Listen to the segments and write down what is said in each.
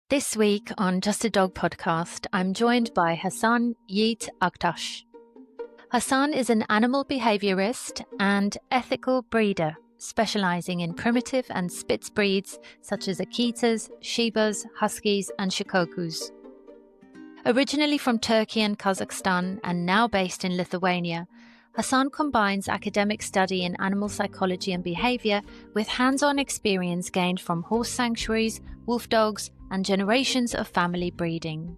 This week on Just a Dog podcast, I'm joined by Hasan Yiğit Aktaş. Hasan is an animal behaviorist and ethical breeder, specializing in primitive and Spitz breeds such as Akitas, Shibas, Huskies, and Shikokus. Originally from Turkey and Kazakhstan and now based in Lithuania, Hasan combines academic study in animal psychology and behavior with hands-on experience gained from horse sanctuaries, wolf dogs, and generations of family breeding.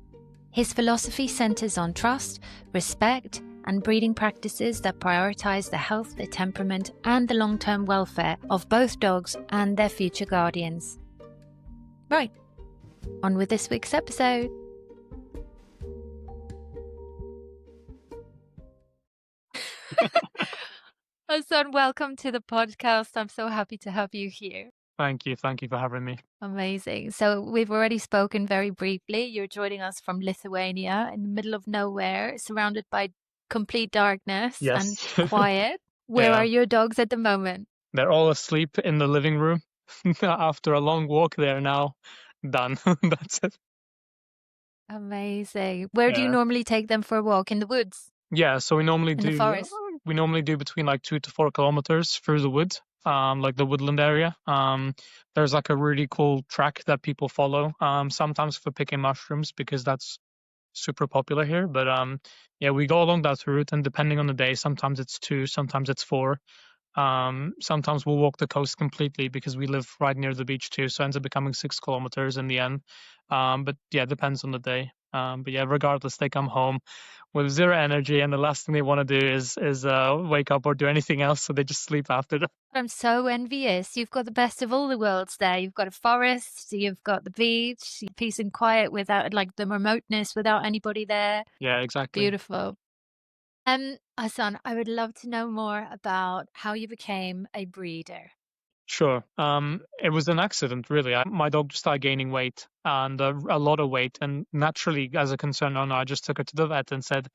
His philosophy centers on trust, respect, and breeding practices that prioritize the health, the temperament, and the long-term welfare of both dogs and their future guardians. Right, on with this week's episode. Hasan, welcome to the podcast. I'm so happy to have you here. Thank you for having me. Amazing. So we've already spoken very briefly. You're joining us from Lithuania in the middle of nowhere, surrounded by complete darkness and quiet. Where are your dogs at the moment? They're all asleep in the living room. After a long walk, they're now done. That's it. Amazing. Where do you normally take them for a walk? In the woods? Yeah, so we normally in the forest? We normally do between like 2 to 4 kilometers through the woods, like the woodland area. There's like a really cool track that people follow, sometimes for picking mushrooms because that's super popular here. But we go along that route, and depending on the day, sometimes it's 2, sometimes it's 4. Sometimes we'll walk the coast completely because we live right near the beach too, so it ends up becoming 6 kilometers in the end. But yeah, it depends on the day. But yeah, regardless, they come home with zero energy, and the last thing they want to do is wake up or do anything else, so they just sleep after that. I'm so envious. You've got the best of all the worlds there. You've got a forest, you've got the beach, peace and quiet without like the remoteness, without anybody there. Yeah, exactly. Beautiful. Hasan, I would love to know more about how you became a breeder. Sure. It was an accident, really. My dog just started gaining weight, and a lot of weight. And naturally, as a concerned owner, I just took her to the vet and said,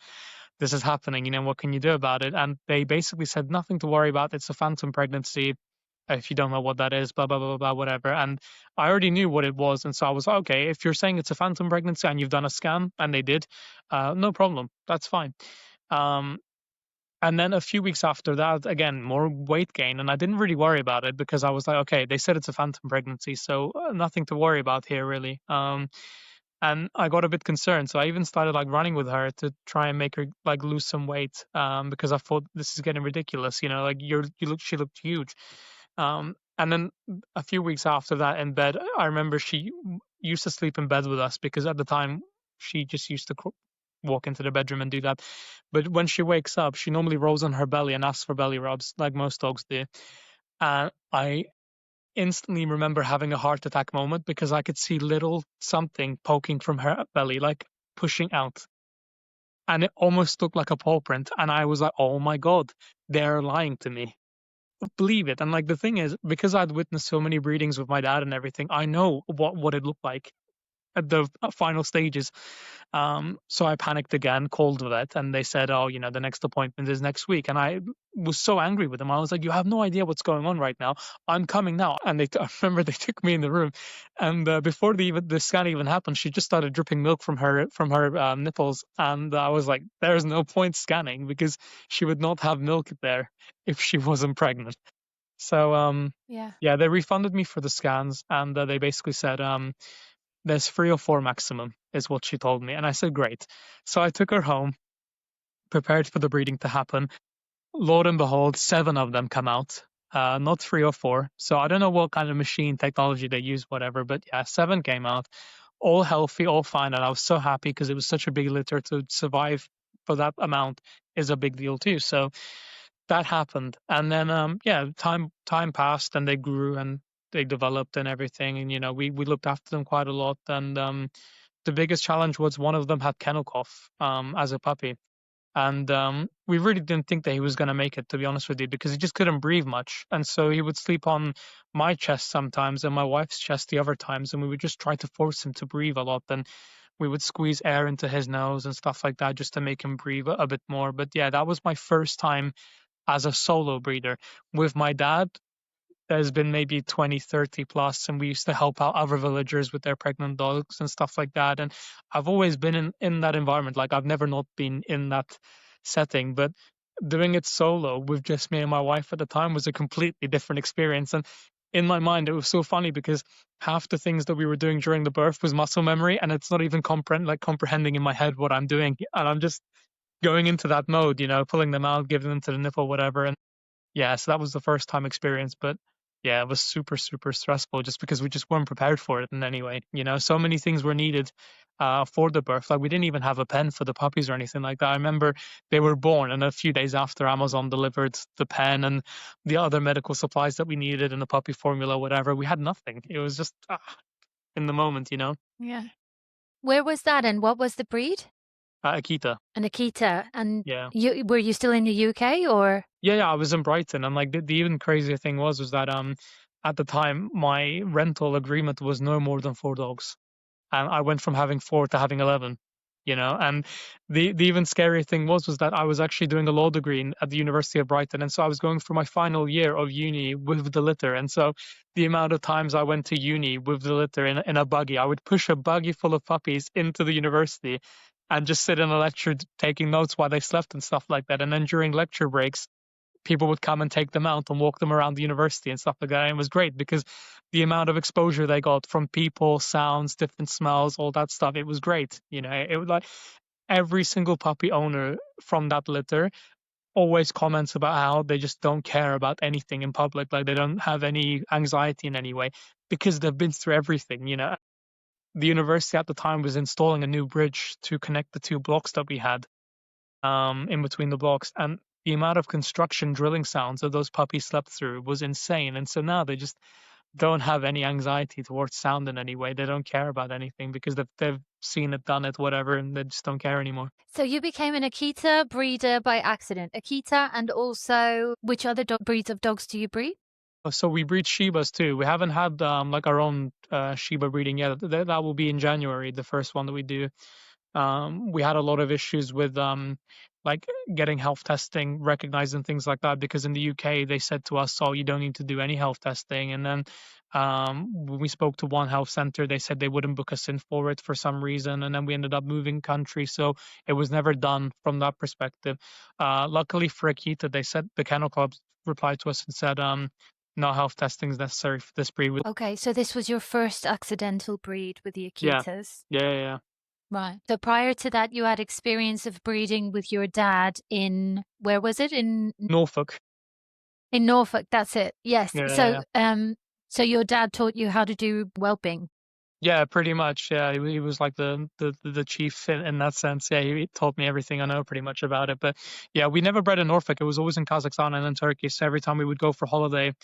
this is happening, what can you do about it? And they basically said, nothing to worry about. It's a phantom pregnancy. If you don't know what that is, blah, blah, blah, blah, whatever. And I already knew what it was. And so I was like, okay, if you're saying it's a phantom pregnancy and you've done a scan, and they did, no problem. That's fine. And then a few weeks after that, again, more weight gain. And I didn't really worry about it because I was like, okay, they said it's a phantom pregnancy, so nothing to worry about here, really. And I got a bit concerned. So I even started like running with her to try and make her like lose some weight, because I thought this is getting ridiculous. Like she looked huge. And then a few weeks after that in bed, I remember she used to sleep in bed with us because at the time she just used to walk into the bedroom and do that. But when she wakes up, she normally rolls on her belly and asks for belly rubs, like most dogs do. And I instantly remember having a heart attack moment because I could see little something poking from her belly, like pushing out. And it almost looked like a paw print. And I was like, oh my God, they're lying to me. Believe it. And like the thing is, because I'd witnessed so many breedings with my dad and everything, I know what it looked like at the final stages. So I panicked again, called the vet, and they said, oh, the next appointment is next week. And I was so angry with them. I was like, you have no idea what's going on right now. I'm coming now. And I remember they took me in the room, and before the scan even happened, she just started dripping milk from her nipples. And I was like, there's no point scanning because she would not have milk there if she wasn't pregnant. So they refunded me for the scans, and they basically said, there's 3 or 4 maximum, is what she told me. And I said, great. So I took her home, prepared for the breeding to happen. Lord and behold, 7 of them come out, not 3 or 4. So I don't know what kind of machine technology they use, whatever. But yeah, 7 came out, all healthy, all fine. And I was so happy because it was such a big litter. To survive for that amount is a big deal too. So that happened. And then, time passed and they grew and they developed and everything. And, we looked after them quite a lot. And the biggest challenge was one of them had kennel cough as a puppy. And we really didn't think that he was going to make it, to be honest with you, because he just couldn't breathe much. And so he would sleep on my chest sometimes and my wife's chest the other times. And we would just try to force him to breathe a lot. And we would squeeze air into his nose and stuff like that just to make him breathe a bit more. But yeah, that was my first time as a solo breeder. With my dad, there's been maybe 20, 30 plus, and we used to help out other villagers with their pregnant dogs and stuff like that. And I've always been in that environment. Like I've never not been in that setting, but doing it solo with just me and my wife at the time was a completely different experience. And in my mind, it was so funny because half the things that we were doing during the birth was muscle memory, and it's not even comprehending in my head what I'm doing, and I'm just going into that mode, pulling them out, giving them to the nipple, whatever. And yeah, so that was the first time experience, but yeah, it was super, super stressful just because we just weren't prepared for it in any way. So many things were needed for the birth. Like we didn't even have a pen for the puppies or anything like that. I remember they were born, and a few days after, Amazon delivered the pen and the other medical supplies that we needed and the puppy formula, whatever. We had nothing. It was just in the moment, Yeah. Where was that, and what was the breed? Akita. An Akita. And Yeah. were you still in the UK or? Yeah, I was in Brighton, and like the even crazier thing was that at the time my rental agreement was no more than 4 dogs, and I went from having 4 to having 11. And the even scarier thing was that I was actually doing a law degree at the University of Brighton, and so I was going through my final year of uni with the litter, and so the amount of times I went to uni with the litter in a buggy, I would push a buggy full of puppies into the university and just sit in a lecture taking notes while they slept and stuff like that. And then during lecture breaks, people would come and take them out and walk them around the university and stuff like that. And it was great because the amount of exposure they got from people, sounds, different smells, all that stuff, it was great. It was like every single puppy owner from that litter always comments about how they just don't care about anything in public. Like they don't have any anxiety in any way because they've been through everything. The university at the time was installing a new bridge to connect the 2 blocks that we had in between the blocks. And the amount of construction drilling sounds that those puppies slept through was insane. And so now they just don't have any anxiety towards sound in any way. They don't care about anything because they've seen it, done it, whatever, and they just don't care anymore. So you became an Akita breeder by accident. Akita, and also which other breeds of dogs do you breed? So we breed Shibas too. We haven't had like our own Shiba breeding yet. That will be in January, the first one that we do. We had a lot of issues with like getting health testing recognized and things like that, because in the UK they said to us, "Oh, you don't need to do any health testing." And then when we spoke to one health center, they said they wouldn't book us in for it for some reason, and then we ended up moving country, so it was never done from that perspective. Luckily for Akita, they said the kennel club replied to us and said, "No health testing is necessary for this breed." Okay, so this was your first accidental breed with the Akitas. Yeah. Right. So prior to that, you had experience of breeding with your dad in, where was it? In Norfolk. In Norfolk, that's it. Yes. Yeah. So your dad taught you how to do whelping. Yeah, pretty much. Yeah, he was like the chief in that sense. Yeah, he taught me everything I know pretty much about it. But yeah, we never bred in Norfolk. It was always in Kazakhstan and in Turkey. So every time we would go for holiday,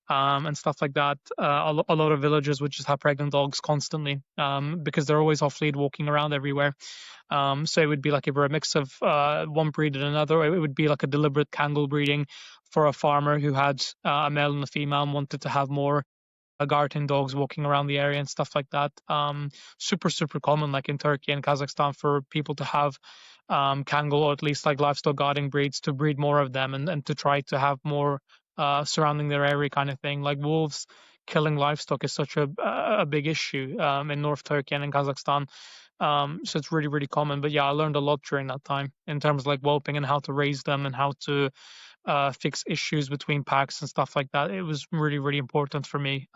and stuff like that, a lot of villagers would just have pregnant dogs constantly, because they're always off lead, walking around everywhere. So it would be like if we're a mix of one breed and another, it would be like a deliberate Kangal breeding for a farmer who had a male and a female and wanted to have more guarding dogs walking around the area and stuff like that. Super, super common, like in Turkey and Kazakhstan, for people to have Kangal, or at least like livestock guarding breeds, to breed more of them and to try to have more surrounding their area kind of thing. Like wolves killing livestock is such a big issue in North Turkey and in Kazakhstan. So it's really, really common. But yeah, I learned a lot during that time in terms of like whelping and how to raise them and how to fix issues between packs and stuff like that. It was really, really important for me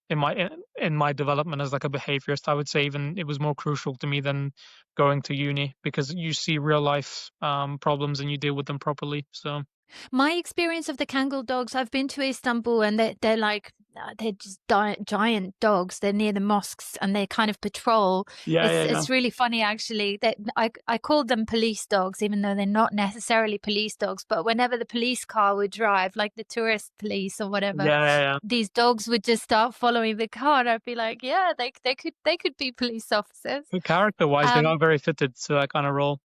in my development as like a behaviorist. I would say even it was more crucial to me than going to uni, because you see real life problems and you deal with them properly. So my experience of the Kangal dogs, I've been to Istanbul, and they're like, they're just giant dogs. They're near the mosques and they kind of patrol. It's really funny, actually. I called them police dogs, even though they're not necessarily police dogs. But whenever the police car would drive, like the tourist police or whatever, these dogs would just start following the car, and I'd be like, yeah, they could be police officers. Character-wise, they're not very fitted to that kind of role.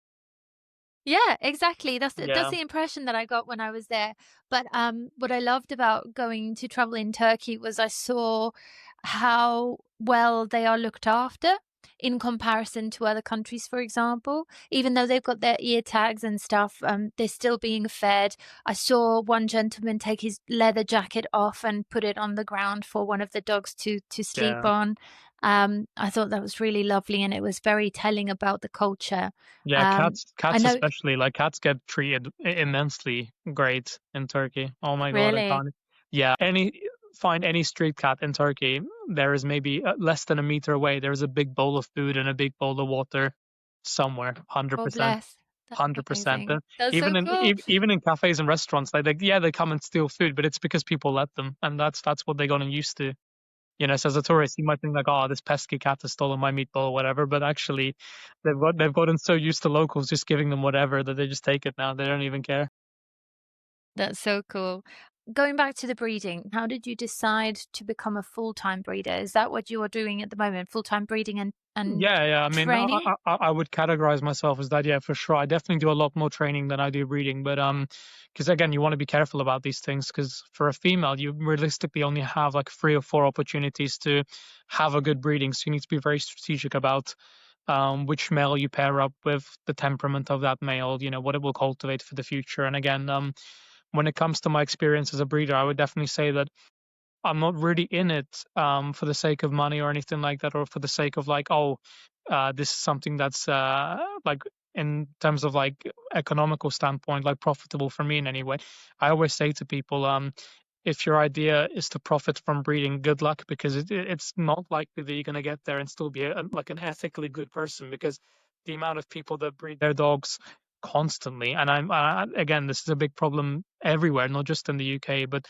Yeah, exactly. That's the impression that I got when I was there. But what I loved about going to travel in Turkey was I saw how well they are looked after. in comparison to other countries, for example. Even though they've got their ear tags and stuff, they're still being fed. I saw one gentleman take his leather jacket off and put it on the ground for one of the dogs to sleep Yeah. on. I thought that was really lovely, and it was very telling about the culture. Yeah, Um, I cats know, especially, like cats get treated immensely great in Turkey. Oh my God, I really. can't. Yeah, find any street cat in Turkey, there is maybe less than a meter away. There's a big bowl of food and a big bowl of water somewhere, Oh, 100%. bless. That's 100%. amazing. That's so cool. Even in cafes and restaurants, like yeah, they come and steal food, but it's because people let them, and that's what they gotten used to. So as a tourist, you might think like, oh, this pesky cat has stolen my meatball or whatever, but actually, they've gotten so used to locals just giving them whatever that they just take it now. They don't even care. That's so cool. Going back to the breeding, how did you decide to become a full-time breeder? Is that what you are doing at the moment? Full-time breeding and Yeah, yeah. I mean, training? I would categorize myself as that. Yeah, for sure. I definitely do a lot more training than I do breeding, but because again, you want to be careful about these things. Because for a female, you realistically only have like 3 or 4 opportunities to have a good breeding. So you need to be very strategic about which male you pair up with, the temperament of that male. What it will cultivate for the future. And again, when it comes to my experience as a breeder, I would definitely say that I'm not really in it for the sake of money or anything like that, or for the sake of like, oh, this is something that's like in terms of like economical standpoint, like profitable for me in any way. I always say to people, if your idea is to profit from breeding, good luck, because it's not likely that you're going to get there and still be like an ethically good person, because the amount of people that breed their dogs constantly, and again, this is a big problem everywhere, not just in the UK, but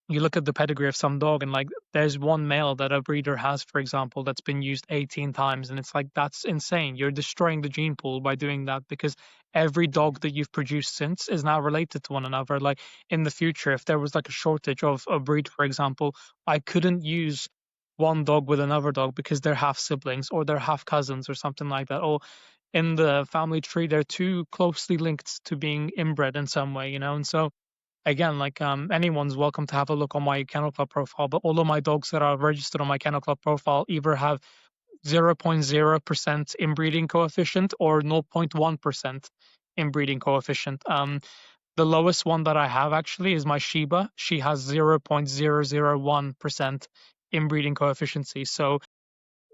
you look at the pedigree of some dog and like there's one male that a breeder has, for example, that's been used 18 times, and it's like that's insane. You're destroying the gene pool by doing that, because every dog that you've produced since is now related to one another. Like in the future, if there was like a shortage of a breed, for example, I couldn't use one dog with another dog because they're half siblings or they're half cousins or something like that. Or in the family tree, they're too closely linked to being inbred in some way, and so again, like anyone's welcome to have a look on my Kennel Club profile, but all of my dogs that are registered on my Kennel Club profile either have 0.0% inbreeding coefficient or 0.1% inbreeding coefficient. The lowest one that I have actually is my Shiba. She has 0.001% inbreeding coefficient. So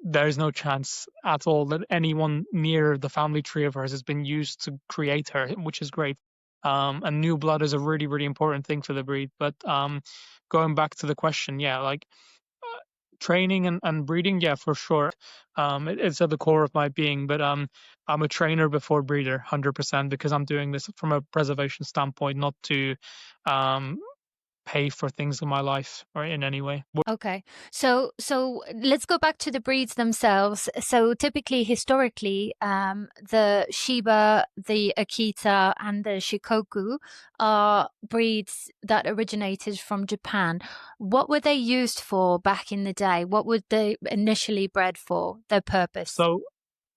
there's no chance at all that anyone near the family tree of hers has been used to create her, which is great. And new blood is a really, really important thing for the breed. But going back to the question, yeah, like training and breeding, yeah, for sure. It's at the core of my being, but I'm a trainer before breeder, 100%, because I'm doing this from a preservation standpoint, not to um, pay for things in my life or in any way. Okay. So let's go back to the breeds themselves. So typically, historically, the Shiba, the Akita, and the Shikoku are breeds that originated from Japan. What were they used for back in the day? What were they initially bred for, their purpose? So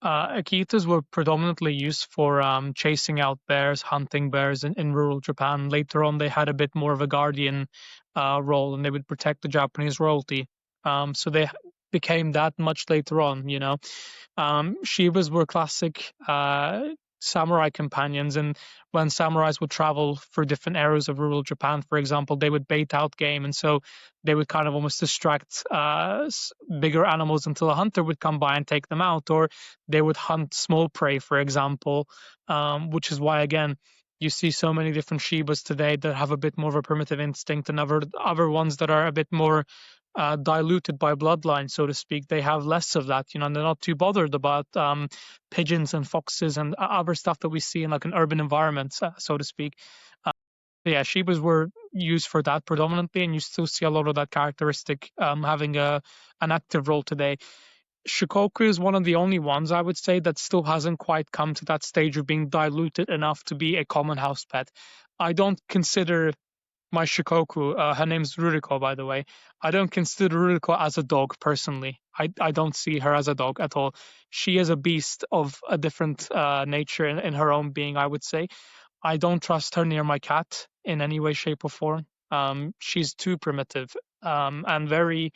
Akitas were predominantly used for chasing out bears, hunting bears in rural Japan. Later on, they had a bit more of a guardian role, and they would protect the Japanese royalty. So they became that much later on. Shivas were classic samurai companions, and when samurais would travel through different areas of rural Japan, for example, they would bait out game, and so they would kind of almost distract bigger animals until a hunter would come by and take them out, or they would hunt small prey, for example, which is why, again, you see so many different Shibas today that have a bit more of a primitive instinct, and other ones that are a bit more diluted by bloodline, so to speak. They have less of that, and they're not too bothered about pigeons and foxes and other stuff that we see in like an urban environment, so to speak. Yeah, Shibas were used for that predominantly, and you still see a lot of that characteristic having an active role today. Shikoku is one of the only ones I would say that still hasn't quite come to that stage of being diluted enough to be a common house pet. I don't consider my Shikoku, her name's Ruriko, by the way. I don't consider Ruriko as a dog personally. I don't see her as a dog at all. She is a beast of a different nature in her own being, I would say. I don't trust her near my cat in any way, shape, or form. She's too primitive and very,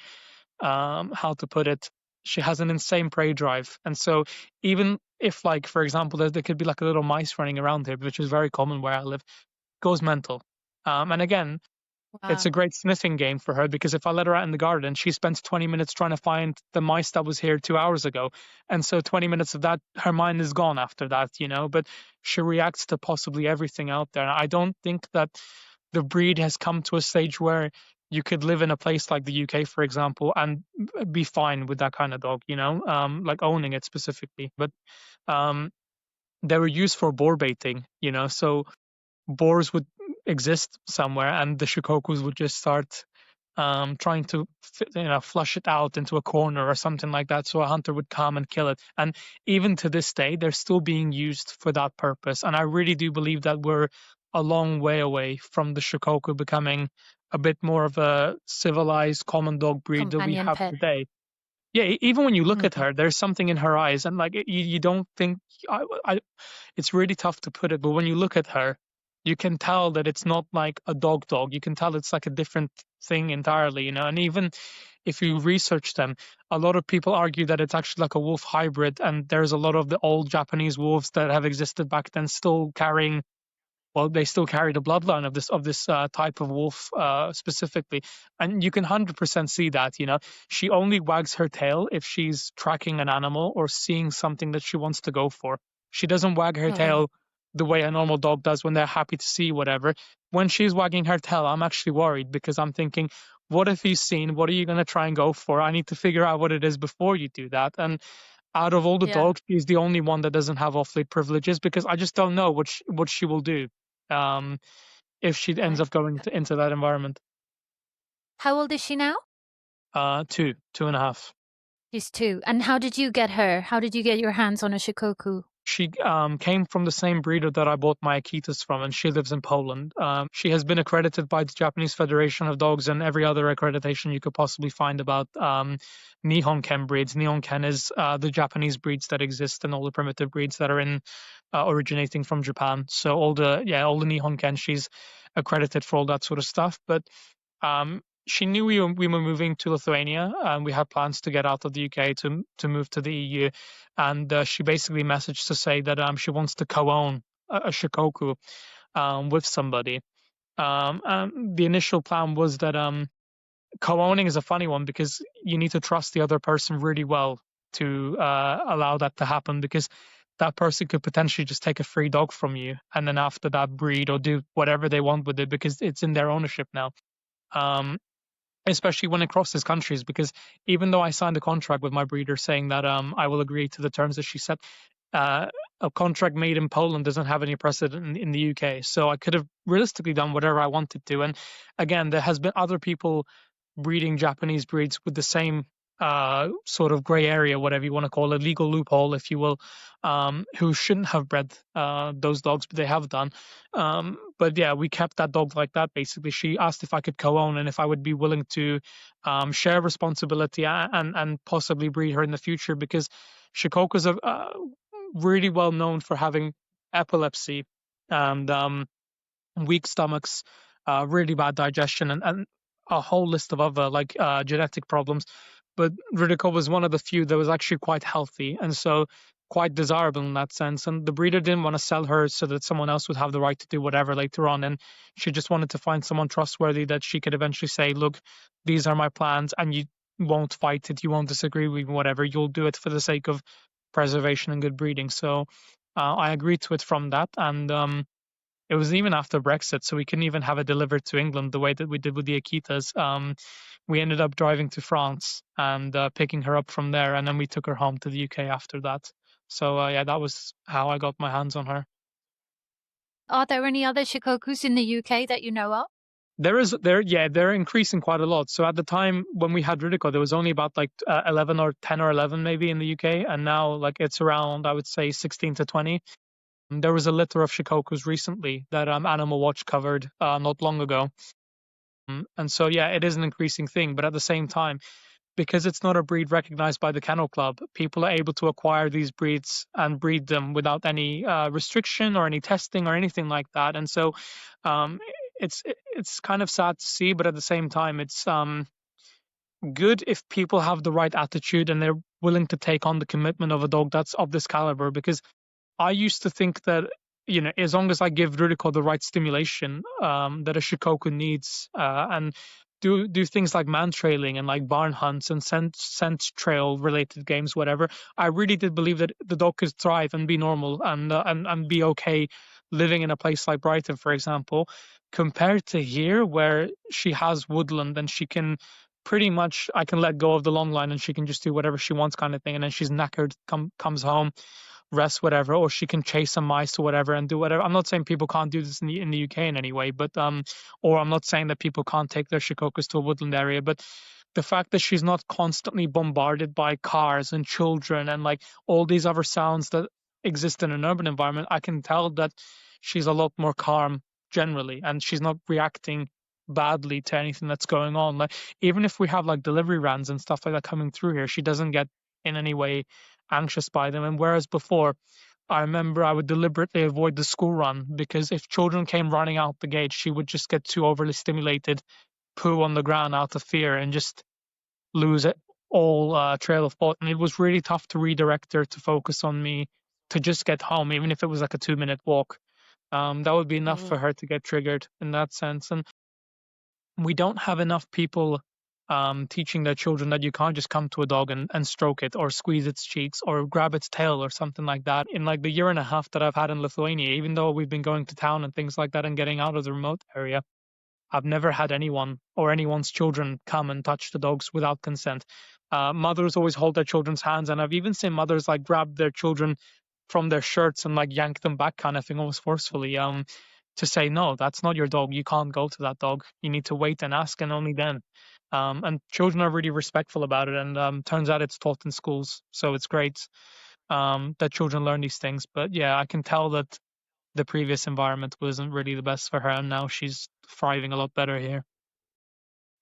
how to put it, she has an insane prey drive. And so even if, like, for example, there could be like a little mice running around here, which is very common where I live, goes mental. And again, it's a Wow. great sniffing game for her, because if I let her out in the garden, she spends 20 minutes trying to find the mice that was here 2 hours ago. And so 20 minutes of that, her mind is gone after that, but she reacts to possibly everything out there. And I don't think that the breed has come to a stage where you could live in a place like the UK, for example, and be fine with that kind of dog, like owning it specifically. But um, they were used for boar baiting, so boars would exist somewhere, and the shikokus would just start trying to flush it out into a corner or something like that, so a hunter would come and kill it. And even to this day, they're still being used for that purpose. And I really do believe that we're a long way away from the shikoku becoming a bit more of a civilized common dog breed that we Companion have pet. today. Yeah, even when you look at Mhm. her, there's something in her eyes, and like you don't think. It's really tough to put it, but when you look at her, you can tell that it's not like a dog. You can tell it's like a different thing entirely, And even if you research them, a lot of people argue that it's actually like a wolf hybrid, and there's a lot of the old Japanese wolves that have existed back then still carrying. Well, they still carry the bloodline of this type of wolf specifically, and you can 100% see that. She only wags her tail if she's tracking an animal or seeing something that she wants to go for. She doesn't wag her Oh, tail the way a normal dog does when they're happy to see whatever. When she's wagging her tail, I'm actually worried, because I'm thinking, what if he's seen? What are you going to try and go for? I need to figure out what it is before you do that. And out of all the yeah. dogs, she's the only one that doesn't have off-lead privileges, because I just don't know what she will do um, if she ends Right. up going into that environment. How old is she now? Two and a half. She's 2. And how did you get her? How did you get your hands on a Shikoku? She came from the same breeder that I bought my Akitas from, and she lives in Poland. She has been accredited by the Japanese Federation of Dogs and every other accreditation you could possibly find about Nihon Ken breeds. Nihon Ken is the Japanese breeds that exist, and all the primitive breeds that are in originating from Japan. So all the Nihon Ken, she's accredited for all that sort of stuff. But she knew we were moving to Lithuania, and we had plans to get out of the UK to move to the EU. And she basically messaged to say that she wants to co-own a Shikoku with somebody. The initial plan was that co-owning is a funny one, because you need to trust the other person really well to allow that to happen, because that person could potentially just take a free dog from you, and then after that breed or do whatever they want with it, because it's in their ownership now. Um, Especially when it crosses countries, because even though I signed a contract with my breeder saying that I will agree to the terms that she set, uh, a contract made in Poland doesn't have any precedent in the UK. So I could have realistically done whatever I wanted to. And again, there has been other people breeding Japanese breeds with the same sort of gray area, whatever you want to call it, legal loophole, if you will, who shouldn't have bred those dogs, but they have done. But yeah, we kept that dog like that. Basically, she asked if I could co-own and if I would be willing to share responsibility and possibly breed her in the future, because Shikokus are really well known for having epilepsy and weak stomachs, really bad digestion, and a whole list of other like genetic problems. But Ridicule was one of the few that was actually quite healthy, and so quite desirable in that sense. And the breeder didn't want to sell her so that someone else would have the right to do whatever later on. And she just wanted to find someone trustworthy that she could eventually say, look, these are my plans, and you won't fight it, you won't disagree with me, whatever. You'll do it for the sake of preservation and good breeding. So I agreed to it from that. And it was even after Brexit, so we couldn't even have it delivered to England the way that we did with the Akitas. We ended up driving to France and picking her up from there, and then we took her home to the UK after that. So yeah, that was how I got my hands on her. Are there any other Shikokus in the UK that you know of? They're increasing quite a lot. So at the time when we had Ridicule, there was only about like 11 or 10 or 11 maybe in the UK, and now like it's around, I would say, 16 to 20. There was a litter of Shikokus recently that Animal Watch covered not long ago. And so, yeah, it is an increasing thing. But at the same time, because it's not a breed recognized by the Kennel Club, people are able to acquire these breeds and breed them without any restriction or any testing or anything like that. And so um, it's kind of sad to see, but at the same time, it's good if people have the right attitude and they're willing to take on the commitment of a dog that's of this caliber. Because I used to think that, as long as I give Ruriko the right stimulation that a Shikoku needs, and do things like man trailing and like barn hunts and scent trail related games, whatever, I really did believe that the dog could thrive and be normal and be okay living in a place like Brighton, for example, compared to here where she has woodland and she can pretty much, I can let go of the long line and she can just do whatever she wants kind of thing, and then she's knackered, comes home, rest, whatever, or she can chase some mice or whatever and do whatever. I'm not saying people can't do this in the UK in any way, but or I'm not saying that people can't take their Shikokus to a woodland area, but the fact that she's not constantly bombarded by cars and children and like all these other sounds that exist in an urban environment, I can tell that she's a lot more calm generally, and she's not reacting badly to anything that's going on. Like, even if we have like delivery runs and stuff like that coming through here, she doesn't get in any way anxious by them. And whereas before, I remember I would deliberately avoid the school run because if children came running out the gate, she would just get too overly stimulated, poo on the ground out of fear, and just lose it all trail of thought. And it was really tough to redirect her to focus on me, to just get home, even if it was like a 2-minute walk. That would be enough for her to get triggered in that sense. And we don't have enough people teaching their children that you can't just come to a dog and stroke it or squeeze its cheeks or grab its tail or something like that. In like the year and a half that I've had in Lithuania, even though we've been going to town and things like that and getting out of the remote area, I've never had anyone or anyone's children come and touch the dogs without consent. Mothers always hold their children's hands, and I've even seen mothers like grab their children from their shirts and like yank them back kind of thing, almost forcefully, to say, no, that's not your dog. You can't go to that dog. You need to wait and ask, and only then. And children are really respectful about it, and turns out it's taught in schools. So it's great that children learn these things. But yeah, I can tell that the previous environment wasn't really the best for her, and now she's thriving a lot better here.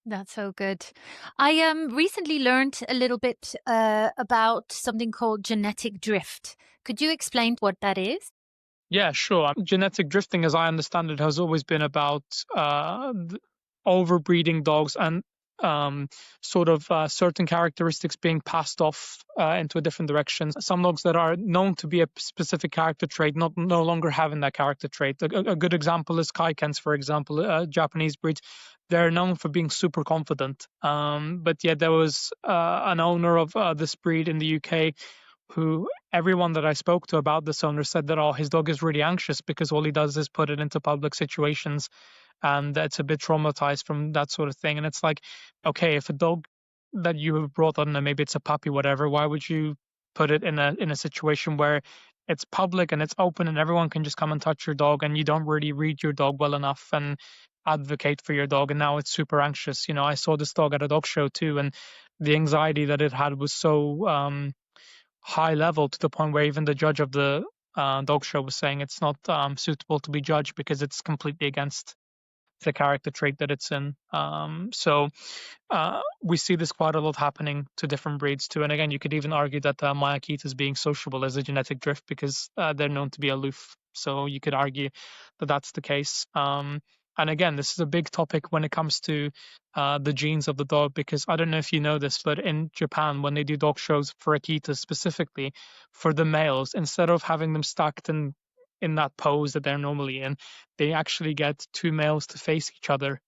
That's so good. I recently learned a little bit about something called genetic drift. Could you explain what that is? Yeah, sure. Genetic drifting, as I understand it, has always been about overbreeding dogs and sort of certain characteristics being passed off into a different direction. Some dogs that are known to be a specific character trait no longer having that character trait. A good example is Kaikens, for example, Japanese breeds. They're known for being super confident. But yet there was an owner of this breed in the UK who everyone that I spoke to about this owner said that, oh, his dog is really anxious because all he does is put it into public situations and it's a bit traumatized from that sort of thing. And it's like, okay, if a dog that you have brought on, and maybe it's a puppy, whatever, why would you put it in a situation where it's public and it's open and everyone can just come and touch your dog and you don't really read your dog well enough and advocate for your dog, and now it's super anxious. I saw this dog at a dog show too, and the anxiety that it had was so high level to the point where even the judge of the dog show was saying it's not suitable to be judged because it's completely against the character trait that it's in. So we see this quite a lot happening to different breeds too. And again, you could even argue that Mayakitas being sociable is a genetic drift because they're known to be aloof. So you could argue that that's the case. And again, this is a big topic when it comes to the genes of the dog, because I don't know if you know this, but in Japan, when they do dog shows for Akitas specifically, for the males, instead of having them stacked in that pose that they're normally in, they actually get two males to face each other,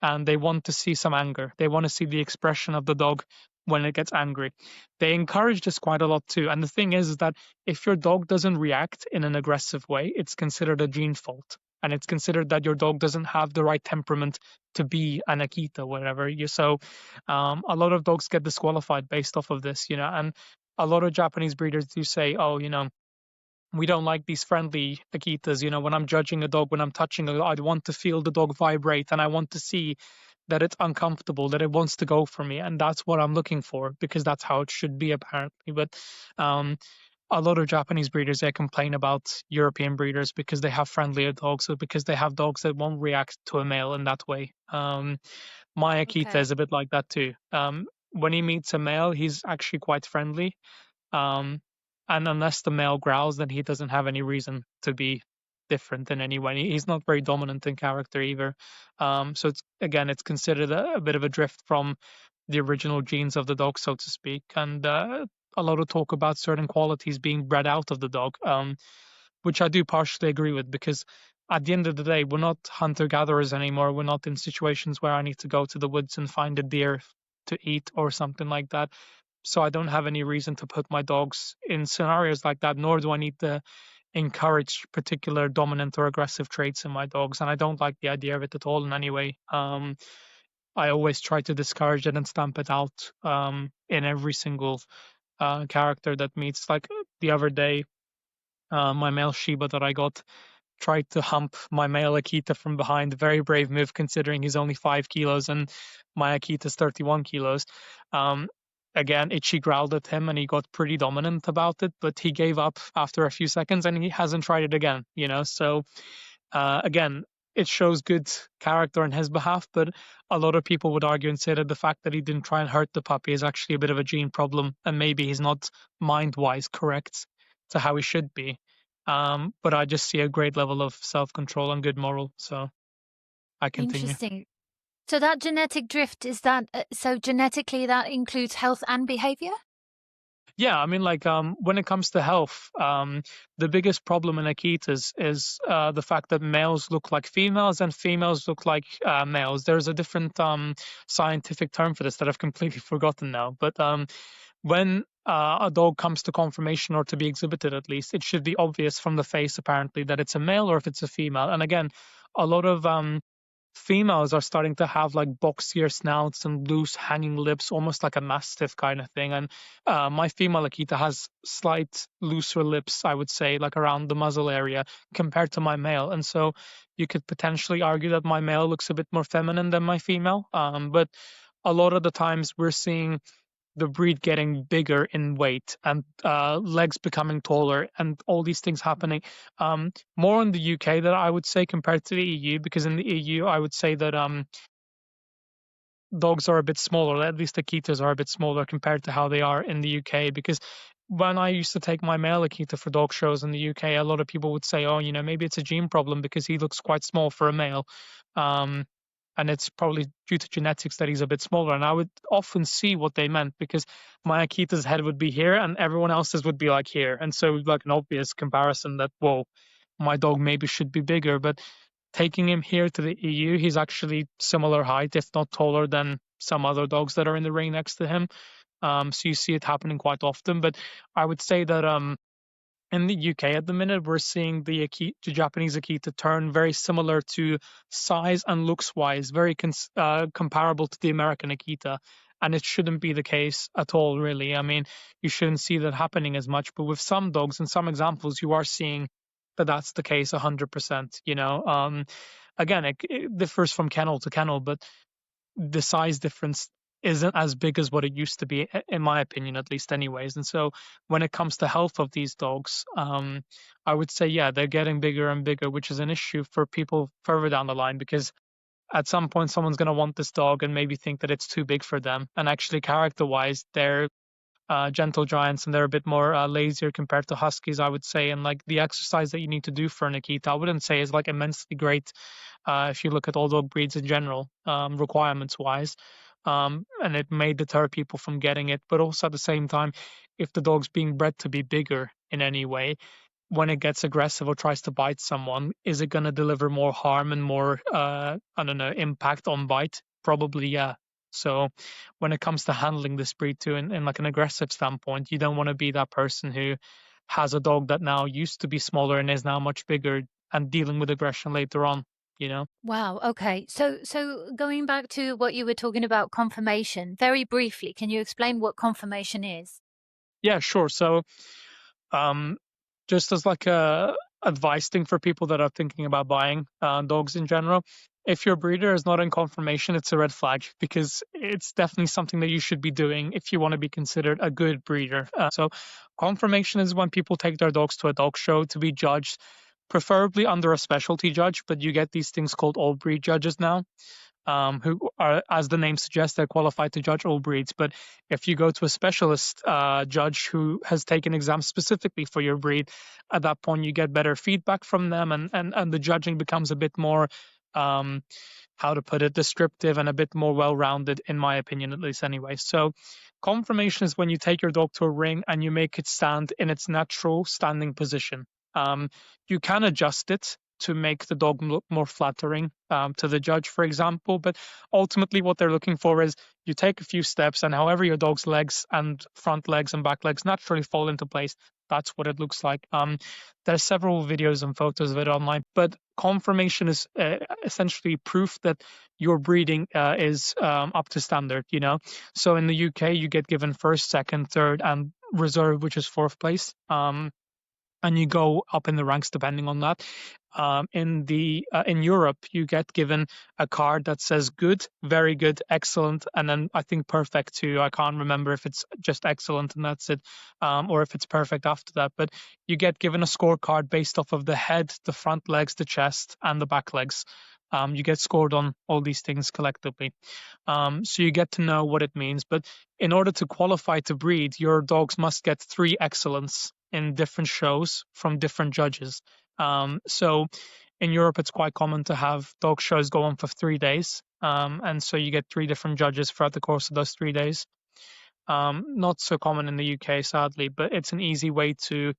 and they want to see some anger. They want to see the expression of the dog when it gets angry. They encourage this quite a lot too. And the thing is that if your dog doesn't react in an aggressive way, it's considered a gene fault. And it's considered that your dog doesn't have the right temperament to be an Akita, whatever. So a lot of dogs get disqualified based off of this, and a lot of Japanese breeders do say, oh, we don't like these friendly Akitas. When I'm judging a dog, when I'm touching it, I want to feel the dog vibrate and I want to see that it's uncomfortable, that it wants to go for me. And that's what I'm looking for because that's how it should be, apparently. But a lot of Japanese breeders, they complain about European breeders because they have friendlier dogs, or because they have dogs that won't react to a male in that way. My Akita is a bit like that too. When he meets a male, he's actually quite friendly. And unless the male growls, then he doesn't have any reason to be different in any way. He's not very dominant in character either. So it's considered a bit of a drift from the original genes of the dog, so to speak. And a lot of talk about certain qualities being bred out of the dog, which I do partially agree with, because at the end of the day, we're not hunter gatherers anymore. We're not in situations where I need to go to the woods and find a deer to eat or something like that. So I don't have any reason to put my dogs in scenarios like that, nor do I need to encourage particular dominant or aggressive traits in my dogs. And I don't like the idea of it at all in any way. I always try to discourage it and stamp it out in every single character that meets. Like the other day, my male Shiba that I got tried to hump my male Akita from behind. Very brave move considering he's only 5 kilos and my Akita's 31 kilos. Again, Itchy growled at him and he got pretty dominant about it, but he gave up after a few seconds and he hasn't tried it again, you know? So, again, it shows good character on his behalf, but a lot of people would argue and say that the fact that he didn't try and hurt the puppy is actually a bit of a gene problem and maybe he's not mind-wise correct to how he should be. But I just see a great level of self-control and good moral, so I continue. Interesting. So that genetic drift, is that so genetically that includes health and behavior? Yeah, I mean, like when it comes to health, the biggest problem in Akitas is the fact that males look like females and females look like males. There's a different scientific term for this that I've completely forgotten now. But when a dog comes to conformation or to be exhibited, at least, it should be obvious from the face, apparently, that it's a male or if it's a female. And again, a lot of females are starting to have like boxier snouts and loose hanging lips, almost like a mastiff kind of thing. And my female Akita has slight looser lips, I would say, like around the muzzle area compared to my male. And so you could potentially argue that my male looks a bit more feminine than my female. But a lot of the times we're seeing the breed getting bigger in weight and legs becoming taller and all these things happening more in the UK that I would say compared to the EU, because in the EU I would say that dogs are a bit smaller, at least Akitas are a bit smaller compared to how they are in the UK. Because when I used to take my male Akita for dog shows in the UK, a lot of people would say, oh, you know, maybe it's a gene problem because he looks quite small for a male. And it's probably due to genetics that he's a bit smaller. And I would often see what they meant because my Akita's head would be here and everyone else's would be like here. And so like an obvious comparison that, whoa, my dog maybe should be bigger. But taking him here to the EU, he's actually similar height, if not taller than some other dogs that are in the ring next to him. So you see it happening quite often. But I would say that in the UK at the minute, we're seeing the Japanese Akita turn very similar to size and looks wise, very comparable to the American Akita. And it shouldn't be the case at all, really. I mean, you shouldn't see that happening as much. But with some dogs and some examples, you are seeing that that's the case 100%. You know, again, it differs from kennel to kennel, but the size difference isn't as big as what it used to be, in my opinion, at least, anyways. And so, when it comes to health of these dogs, I would say, yeah, they're getting bigger and bigger, which is an issue for people further down the line because at some point someone's going to want this dog and maybe think that it's too big for them. And actually, character-wise, they're gentle giants and they're a bit more lazier compared to huskies, I would say. And like the exercise that you need to do for an Akita, I wouldn't say is like immensely great if you look at all dog breeds in general, requirements wise. And it may deter people from getting it. But also at the same time, if the dog's being bred to be bigger in any way, when it gets aggressive or tries to bite someone, is it going to deliver more harm and more, I don't know, impact on bite? Probably, yeah. So when it comes to handling this breed too, in like an aggressive standpoint, you don't want to be that person who has a dog that now used to be smaller and is now much bigger and dealing with aggression later on, you know? Wow. Okay. So going back to what you were talking about, conformation, very briefly, can you explain what conformation is? Yeah, sure. So just as like a advice thing for people that are thinking about buying dogs in general, if your breeder is not in conformation, it's a red flag because it's definitely something that you should be doing if you want to be considered a good breeder. So conformation is when people take their dogs to a dog show to be judged, preferably under a specialty judge, but you get these things called all breed judges now. Who are, as the name suggests, they're qualified to judge all breeds. But if you go to a specialist judge who has taken exams specifically for your breed, at that point you get better feedback from them, and the judging becomes a bit more how to put it, descriptive and a bit more well-rounded, in my opinion, at least anyway. So conformation is when you take your dog to a ring and you make it stand in its natural standing position. You can adjust it to make the dog look more flattering to the judge, for example. But ultimately, what they're looking for is you take a few steps, and however your dog's legs and front legs and back legs naturally fall into place, that's what it looks like. There are several videos and photos of it online, but conformation is essentially proof that your breeding is up to standard, you know? So in the UK, you get given first, second, third, and reserve, which is fourth place. And you go up in the ranks depending on that. In Europe, you get given a card that says good, very good, excellent, and then I think perfect too. I can't remember if it's just excellent and that's it, or if it's perfect after that. But you get given a scorecard based off of the head, the front legs, the chest, and the back legs. You get scored on all these things collectively. So you get to know what it means. But in order to qualify to breed, your dogs must get 3 excellence in different shows from different judges. So in Europe, it's quite common to have dog shows go on for 3 days. And so you get 3 different judges throughout the course of those 3 days. Not so common in the UK, sadly, but it's an easy way to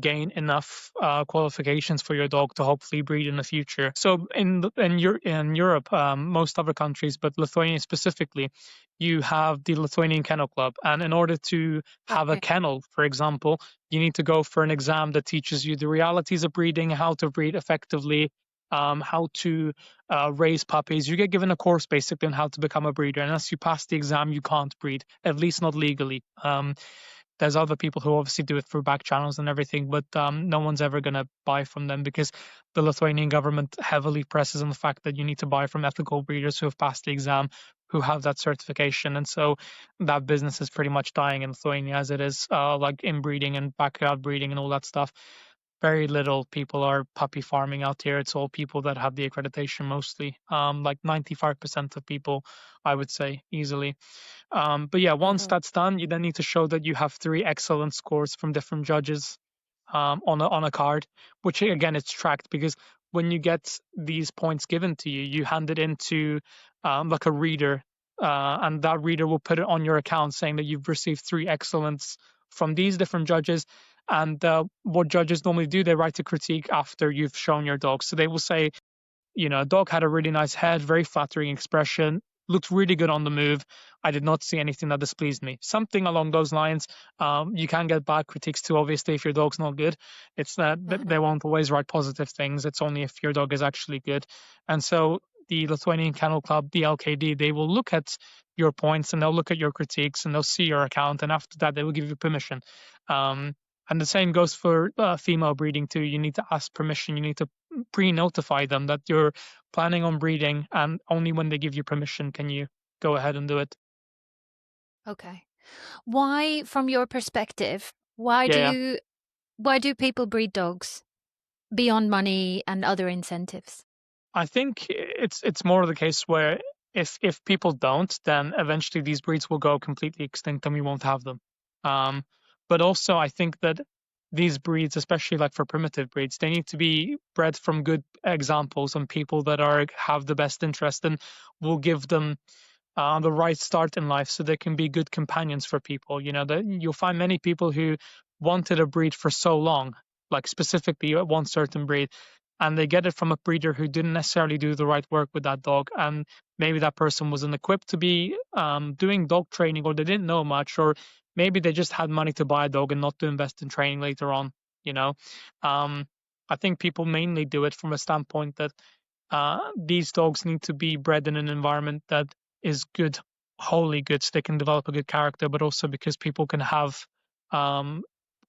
gain enough qualifications for your dog to hopefully breed in the future. So in Europe, most other countries, but Lithuania specifically, you have the Lithuanian Kennel Club, and in order to have a kennel, for example, you need to go for an exam that teaches you the realities of breeding, how to breed effectively, how to raise puppies. You get given a course basically on how to become a breeder, and unless you pass the exam, you can't breed, at least not legally. There's other people who obviously do it through back channels and everything, but no one's ever going to buy from them because the Lithuanian government heavily presses on the fact that you need to buy from ethical breeders who have passed the exam, who have that certification. And so that business is pretty much dying in Lithuania as it is, like inbreeding and backyard breeding and all that stuff. Very little people are puppy farming out here. It's all people that have the accreditation mostly, like 95% of people, I would say, easily. But yeah, once that's done, you then need to show that you have 3 excellent scores from different judges on a card, which again it's tracked because when you get these points given to you, you hand it into like a reader, and that reader will put it on your account saying that you've received 3 excellents from these different judges. And what judges normally do, they write a critique after you've shown your dog. So they will say, you know, a dog had a really nice head, very flattering expression, looked really good on the move. I did not see anything that displeased me. Something along those lines. You can get bad critiques too, obviously, if your dog's not good. It's that they won't always write positive things. It's only if your dog is actually good. And so the Lithuanian Kennel Club, the LKD, they will look at your points and they'll look at your critiques and they'll see your account. And after that, they will give you permission. And the same goes for female breeding too. You need to ask permission. You need to pre-notify them that you're planning on breeding, and only when they give you permission can you go ahead and do it. Okay. Why, from your perspective, why do people breed dogs beyond money and other incentives? I think it's more of the case where if people don't, then eventually these breeds will go completely extinct and we won't have them. But also I think that these breeds, especially like for primitive breeds, they need to be bred from good examples and people that have the best interest and will give them the right start in life so they can be good companions for people. You know, that you'll find many people who wanted a breed for so long, like specifically one certain breed, and they get it from a breeder who didn't necessarily do the right work with that dog. And maybe that person wasn't equipped to be doing dog training, or they didn't know much, or maybe they just had money to buy a dog and not to invest in training later on, you know. I think people mainly do it from a standpoint that these dogs need to be bred in an environment that is good, wholly good, so they can develop a good character, but also because people can have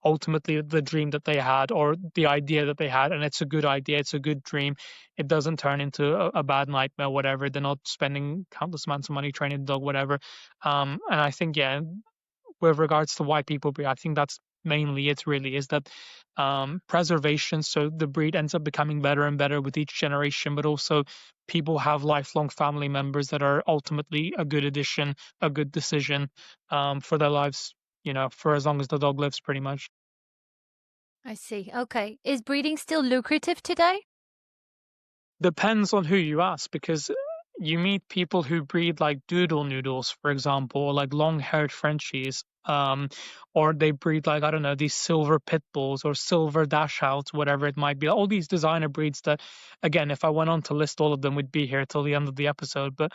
ultimately the dream that they had or the idea that they had, and it's a good idea, it's a good dream. It doesn't turn into a bad nightmare, whatever. They're not spending countless amounts of money training the dog, whatever. And I think, yeah, with regards to why people breed, I think that's mainly it really, is that preservation, so the breed ends up becoming better and better with each generation, but also people have lifelong family members that are ultimately a good addition, a good decision for their lives, you know, for as long as the dog lives, pretty much. I see. Okay. Is breeding still lucrative today? Depends on who you ask, because you meet people who breed like doodle noodles, for example, or like long-haired Frenchies, or they breed like, I don't know, these silver pit bulls or silver dachshunds, whatever it might be. All these designer breeds that, again, if I went on to list all of them, we'd be here till the end of the episode. But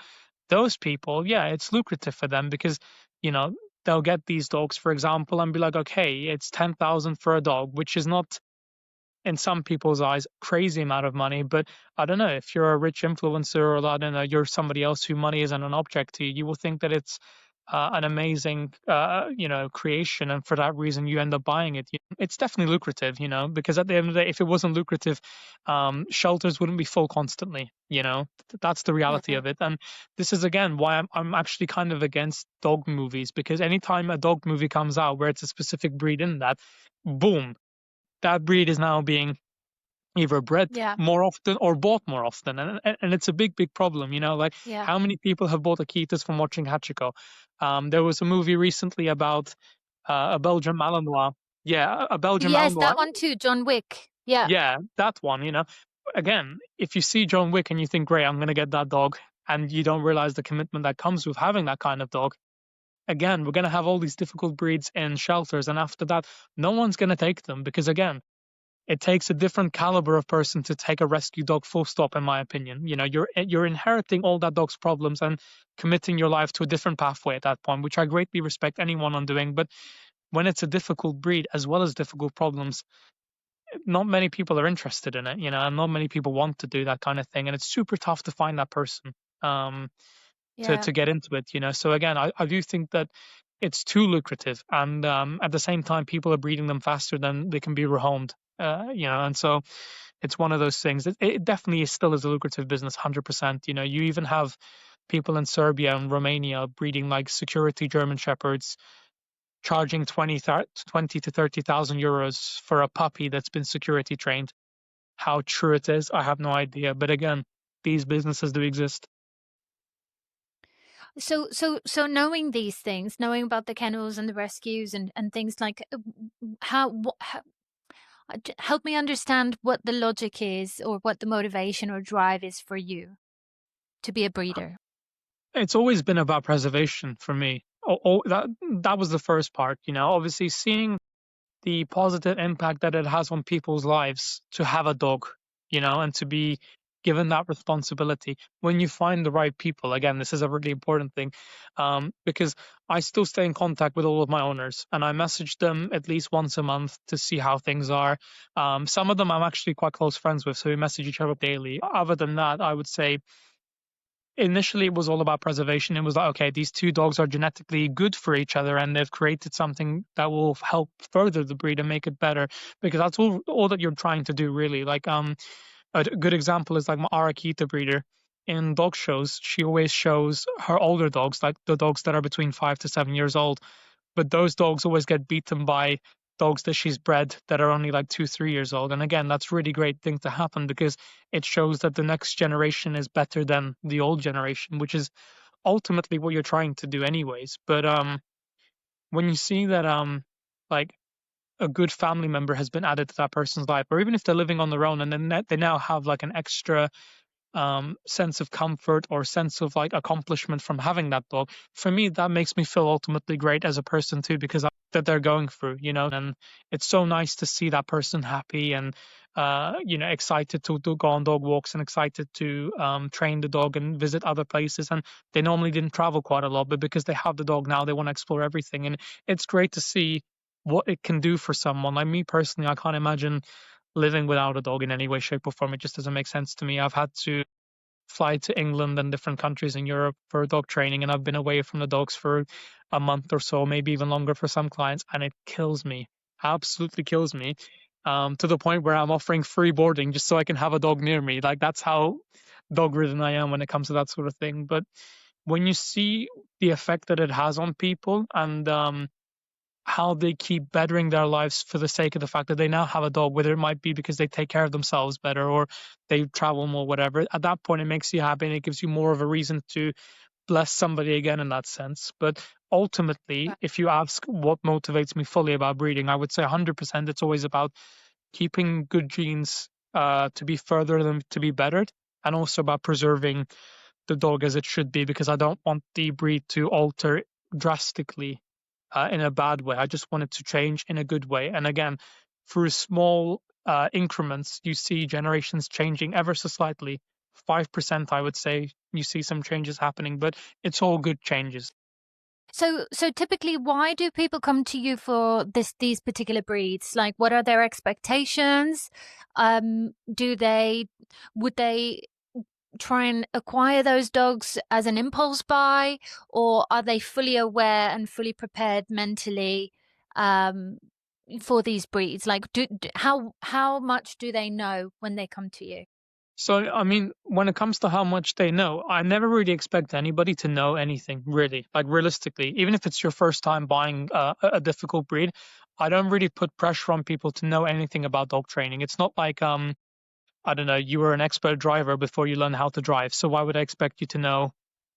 those people, yeah, it's lucrative for them because, you know, they'll get these dogs, for example, and be like, okay, it's 10,000 for a dog, which is not, in some people's eyes, crazy amount of money. But I don't know, if you're a rich influencer, or I don't know, you're somebody else who money isn't an object to you, you will think that it's an amazing, creation, and for that reason you end up buying it. It's definitely lucrative, because at the end of the day, if it wasn't lucrative, shelters wouldn't be full constantly. That's the reality Mhm. of it. And this is again why I'm actually kind of against dog movies, because anytime a dog movie comes out where it's a specific breed in that, boom, that breed is now being either bred Yeah, more often or bought more often, and it's a big problem. Like, yeah. how many people have bought Akitas from watching Hachiko? There was a movie recently about a Belgian Malinois. Yeah, a Belgian Yes, Malinois. that one too, John Wick. Yeah. Yeah, that one. Again, if you see John Wick and you think, great, I'm gonna get that dog, and you don't realize the commitment that comes with having that kind of dog. Again, we're gonna have all these difficult breeds in shelters, and after that, no one's gonna take them, because again, it takes a different caliber of person to take a rescue dog, full stop, in my opinion. You're inheriting all that dog's problems and committing your life to a different pathway at that point, which I greatly respect anyone on doing. But when it's a difficult breed as well as difficult problems, not many people are interested in it, and not many people want to do that kind of thing. And it's super tough to find that person Yeah. to get into it. So again, I do think that it's too lucrative, and at the same time, people are breeding them faster than they can be rehomed. And so it's one of those things. It definitely is still is a lucrative business, 100%. You even have people in Serbia and Romania breeding like security German shepherds, charging 20 to 30,000 euros for a puppy that's been security trained. How true it is, I have no idea. But again, these businesses do exist. So knowing these things, knowing about the kennels and the rescues and things like how help me understand what the logic is, or what the motivation or drive is for you to be a breeder. It's always been about preservation for me. That was the first part. Obviously seeing the positive impact that it has on people's lives to have a dog, and to be given that responsibility when you find the right people. Again, this is a really important thing, because I still stay in contact with all of my owners, and I message them at least once a month to see how things are. Some of them I'm actually quite close friends with, so we message each other daily. Other than that, I would say initially it was all about preservation. It was like, okay, these two dogs are genetically good for each other, and they've created something that will help further the breed and make it better, because that's all that you're trying to do, really. Like, a good example is like my Arakita breeder. In dog shows, she always shows her older dogs, like the dogs that are between 5 to 7 years old, but those dogs always get beaten by dogs that she's bred that are only like 2, 3 years old. And again, that's really great thing to happen, because it shows that the next generation is better than the old generation, which is ultimately what you're trying to do anyways. But when you see that like a good family member has been added to that person's life, or even if they're living on their own, and then they now have like an extra sense of comfort or sense of like accomplishment from having that dog, for me that makes me feel ultimately great as a person too, because I that they're going through, and it's so nice to see that person happy, and excited to go on dog walks, and excited to train the dog and visit other places. And they normally didn't travel quite a lot, but because they have the dog now, they want to explore everything. And it's great to see what it can do for someone. Like me personally, I can't imagine living without a dog in any way, shape, or form. It just doesn't make sense to me. I've had to fly to England and different countries in Europe for dog training, and I've been away from the dogs for a month or so, maybe even longer for some clients, and it kills me, absolutely kills me, to the point where I'm offering free boarding just so I can have a dog near me. Like, that's how dog ridden I am when it comes to that sort of thing. But when you see the effect that it has on people, and how they keep bettering their lives for the sake of the fact that they now have a dog, whether it might be because they take care of themselves better or they travel more, whatever. At that point, it makes you happy, and it gives you more of a reason to bless somebody again in that sense. But ultimately, Right. if you ask what motivates me fully about breeding, I would say 100% it's always about keeping good genes to be further than to be bettered, and also about preserving the dog as it should be, because I don't want the breed to alter drastically in a bad way. I just want it to change in a good way. And again, through small increments, you see generations changing ever so slightly. 5%, I would say, you see some changes happening, but it's all good changes. So typically, why do people come to you for these particular breeds? Like, what are their expectations? Would they try and acquire those dogs as an impulse buy, or are they fully aware and fully prepared mentally for these breeds? Like, how much do they know when they come to you? So, I mean, when it comes to how much they know, I never really expect anybody to know anything, really. Like, realistically, even if it's your first time buying a difficult breed, I don't really put pressure on people to know anything about dog training. It's not like, I don't know, you were an expert driver before you learn how to drive. So why would I expect you to know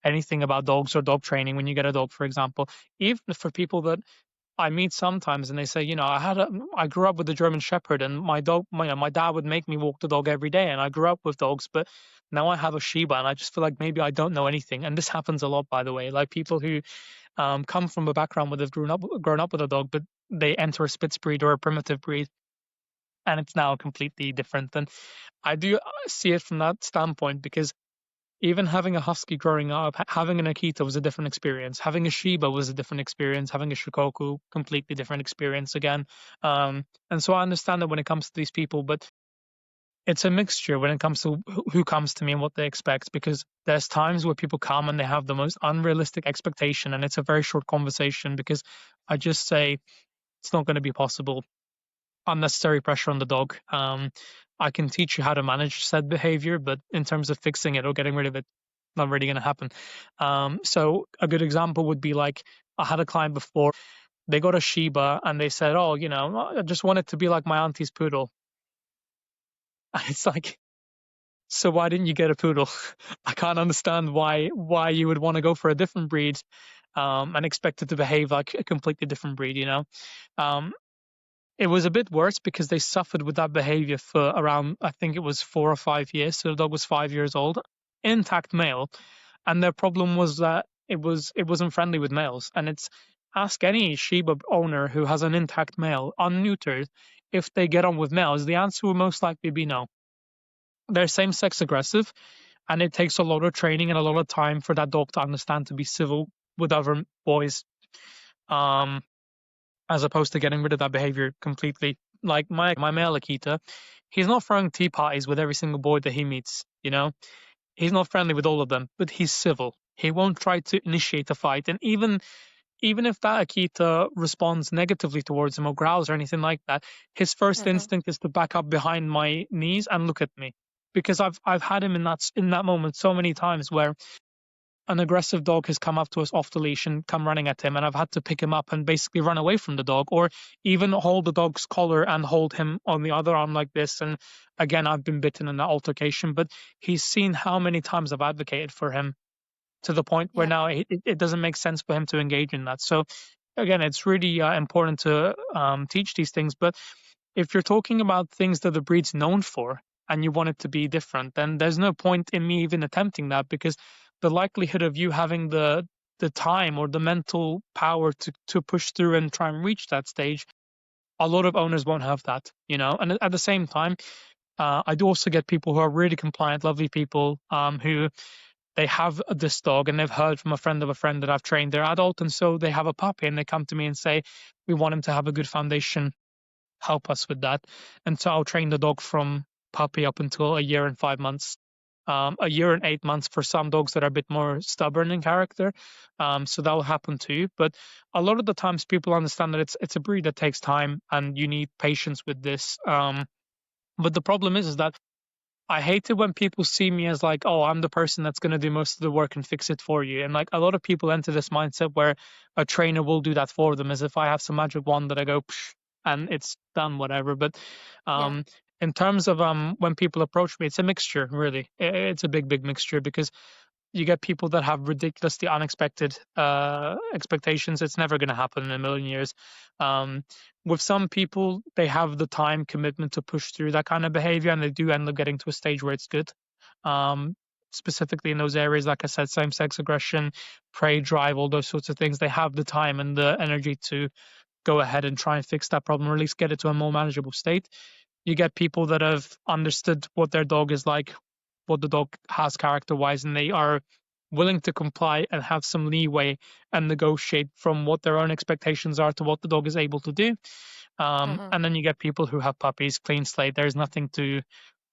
anything about dogs or dog training when you get a dog, for example? Even for people that I meet sometimes and they say, I grew up with a German Shepherd, and my dad would make me walk the dog every day, and I grew up with dogs, but now I have a Shiba and I just feel like maybe I don't know anything. And this happens a lot, by the way, like people who come from a background where they've grown up with a dog, but they enter a Spitz breed or a primitive breed, and it's now completely different. And I do see it from that standpoint, because even having a husky growing up, having an Akita was a different experience. Having a Shiba was a different experience. Having a Shikoku, completely different experience again. And so I understand that when it comes to these people, but it's a mixture when it comes to who comes to me and what they expect, because there's times where people come and they have the most unrealistic expectation, and it's a very short conversation because I just say it's not going to be possible. Unnecessary pressure on the dog. I can teach you how to manage said behavior, but in terms of fixing it or getting rid of it, not really going to happen. So a good example would be like, I had a client before, they got a Shiba and they said, oh, I just want it to be like my auntie's poodle. And it's like, so why didn't you get a poodle? I can't understand why you would want to go for a different breed and expect it to behave like a completely different breed. Um, It was a bit worse because they suffered with that behavior for around, I think it was 4 or 5 years. So the dog was 5 years old, intact male, and their problem was that it wasn't friendly with males. And it's ask any Shiba owner who has an intact male, unneutered, if they get on with males. The answer will most likely be no. They're same sex aggressive, and it takes a lot of training and a lot of time for that dog to understand to be civil with other boys. Um, as opposed to getting rid of that behavior completely. Like my male Akita, he's not throwing tea parties with every single boy that he meets, He's not friendly with all of them, but he's civil. He won't try to initiate a fight. And even if that Akita responds negatively towards him or growls or anything like that, his first instinct is to back up behind my knees and look at me. Because I've had him in that moment so many times where an aggressive dog has come up to us off the leash and come running at him, and I've had to pick him up and basically run away from the dog, or even hold the dog's collar and hold him on the other arm like this. And again, I've been bitten in that altercation, but he's seen how many times I've advocated for him, to the point where Yeah. now it doesn't make sense for him to engage in that. So again, it's really important to teach these things. But if you're talking about things that the breed's known for and you want it to be different, then there's no point in me even attempting that, because the likelihood of you having the time or the mental power to push through and try and reach that stage, a lot of owners won't have that, And at the same time, I do also get people who are really compliant, lovely people, who they have this dog and they've heard from a friend of a friend that I've trained. They're adult, and so they have a puppy, and they come to me and say, we want him to have a good foundation, help us with that. And so I'll train the dog from puppy up until a year and 5 months, a year and 8 months for some dogs that are a bit more stubborn in character. So that will happen too. But a lot of the times people understand that it's a breed that takes time and you need patience with this. But the problem is that I hate it when people see me as like, oh, I'm the person that's going to do most of the work and fix it for you. And like a lot of people enter this mindset where a trainer will do that for them, as if I have some magic wand that I go, psh, and it's done, whatever. But Yeah. in terms of when people approach me, it's a mixture, really. It's a big mixture, because you get people that have ridiculously unexpected expectations. It's never going to happen in a million years. Um, with some people, they have the time commitment to push through that kind of behavior, and they do end up getting to a stage where it's good. specifically in those areas, like I said, same-sex aggression, prey drive, all those sorts of things. They have the time and the energy to go ahead and try and fix that problem, or at least get it to a more manageable state. You get people that have understood what their dog is like, what the dog has character-wise, and they are willing to comply and have some leeway and negotiate from what their own expectations are to what the dog is able to do. And then you get people who have puppies, clean slate. There's nothing to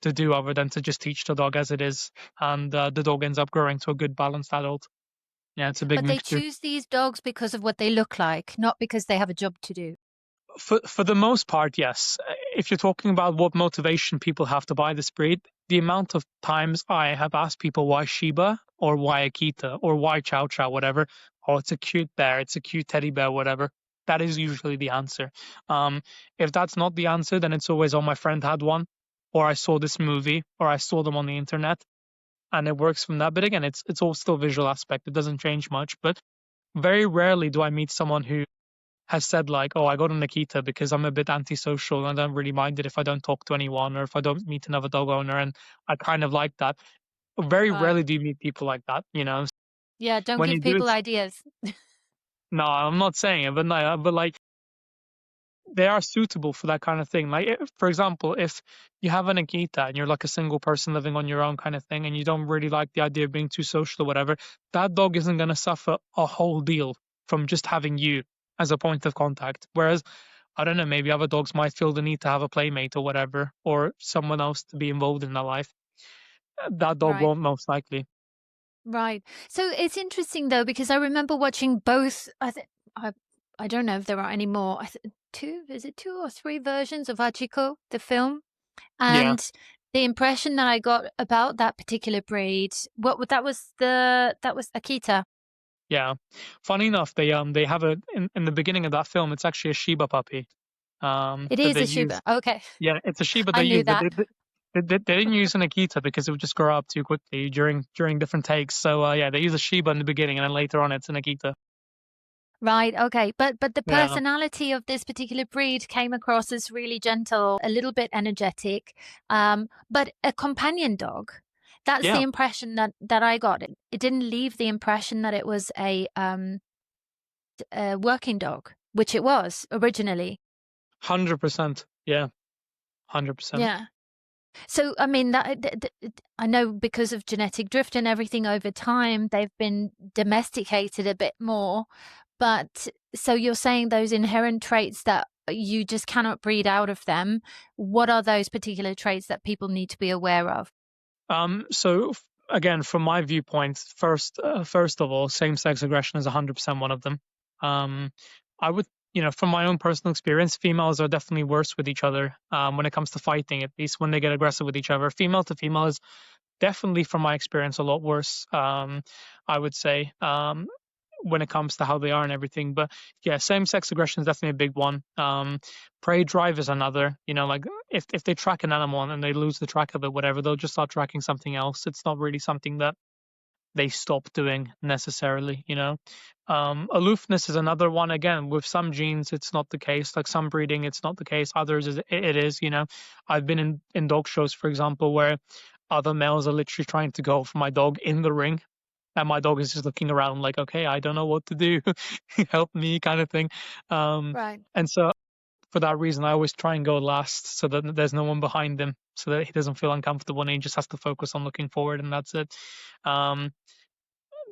do other than to just teach the dog as it is, and the dog ends up growing to a good balanced adult. Yeah, it's a big But they mixture. choose these dogs because of what they look like, not because they have a job to do. For the most part, yes. If you're talking about what motivation people have to buy this breed, the amount of times I have asked people why Shiba or why Akita or why Chow Chow, whatever, oh, it's a cute bear, it's a cute teddy bear, whatever. That is usually the answer. If that's not the answer, then it's always, oh, my friend had one, or I saw this movie, or I saw them on the internet, and it works from that. But again, it's all still visual aspect. It doesn't change much. But very rarely do I meet someone who has said like, oh, I got a Nikita because I'm a bit antisocial and I don't really mind it if I don't talk to anyone or if I don't meet another dog owner, and I kind of like that. Very Right. rarely do you meet people like that, Yeah, don't When you give do, people it's ideas. no, I'm not saying it, but no, but like they are suitable for that kind of thing. Like, for example, if you have a Nikita and you're like a single person living on your own kind of thing, and you don't really like the idea of being too social or whatever, that dog isn't going to suffer a whole deal from just having you as a point of contact. Whereas, I don't know, maybe other dogs might feel the need to have a playmate or whatever, or someone else to be involved in their life. That dog Right. won't, most likely. Right. So it's interesting though, because I remember watching both. I don't know if there are any more. Is it two or three versions of Hachiko, the film? Yeah, And the impression that I got about that particular breed, that was Akita. yeah. Funny enough, they have a in the beginning of that film, it's actually a Shiba puppy. It That is they a use. Shiba. Okay, Yeah, it's a Shiba I they knew use, but that. they didn't use an Akita because it would just grow up too quickly during different takes. So yeah, they use a Shiba in the beginning, and then later on it's an Akita. Right, okay. But the Yeah, personality of this particular breed came across as really gentle, a little bit energetic, but a companion dog. That's the yeah, impression that I got. It didn't leave the impression that it was a working dog, which it was originally. 100%. Yeah, 100%. Yeah. So, I mean, I know because of genetic drift and everything over time, they've been domesticated a bit more. But so you're saying those inherent traits that you just cannot breed out of them. What are those particular traits that people need to be aware of? So again, from my viewpoint, first of all, same-sex aggression is 100% one of them. Um, I would, from my own personal experience, females are definitely worse with each other when it comes to fighting. At least when they get aggressive with each other, female to female is definitely, from my experience, a lot worse. I would say. When it comes to how they are and everything. But yeah, same-sex aggression is definitely a big one. Prey drive is another. Like if they track an animal and they lose the track of it, whatever, they'll just start tracking something else. It's not really something that they stop doing necessarily. Aloofness is another one. Again, with some genes, it's not the case. Like some breeding, it's not the case. Others, it is. I've been in dog shows, for example, where other males are literally trying to go for my dog in the ring, and my dog is just looking around like, okay, I don't know what to do. Help me, kind of thing. Right. And so for that reason, I always try and go last so that there's no one behind him, so that he doesn't feel uncomfortable and he just has to focus on looking forward, and that's it. Um,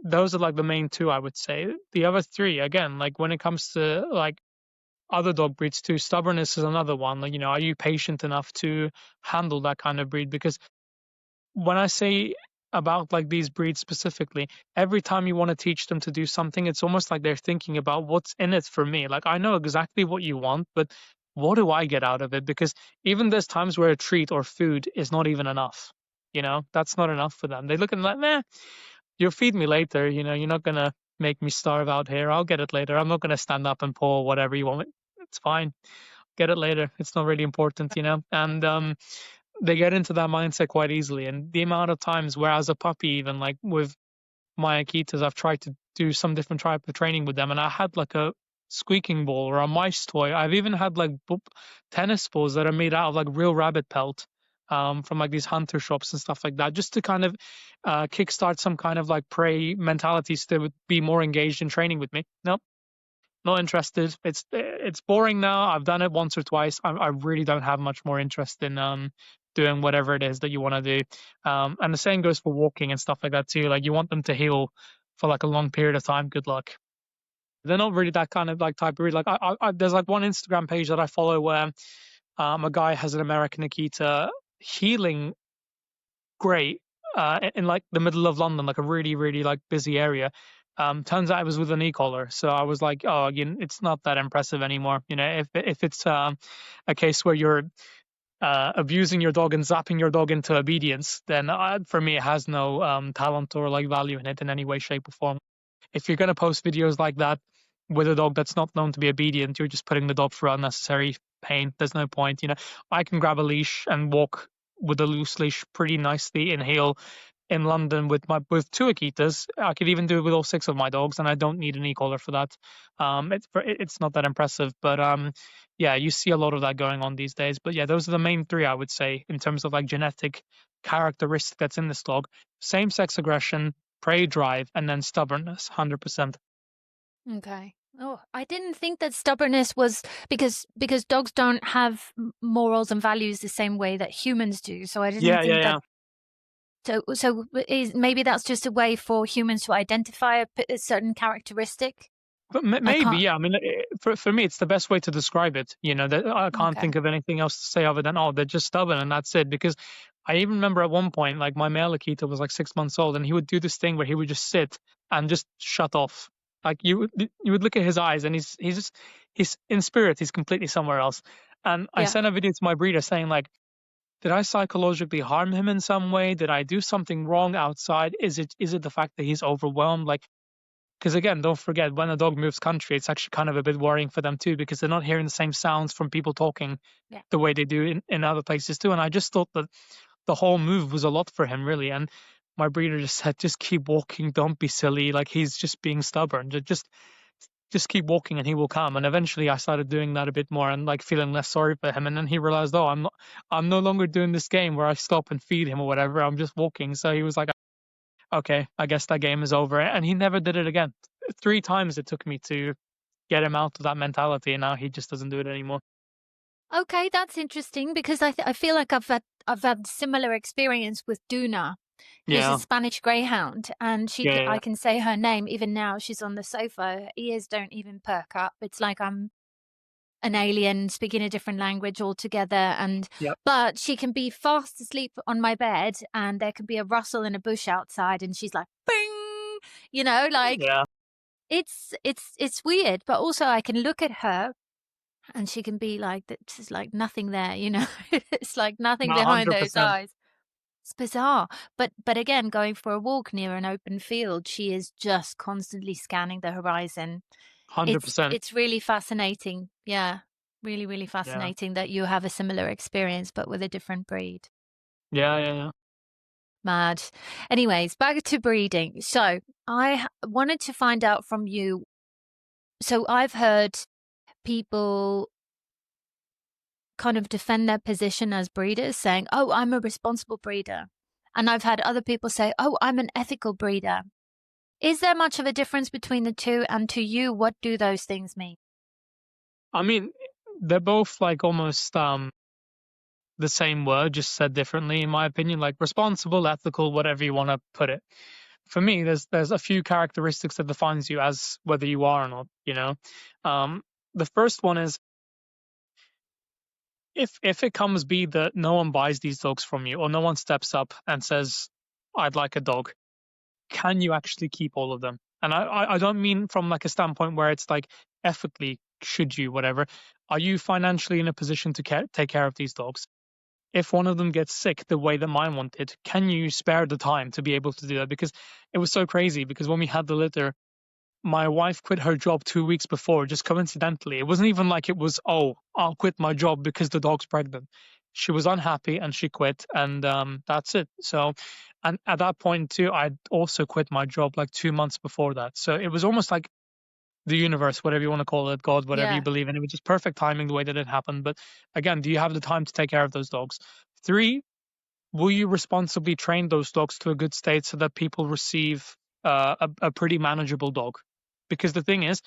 those are like the main two, I would say. The other three, again, like when it comes to like other dog breeds too, stubbornness is another one. Like, are you patient enough to handle that kind of breed? Because when I say about like these breeds specifically, every time you want to teach them to do something, it's almost like they're thinking about what's in it for me. Like, I know exactly what you want, but what do I get out of it? Because even there's times where a treat or food is not even enough. That's not enough for them. They look at it like, meh, you'll feed me later. You're not gonna make me starve out here. I'll get it later. I'm not gonna stand up and pour whatever you want. It's fine. Get it later. It's not really important. And they get into that mindset quite easily. And the amount of times where as a puppy, even like with my Akitas, I've tried to do some different type of training with them, and I had like a squeaking ball or a mice toy. I've even had like tennis balls that are made out of like real rabbit pelt. from like these hunter shops and stuff like that, just to kind of kickstart some kind of like prey mentalities to be more engaged in training with me. Nope, not interested. It's boring now. I've done it once or twice. I really don't have much more interest in doing whatever it is that you want to do. And the same goes for walking and stuff like that too. Like you want them to heal for like a long period of time. Good luck. They're not really that kind of like type of breed. Like there's like one Instagram page that I follow where a guy has an American Akita healing great in like the middle of London, like a really, really like busy area. Turns out it was with an e-collar. So I was like, oh, it's not that impressive anymore. If it's a case where you're abusing your dog and zapping your dog into obedience, then for me, it has no talent or like value in it in any way, shape, or form. If you're going to post videos like that with a dog that's not known to be obedient, you're just putting the dog through unnecessary pain. There's no point. I can grab a leash and walk with a loose leash pretty nicely in heel in London with two Akitas. I could even do it with all 6 of my dogs, and I don't need an e-collar for that. It's not that impressive, but yeah, you see a lot of that going on these days. But yeah, those are the main 3 I would say in terms of like genetic characteristic that's in this dog: same-sex aggression, prey drive, and then stubbornness. 100%. Okay. Oh, I didn't think that stubbornness was because dogs don't have morals and values the same way that humans do. So I didn't think that. So maybe that's just a way for humans to identify a certain characteristic. But maybe, yeah. I mean, for me, it's the best way to describe it. That I can't think of anything else to say other than, oh, they're just stubborn and that's it. Because I even remember at one point, like my male Akita was like 6 months old, and he would do this thing where he would just sit and just shut off. Like you would look at his eyes, and he's in spirit, he's completely somewhere else. And I sent a video to my breeder saying like, did I psychologically harm him in some way? Did I do something wrong outside? Is it the fact that he's overwhelmed? Like, because again, don't forget, when a dog moves country, it's actually kind of a bit worrying for them too, because they're not hearing the same sounds from people talking the way they do in other places too. And I just thought that the whole move was a lot for him, really. And my breeder just said, just keep walking, don't be silly. Like, he's just being stubborn. Just keep walking and he will come. And eventually I started doing that a bit more and like feeling less sorry for him. And then he realized, oh, I'm no longer doing this game where I stop and feed him or whatever. I'm just walking. So he was like, okay, I guess that game is over. And he never did it again. 3 times it took me to get him out of that mentality, and now he just doesn't do it anymore. Okay, that's interesting, because I feel like I've had similar experience with Duna. Who's a Spanish greyhound, and I can say her name even now. She's on the sofa. Her ears don't even perk up. It's like I'm an alien speaking a different language altogether. But she can be fast asleep on my bed, and there can be a rustle in a bush outside, and she's like, bing, it's weird. But also I can look at her, and she can be like, there's like nothing there, it's like nothing behind 100%. those eyes. It's bizarre. But again, going for a walk near an open field, she is just constantly scanning the horizon. 100%. It's really fascinating. Yeah. Really, really fascinating that you have a similar experience, but with a different breed. Yeah. Mad. Anyways, back to breeding. So I wanted to find out from you. So I've heard people kind of defend their position as breeders, saying, oh, I'm a responsible breeder. And I've had other people say, oh, I'm an ethical breeder. Is there much of a difference between the two? And to you, what do those things mean? I mean, they're both like almost the same word, just said differently, in my opinion. Like responsible, ethical, whatever you want to put it. For me, there's a few characteristics that defines you as whether you are or not. The first one is, if it comes be that no one buys these dogs from you, or no one steps up and says, I'd like a dog, can you actually keep all of them? And I don't mean from like a standpoint where it's like ethically, should you, whatever. Are you financially in a position to take care of these dogs? If one of them gets sick the way that mine wanted, can you spare the time to be able to do that? Because it was so crazy, because when we had the litter, my wife quit her job 2 weeks before, just coincidentally. It wasn't even like it was, oh, I'll quit my job because the dog's pregnant. She was unhappy and she quit, and that's it. So, and at that point too, I'd also quit my job like 2 months before that. So it was almost like the universe, whatever you want to call it, God, whatever you believe in. It was just perfect timing the way that it happened. But again, do you have the time to take care of those dogs? 3, will you responsibly train those dogs to a good state so that people receive a pretty manageable dog? Because the thing is,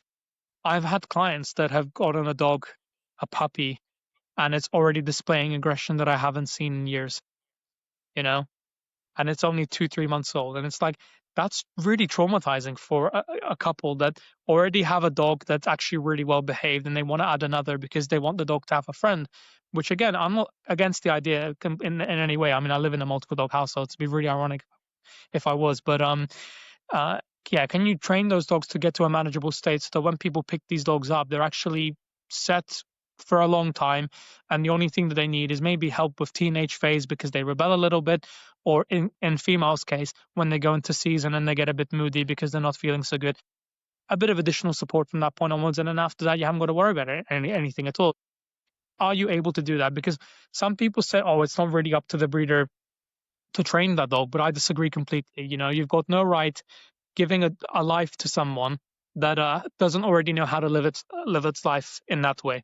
I've had clients that have gotten a dog, a puppy, and it's already displaying aggression that I haven't seen in years, you know? And it's only 2-3 months old. And it's like, that's really traumatizing for a couple that already have a dog that's actually really well behaved and they want to add another because they want the dog to have a friend, which again, I'm not against the idea in any way. I mean, I live in a multiple dog household. It'd be really ironic if I was, but uh, yeah, can you train those dogs to get to a manageable state so that when people pick these dogs up, they're actually set for a long time, and the only thing that they need is maybe help with teenage phase because they rebel a little bit, or in females' case, when they go into season and they get a bit moody because they're not feeling so good, a bit of additional support from that point onwards, and then after that, you haven't got to worry about anything at all. Are you able to do that? Because some people say, oh, it's not really up to the breeder to train that dog, but I disagree completely. You've got no right giving a life to someone that doesn't already know how to live its life in that way.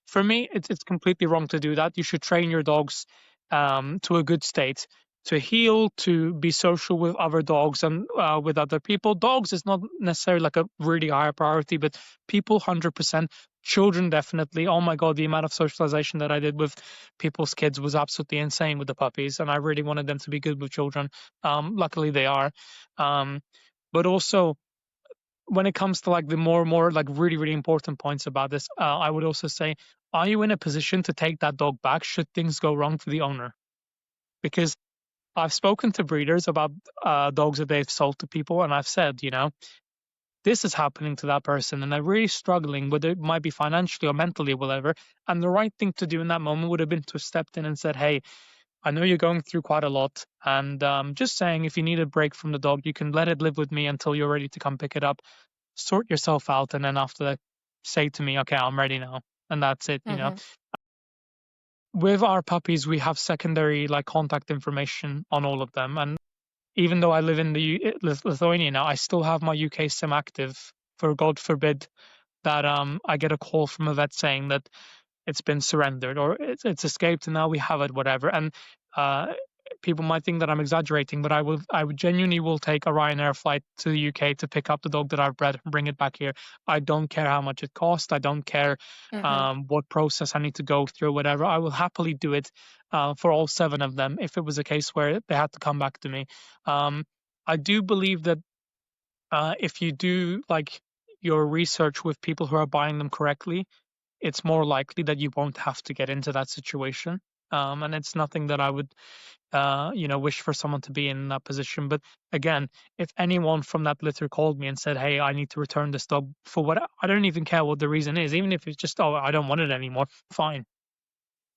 For me, it's completely wrong to do that. You should train your dogs to a good state, to heal, to be social with other dogs and with other people. Dogs is not necessarily like a really higher priority, but people 100%. Children definitely. Oh my God, the amount of socialization that I did with people's kids was absolutely insane with the puppies, and I really wanted them to be good with children. Luckily, they are. But also, when it comes to like the more like really really important points about this, I would also say, are you in a position to take that dog back should things go wrong for the owner? Because I've spoken to breeders about dogs that they've sold to people, and I've said, this is happening to that person, and they're really struggling, whether it might be financially or mentally or whatever. And the right thing to do in that moment would have been to have stepped in and said, hey, I know you're going through quite a lot, and just saying, if you need a break from the dog, you can let it live with me until you're ready to come pick it up. Sort yourself out, and then after that, say to me, okay, I'm ready now, and that's it. With our puppies, we have secondary like contact information on all of them, and even though I live in the Lithuania now, I still have my UK SIM active. For God forbid that I get a call from a vet saying that it's been surrendered or it's escaped and now we have it, whatever. And people might think that I'm exaggerating, but I would genuinely will take a Ryanair flight to the UK to pick up the dog that I've bred and bring it back here. I don't care how much it costs. I don't care what process I need to go through, whatever. I will happily do it for all 7 of them if it was a case where they had to come back to me. I do believe that if you do like your research with people who are buying them correctly, it's more likely that you won't have to get into that situation. And it's nothing that I would, wish for someone to be in that position. But again, if anyone from that litter called me and said, hey, I need to return this dog for what, I don't even care what the reason is, even if it's just, oh, I don't want it anymore, fine,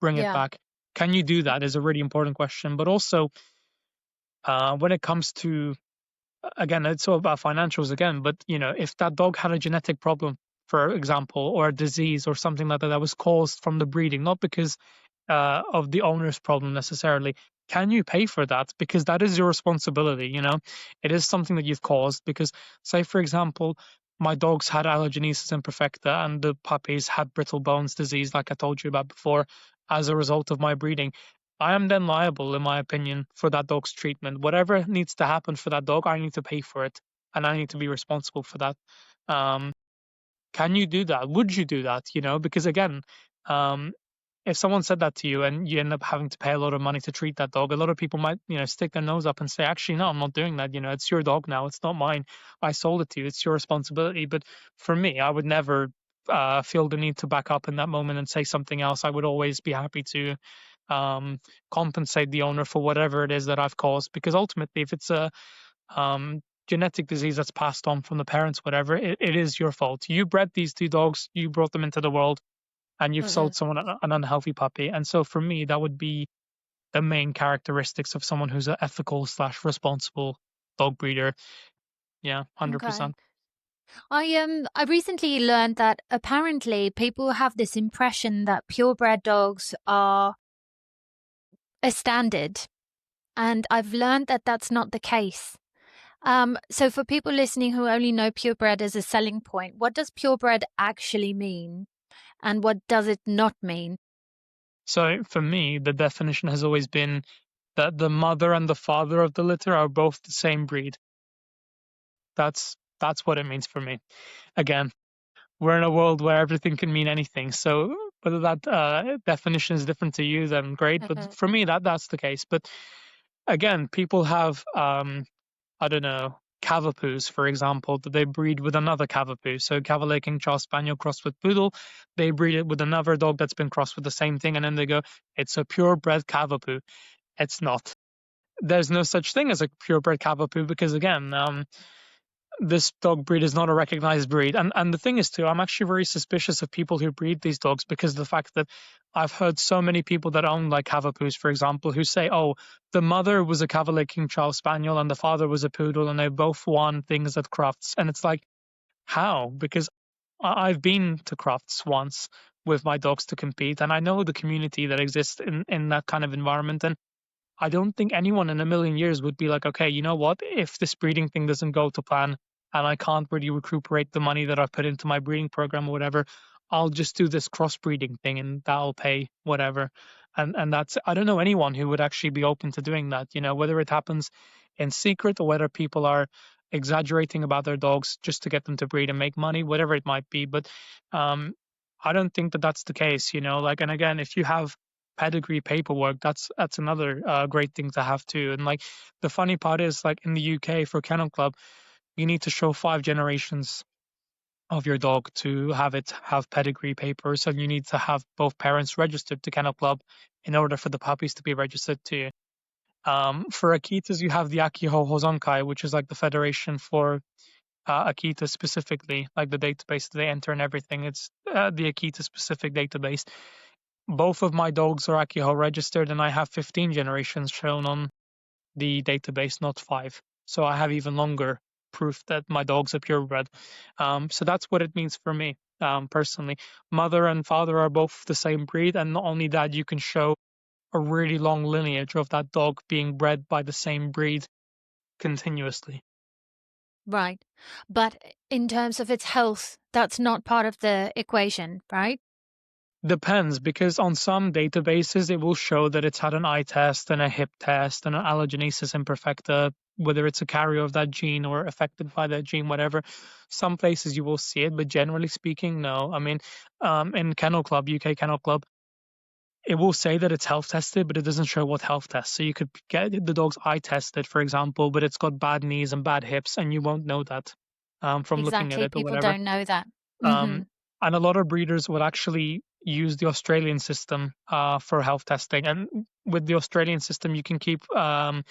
bring it back. Can you do that is a really important question. But also, when it comes to, again, it's all about financials again, but if that dog had a genetic problem, for example, or a disease or something like that that was caused from the breeding, not because of the owner's problem necessarily, can you pay for that? Because that is your responsibility. It is something that you've caused. Because say, for example, my dogs had allergenesis imperfecta and the puppies had brittle bones disease, like I told you about before, as a result of my breeding. I am then liable, in my opinion, for that dog's treatment. Whatever needs to happen for that dog, I need to pay for it, and I need to be responsible for that. Can you do that? Would you do that? Because again, if someone said that to you and you end up having to pay a lot of money to treat that dog, a lot of people might, stick their nose up and say, actually, no, I'm not doing that. It's your dog now. It's not mine. I sold it to you. It's your responsibility. But for me, I would never feel the need to back up in that moment and say something else. I would always be happy to compensate the owner for whatever it is that I've caused. Because ultimately, if it's a genetic disease that's passed on from the parents, whatever, it is your fault. You bred these 2 dogs. You brought them into the world. And you've sold someone an unhealthy puppy. And so for me, that would be the main characteristics of someone who's an ethical/responsible dog breeder. Yeah, 100%. I recently learned that apparently people have this impression that purebred dogs are a standard, and I've learned that that's not the case. So for people listening who only know purebred as a selling point, what does purebred actually mean? And what does it not mean? So for me, the definition has always been that the mother and the father of the litter are both the same breed. That's what it means for me. Again, we're in a world where everything can mean anything. So whether that definition is different to you, then great. But for me, that's the case. But again, people have I don't know, Cavapoos, for example, that they breed with another Cavapoo. So Cavalier King Charles Spaniel crossed with Poodle, they breed it with another dog that's been crossed with the same thing, and then they go, it's a purebred Cavapoo. It's not. There's no such thing as a purebred Cavapoo because, again, this dog breed is not a recognized breed. And the thing is, too, I'm actually very suspicious of people who breed these dogs because of the fact that I've heard so many people that own like Cavapoos, for example, who say, oh, the mother was a Cavalier King Charles Spaniel and the father was a poodle and they both won things at Crufts. And it's like, how? Because I've been to Crufts once with my dogs to compete, and I know the community that exists in that kind of environment. And I don't think anyone in a million years would be like, okay, you know what? If this breeding thing doesn't go to plan and I can't really recuperate the money that I've put into my breeding program or whatever, I'll just do this crossbreeding thing and that'll pay whatever. And that's, I don't know anyone who would actually be open to doing that, you know, whether it happens in secret or whether people are exaggerating about their dogs just to get them to breed and make money, whatever it might be. But um, I don't think that that's the case, you know, like, and again, if you have pedigree paperwork, that's another great thing to have too. And like the funny part is, like in the UK for Kennel Club, you need to show 5 generations of your dog to have it have pedigree papers, and you need to have both parents registered to Kennel Club in order for the puppies to be registered too. For Akitas, you have the Akiho Hozonkai, which is like the federation for Akita specifically, like the database that they enter and everything. It's the Akita specific database. Both of my dogs are Akiho registered, and I have 15 generations shown on the database, not 5. So I have even longer proof that my dogs are purebred. So that's what it means for me, personally. Mother and father are both the same breed, and not only that, you can show a really long lineage of that dog being bred by the same breed continuously. Right. But in terms of its health, that's not part of the equation, right? Depends, because on some databases it will show that it's had an eye test and a hip test and an allergenesis imperfecta, whether it's a carrier of that gene or affected by that gene, whatever. Some places you will see it, but generally speaking, no. I mean, in Kennel Club, UK Kennel Club, it will say that it's health tested, but it doesn't show what health test. So you could get the dog's eye tested, for example, but it's got bad knees and bad hips, and you won't know that from looking at Exactly. it or People whatever. don't know that. Um, and a lot of breeders will actually use the Australian system for health testing. And with the Australian system, you can keep a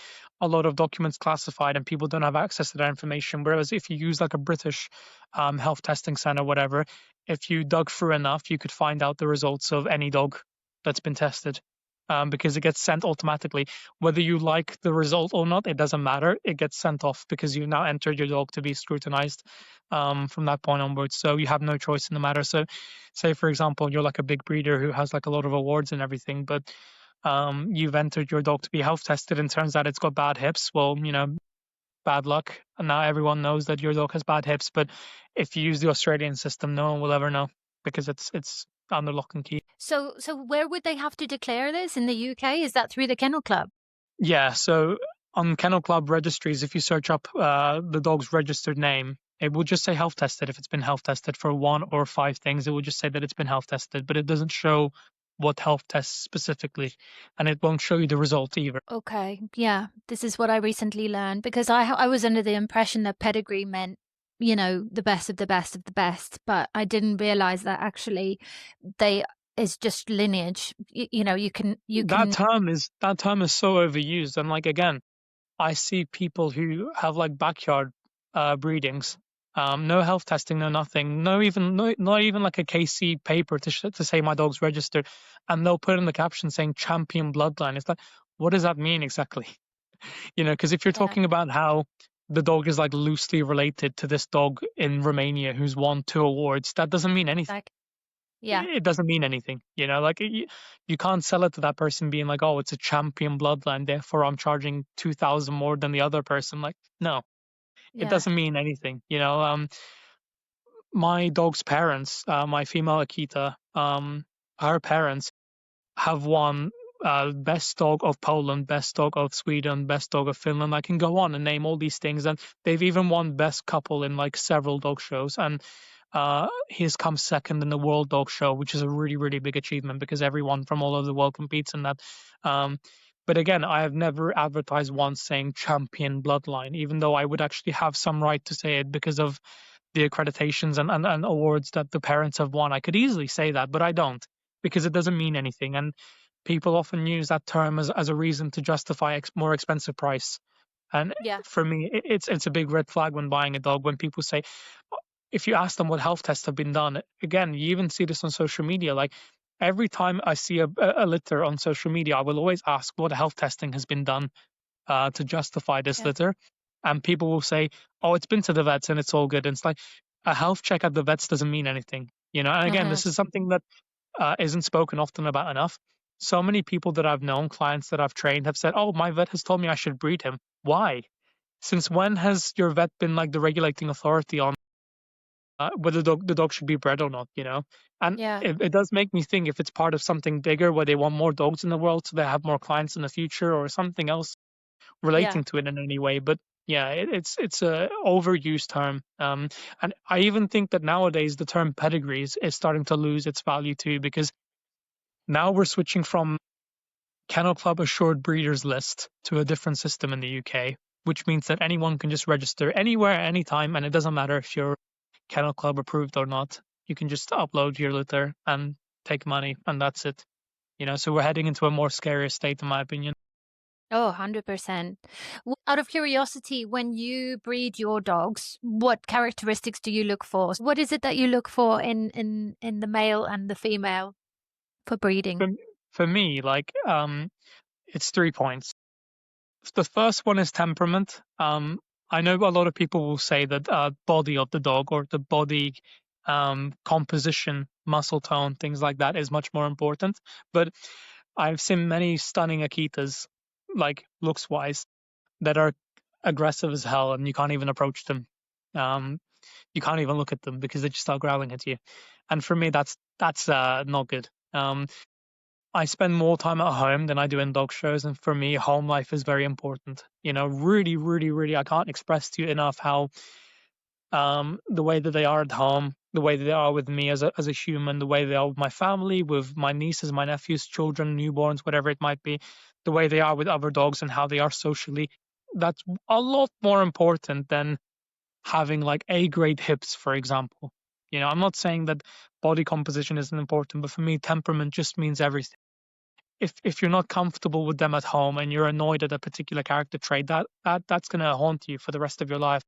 lot of documents classified and people don't have access to that information. Whereas if you use like a British health testing center, whatever, if you dug through enough, you could find out the results of any dog that's been tested. Because it gets sent automatically. Whether you like the result or not, it doesn't matter. It gets sent off because you now entered your dog to be scrutinized from that point onwards. So you have no choice in the matter. So, say for example, you're like a big breeder who has like a lot of awards and everything, but you've entered your dog to be health tested, and turns out it's got bad hips. Well, you know, bad luck. And now everyone knows that your dog has bad hips. But if you use the Australian system, no one will ever know because it's under lock and key. So where would they have to declare this in the UK? Is that through the Kennel Club? Yeah, so on Kennel Club registries, if you search up the dog's registered name, it will just say health tested. If it's been health tested for 1 or 5 things, it will just say that it's been health tested, but it doesn't show what health tests specifically, and it won't show you the result either. Okay, yeah, this is what I recently learned because I was under the impression that pedigree meant, you know, the best of the best of the best, but I didn't realize that actually they is just lineage. You know, you can That term is so overused, and like again, I see people who have like backyard breedings, no health testing, no nothing, not even like a KC paper to say my dog's registered, and they'll put in the caption saying champion bloodline. It's like, what does that mean exactly? You know, because if you're Yeah, talking about how the dog is like loosely related to this dog in Romania who's won 2 awards, that doesn't mean anything. like yeah, It doesn't mean anything, you know, like you can't sell it to that person being like, oh, it's a champion bloodline, therefore I'm charging 2,000 more than the other person. Like, no, it yeah. doesn't mean anything, you know. My dog's parents, my female Akita, her parents have won best dog of Poland, best dog of Sweden, best dog of Finland. I can go on and name all these things, and they've even won best couple in like several dog shows. And he's come second in the World Dog Show, which is a really, really big achievement because everyone from all over the world competes in that. But again, I have never advertised once saying champion bloodline, even though I would actually have some right to say it because of the accreditations and awards that the parents have won. I could easily say that, but I don't because it doesn't mean anything. And people often use that term as a reason to justify more expensive price. And Yeah. for me, it's a big red flag when buying a dog when people say, if you ask them what health tests have been done, again, you even see this on social media. Like every time I see a litter on social media, I will always ask what health testing has been done to justify this Yeah. litter. And people will say, oh, it's been to the vets and it's all good. And it's like a health check at the vets doesn't mean anything, you know? And again, Uh-huh. this is something that isn't spoken often about enough. So many people that I've known, clients that I've trained, have said, oh, my vet has told me I should breed him. Why? Since when has your vet been like the regulating authority on whether the dog should be bred or not, you know? And Yeah. it does make me think if it's part of something bigger where they want more dogs in the world so they have more clients in the future or something else Yeah. relating to it in any way. But yeah, it's a overused term. And I even think that nowadays the term pedigrees is starting to lose its value too, because now we're switching from Kennel Club assured breeders list to a different system in the UK, which means that anyone can just register anywhere, anytime, and it doesn't matter if you're Kennel Club approved or not. You can just upload your litter and take money, and that's it. You know, so we're heading into a more scarier state, in my opinion. Oh, 100%. Out of curiosity, when you breed your dogs, what characteristics do you look for? What is it that you look for in the male and the female for breeding? For, for me, like, it's 3 points. The first one is temperament. I know a lot of people will say that body of the dog or the body composition, muscle tone, things like that is much more important. But I've seen many stunning Akitas, like looks wise, that are aggressive as hell, and you can't even approach them. You can't even look at them because they just start growling at you. And for me, that's not good. I spend more time at home than I do in dog shows, and for me, home life is very important. You know, really, really, really, I can't express to you enough how the way that they are at home, the way that they are with me as a human, the way they are with my family, with my nieces, my nephews, children, newborns, whatever it might be, the way they are with other dogs and how they are socially. That's a lot more important than having like A-grade hips, for example. You know, I'm not saying that body composition isn't important, but for me, temperament just means everything. If you're not comfortable with them at home and you're annoyed at a particular character trait, that's gonna haunt you for the rest of your life.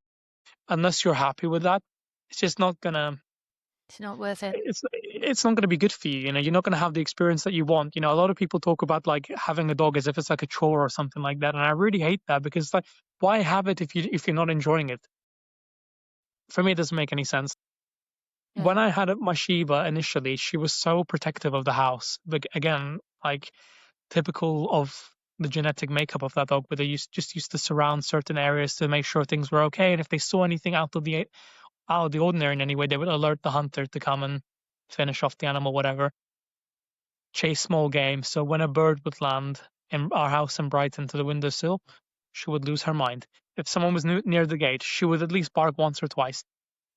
Unless you're happy with that, it's just not gonna It's not worth it. it's not gonna be good for you. You know, you're not gonna have the experience that you want. You know, a lot of people talk about like having a dog as if it's like a chore or something like that, and I really hate that because like, why have it if you're not enjoying it? For me, it doesn't make any sense. Yeah. When I had my Shiba initially, she was so protective of the house. But again, like typical of the genetic makeup of that dog, where they just used to surround certain areas to make sure things were okay. And if they saw anything out of the ordinary in any way, they would alert the hunter to come and finish off the animal, whatever. Chase small game. So when a bird would land in our house in Brighton to the windowsill, she would lose her mind. If someone was near the gate, she would at least bark once or twice.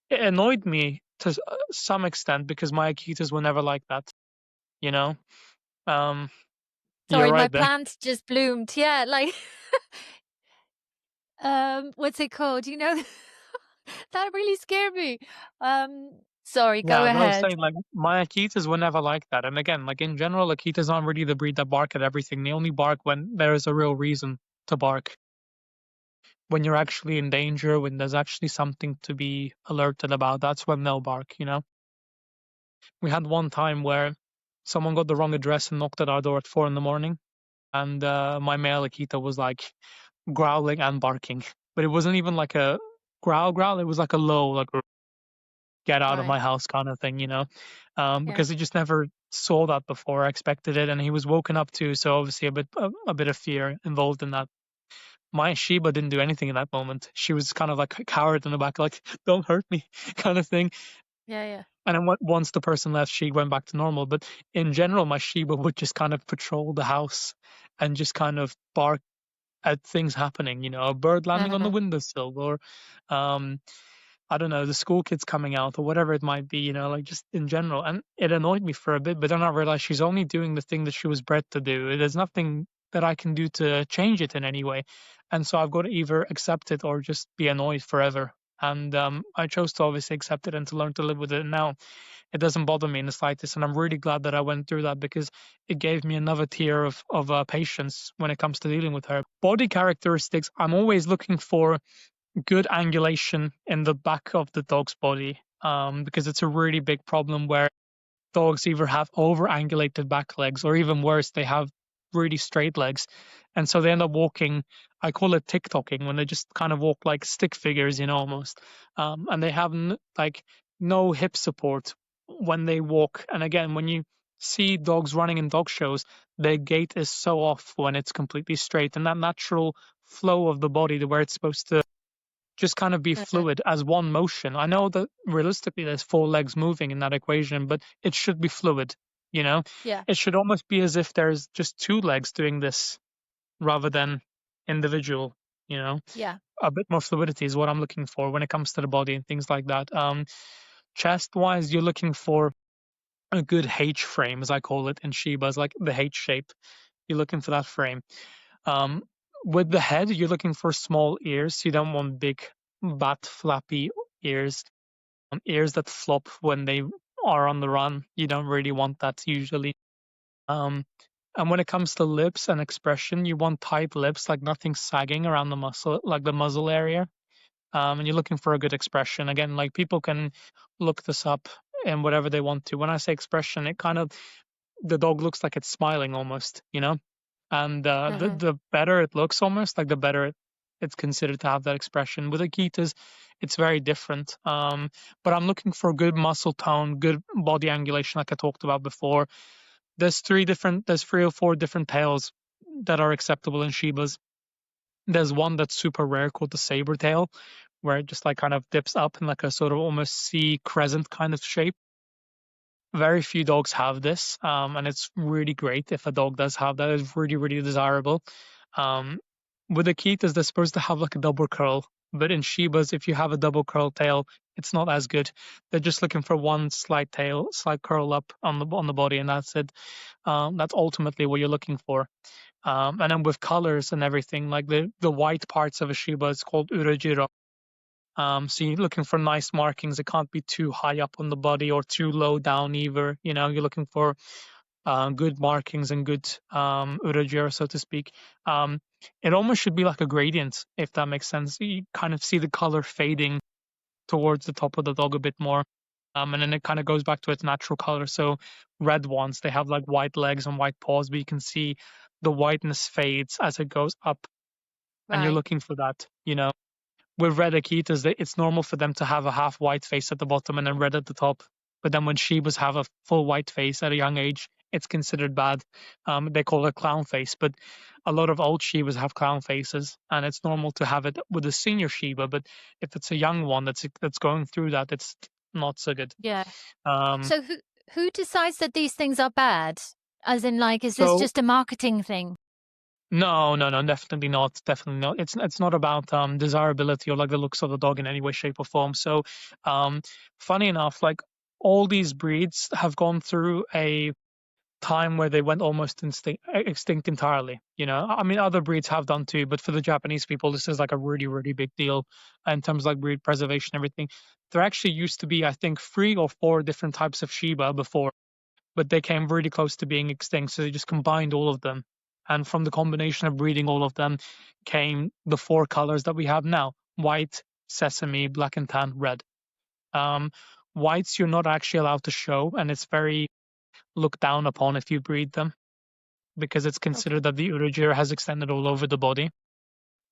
It annoyed me to some extent because my Akitas were never like that. You know, um, you're Sorry, my right there. plant just bloomed. Yeah, like what's it called? You know, that really scared me. Sorry, go Yeah, but I was ahead. saying like my Akitas were never like that. And again, like in general, Akitas aren't really the breed that bark at everything. They only bark when there is a real reason to bark. When you're actually in danger, when there's actually something to be alerted about, that's when they'll bark, you know? We had one time where someone got the wrong address and knocked at our door at 4 in the morning. And my male Akita was like growling and barking. But it wasn't even like a growl. It was like a low, like get out of Right. my house kind of thing, you know, Yeah. because he just never saw that before, expected it, and he was woken up too. So obviously a bit of fear involved in that. My Shiba didn't do anything in that moment. She was kind of like a coward in the back, like "Don't hurt me," kind of thing. Yeah, yeah. And then once the person left, she went back to normal. But in general, my Shiba would just kind of patrol the house and just kind of bark at things happening, a bird landing on the Uh-huh. windowsill, or um, I don't know, the school kids coming out, or whatever it might be, like just in general. And it annoyed me for a bit, but then I realized she's only doing the thing that she was bred to do. There's nothing that I can do to change it in any way. And so I've got to either accept it or just be annoyed forever. And I chose to obviously accept it and to learn to live with it. Now it doesn't bother me in the slightest, and I'm really glad that I went through that, because it gave me another tier of patience when it comes to dealing with her. Body characteristics, I'm always looking for good angulation in the back of the dog's body, because it's a really big problem where dogs either have over angulated back legs, or even worse, they have really straight legs. And so they end up walking, I call it TikToking, when they just kind of walk like stick figures, almost. And they have like no hip support when they walk. And again, when you see dogs running in dog shows, their gait is so off when it's completely straight. And that natural flow of the body to where it's supposed to just kind of be Uh-huh. fluid as one motion. I know that realistically there's four legs moving in that equation, but it should be fluid, you know? Yeah. It should almost be as if there's just two legs doing this rather than individual, you know? Yeah. A bit more fluidity is what I'm looking for when it comes to the body and things like that. Chest wise, you're looking for a good H frame, as I call it in Shibas, like the H shape. You're looking for that frame. Um, with the head, you're looking for small ears. You don't want big, bat, flappy ears. Ears that flop when they are on the run. You don't really want that usually. Um, and when it comes to lips and expression, you want tight lips, like nothing sagging around the muscle, like the muzzle area. And you're looking for a good expression. Again, like people can look this up and whatever they want to. When I say expression, it kind of the dog looks like it's smiling almost. And the Uh-huh. the better it looks, almost like the better it's considered to have that expression. With Akitas, it's very different. But I'm looking for good muscle tone, good body angulation, like I talked about before. There's three or four different tails that are acceptable in Shibas. There's one that's super rare called the saber tail, where it just like kind of dips up in like a sort of almost C crescent kind of shape. Very few dogs have this, and it's really great if a dog does have that. It's really, really desirable. Um, with Akitas, they're supposed to have like a double curl, but in Shibas, if you have a double curl tail, it's not as good. They're just looking for one slight curl up on the body, and that's it. That's ultimately what you're looking for. And then with colors and everything, like the white parts of a Shiba is called urajiro. So you're looking for nice markings. It can't be too high up on the body or too low down either. You're looking for good markings and good urajiro, so to speak. Um, it almost should be like a gradient, if that makes sense. You kind of see the color fading towards the top of the dog a bit more. And then it kind of goes back to its natural color. So red ones, they have like white legs and white paws, but you can see the whiteness fades as it goes up, and you're Right. looking for that. With red Akitas, it's normal for them to have a half white face at the bottom and then red at the top. But then when Shibas have a full white face at a young age, it's considered bad. They call it clown face. But a lot of old Shibas have clown faces, and it's normal to have it with a senior Shiba. But if it's a young one that's going through that, it's not so good. Yeah. Um, So who decides that these things are bad? As in, like, is this so just a marketing thing? no, no, no, definitely not. Definitely not. It's not about desirability or like the looks of the dog in any way, shape, or form. So, um, funny enough, like all these breeds have gone through a time where they went almost extinct entirely. I mean, other breeds have done too, but for the Japanese people, this is like a really, really big deal in terms of like breed preservation and everything. There actually used to be, I think, 3 or 4 different types of Shiba before, but they came really close to being extinct, so they just combined all of them. And from the combination of breeding all of them came the 4 colors that we have now: white, sesame, black and tan, red. Um, Whites you're not actually allowed to show, and it's very looked down upon if you breed them, because it's Okay. considered that the urogera has extended all over the body.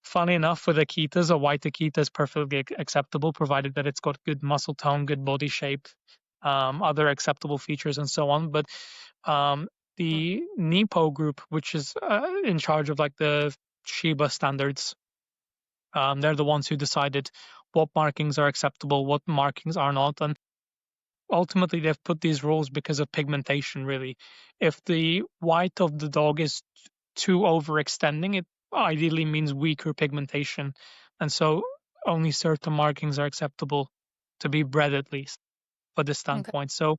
Funny enough, with Akitas, a white Akita is perfectly acceptable, provided that it's got good muscle tone, good body shape, other acceptable features, and so on. But um, the NIPO group, which is in charge of like the Shiba standards, they're the ones who decided what markings are acceptable, what markings are not, and ultimately they've put these rules because of pigmentation, really. If the white of the dog is too overextending, it ideally means weaker pigmentation. And so only certain markings are acceptable to be bred, at least for this Okay. standpoint. So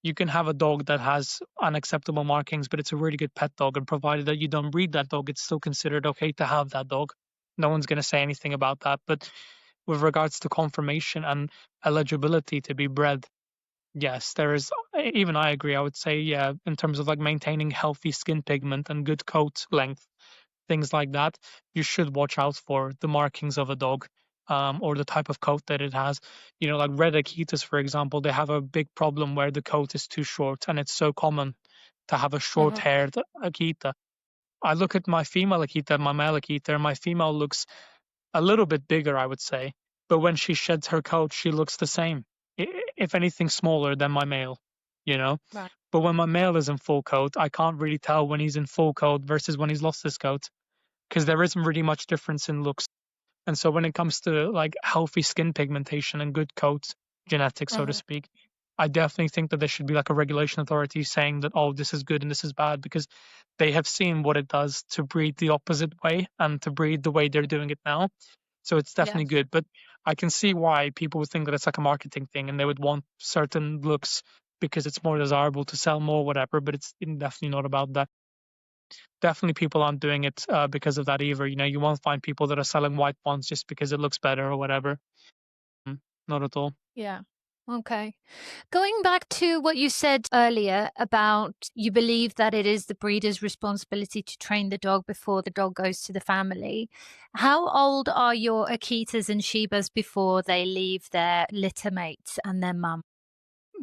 you can have a dog that has unacceptable markings, but it's a really good pet dog. And provided that you don't breed that dog, it's still considered okay to have that dog. No one's going to say anything about that. But with regards to conformation and eligibility to be bred, yes, there is. Even I agree. I would say, yeah, in terms of like maintaining healthy skin pigment and good coat length, things like that, you should watch out for the markings of a dog, or the type of coat that it has. Like red Akitas, for example, they have a big problem where the coat is too short, and it's so common to have a Uh-huh. short-haired Akita. I look at my female Akita and my male Akita, and my female looks a little bit bigger, I would say. But when she sheds her coat, she looks the same, if anything, smaller than my male, you know? Right. But when my male is in full coat, I can't really tell when he's in full coat versus when he's lost his coat, because there isn't really much difference in looks. And so when it comes to like healthy skin pigmentation and good coat genetics, so to Uh-huh. speak, I definitely think that there should be like a regulation authority saying that, oh, this is good and this is bad, because they have seen what it does to breed the opposite way and to breed the way they're doing it now. So it's Yeah. definitely good. But I can see why people would think that it's like a marketing thing and they would want certain looks because it's more desirable to sell more, whatever. But it's definitely not about that. Definitely people aren't doing it because of that either. You won't find people that are selling white ones just because it looks better or whatever. Not at all. Yeah. Okay. Going back to what you said earlier about you believe that it is the breeder's responsibility to train the dog before the dog goes to the family. How old are your Akitas and Shibas before they leave their litter mates and their mum?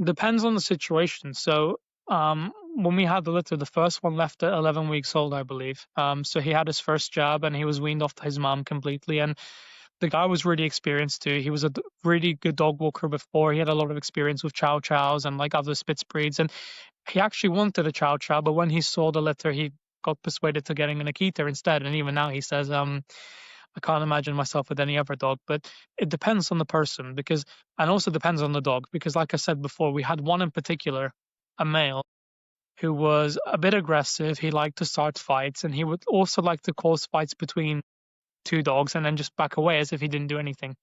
Depends on the situation. So when we had the litter, the first one left at 11 weeks old, I believe. So he had his first jab and he was weaned off his mom completely. And the guy was really experienced too. He was a really good dog walker before. He had a lot of experience with chow chows and like other Spitz breeds. And he actually wanted a chow chow, but when he saw the litter, he got persuaded to getting an Akita instead. And even now he says, I can't imagine myself with any other dog. But it depends on the person, and also depends on the dog, because like I said before, we had one in particular, a male, who was a bit aggressive. He liked to start fights, and he would also like to cause fights between two dogs and then just back away as if he didn't do anything.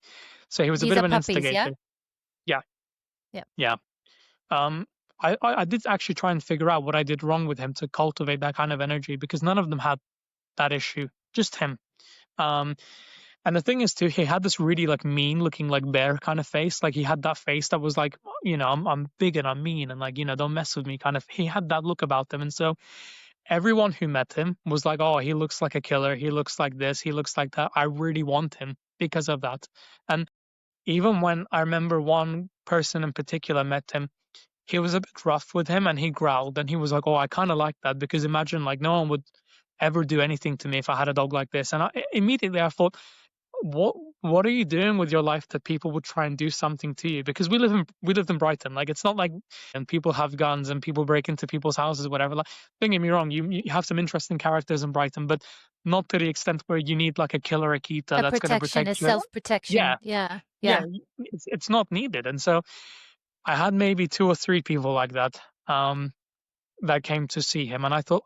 So he was a These bit are of an puppies, yeah? instigator. Yeah, Yeah. yeah. Um, I did actually try and figure out what I did wrong with him to cultivate that kind of energy, because none of them had that issue, just him. Um, and the thing is too, he had this really like mean looking like bear kind of face. Like he had that face that was like, I'm big and I'm mean and like, don't mess with me kind of. He had that look about him. And so everyone who met him was like, oh, he looks like a killer. He looks like this. He looks like that. I really want him because of that. And even when I remember one person in particular met him, he was a bit rough with him and he growled and he was like, oh, I kind of like that, because imagine like no one would ever do anything to me if I had a dog like this. And immediately I thought, what are you doing with your life that people would try and do something to you? Because we lived in Brighton. Like it's not like, and people have guns and people break into people's houses, whatever. Like, don't get me wrong, you have some interesting characters in Brighton, but not to the extent where you need like a killer Akita A that's going to protection, a protect you. self-protection. Yeah, Yeah. yeah, Yeah. it's not needed. And so I had maybe two or three people like that, that came to see him, and I thought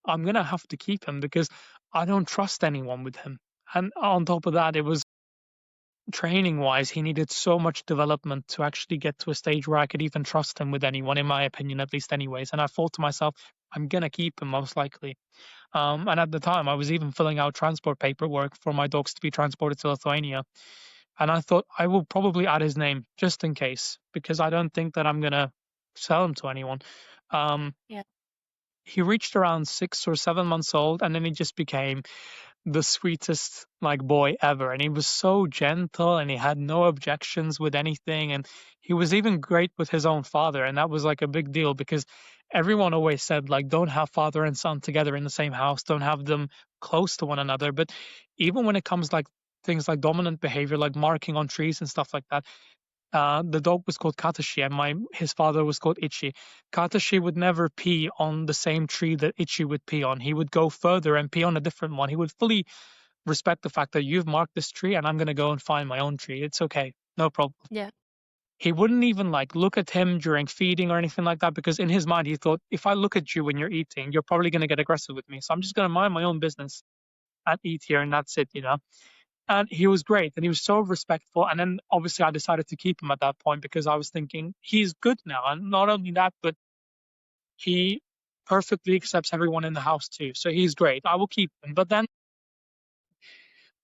I'm gonna have to keep him because I don't trust anyone with him. And on top of that, it was training wise, he needed so much development to actually get to a stage where I could even trust him with anyone, in my opinion, at least, anyways. And I thought to myself, I'm gonna keep him most likely. And at the time, I was even filling out transport paperwork for my dogs to be transported to Lithuania. And I thought I will probably add his name just in case, because I don't think that I'm gonna sell him to anyone. Um, Yeah. he reached around 6 or 7 months old, and then he just became the sweetest like boy ever. And he was so gentle, and he had no objections with anything. And he was even great with his own father, and that was like a big deal, because everyone always said like, don't have father and son together in the same house, don't have them close to one another. But even when it comes like things like dominant behavior, like marking on trees and stuff like that, the dog was called Katashi, and his father was called Ichi. Katashi would never pee on the same tree that Ichi would pee on. He would go further and pee on a different one. He would fully respect the fact that you've marked this tree, and I'm going to go and find my own tree. It's okay, no problem. Yeah. he wouldn't even like look at him during feeding or anything like that, because in his mind he thought, if I look at you when you're eating, you're probably going to get aggressive with me, so I'm just going to mind my own business and eat here, and that's it. And he was great, and he was so respectful. And then obviously I decided to keep him at that point, because I was thinking he's good now, and not only that, but he perfectly accepts everyone in the house too, so he's great. I will keep him. But then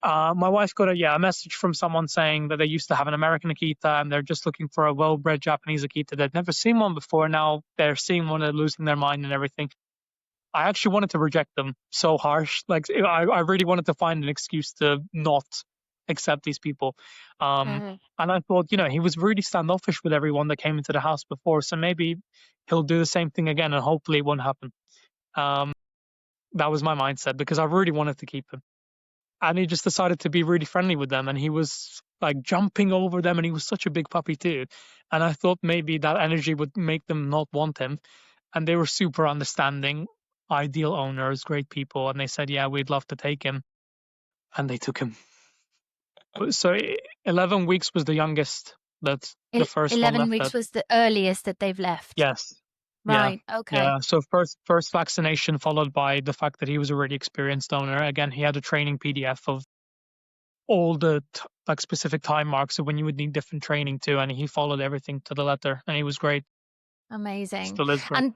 my wife got a message from someone saying that they used to have an American Akita, and they're just looking for a well-bred Japanese Akita. They'd never seen one before. Now they're seeing one, they're losing their mind and everything. I actually wanted to reject them so harsh. Like I really wanted to find an excuse to not accept these people. And I thought, he was really standoffish with everyone that came into the house before, so maybe he'll do the same thing again, and hopefully it won't happen. That was my mindset, because I really wanted to keep him. And he just decided to be really friendly with them, and he was like jumping over them, and he was such a big puppy too. And I thought maybe that energy would make them not want him. And they were super understanding, ideal owners, great people, and they said, yeah, we'd love to take him. And they took him. So 11 weeks was the youngest that the first one 11 left weeks at. was the earliest that they've left. Yes. Right. Yeah. Okay. Yeah. So first vaccination, followed by the fact that he was a really experienced owner. Again, he had a training PDF of all the like specific time marks of when you would need different training too, and he followed everything to the letter, and he was great. Amazing. Still is great.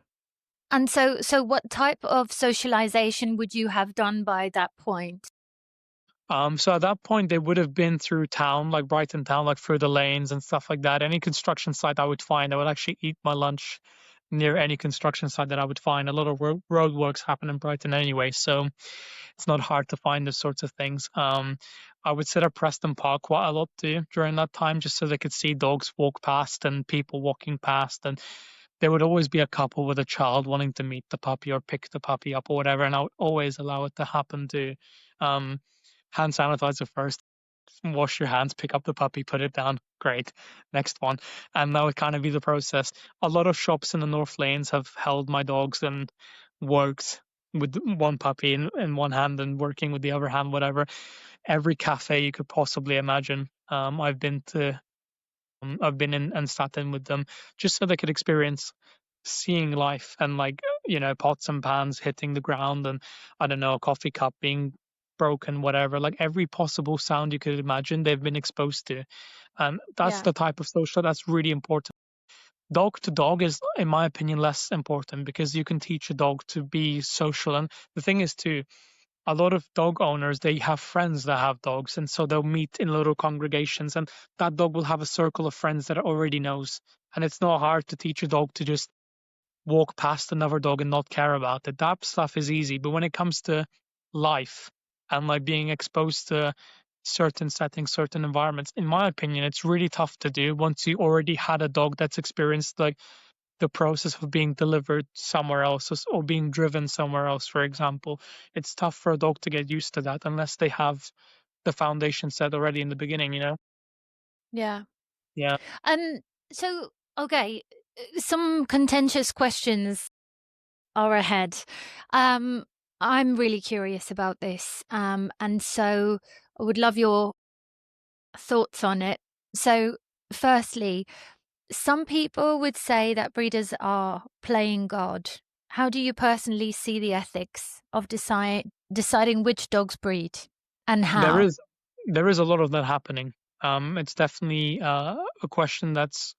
And so what type of socialization would you have done by that point? So at that point, they would have been through town, like Brighton town, like through the lanes and stuff like that. Any construction site I would find, I would actually eat my lunch near any construction site that I would find. A lot of road works happen in Brighton anyway, so it's not hard to find those sorts of things. I would sit at Preston Park quite a lot too during that time, just so they could see dogs walk past and people walking past. And there would always be a couple with a child wanting to meet the puppy or pick the puppy up or whatever, and I would always allow it to happen too. Hand sanitizer first, wash your hands, pick up the puppy, put it down. Great. Next one. And that would kind of be the process. A lot of shops in the North Lanes have held my dogs and worked with one puppy in one hand and working with the other hand, whatever. Every cafe you could possibly imagine. I've been in and sat in with them, just so they could experience seeing life, and like, pots and pans hitting the ground, and I don't know, a coffee cup being broken, whatever, like every possible sound you could imagine they've been exposed to. And that's the type of social that's really important. Dog to dog is, in my opinion, less important, because you can teach a dog to be social. And the thing is too, a lot of dog owners, they have friends that have dogs, and so they'll meet in little congregations, and that dog will have a circle of friends that it already knows. And it's not hard to teach a dog to just walk past another dog and not care about it. That stuff is easy. But when it comes to life and like being exposed to certain settings, certain environments, in my opinion, it's really tough to do once you already had a dog that's experienced like the process of being delivered somewhere else or being driven somewhere else, for example. It's tough for a dog to get used to that unless they have the foundation set already in the beginning. Yeah. Yeah. So, okay, some contentious questions are ahead. I'm really curious about this, and so I would love your thoughts on it. So, firstly, some people would say that breeders are playing God. How do you personally see the ethics of deciding which dogs breed and There how? is a lot of that happening. It's definitely a question that's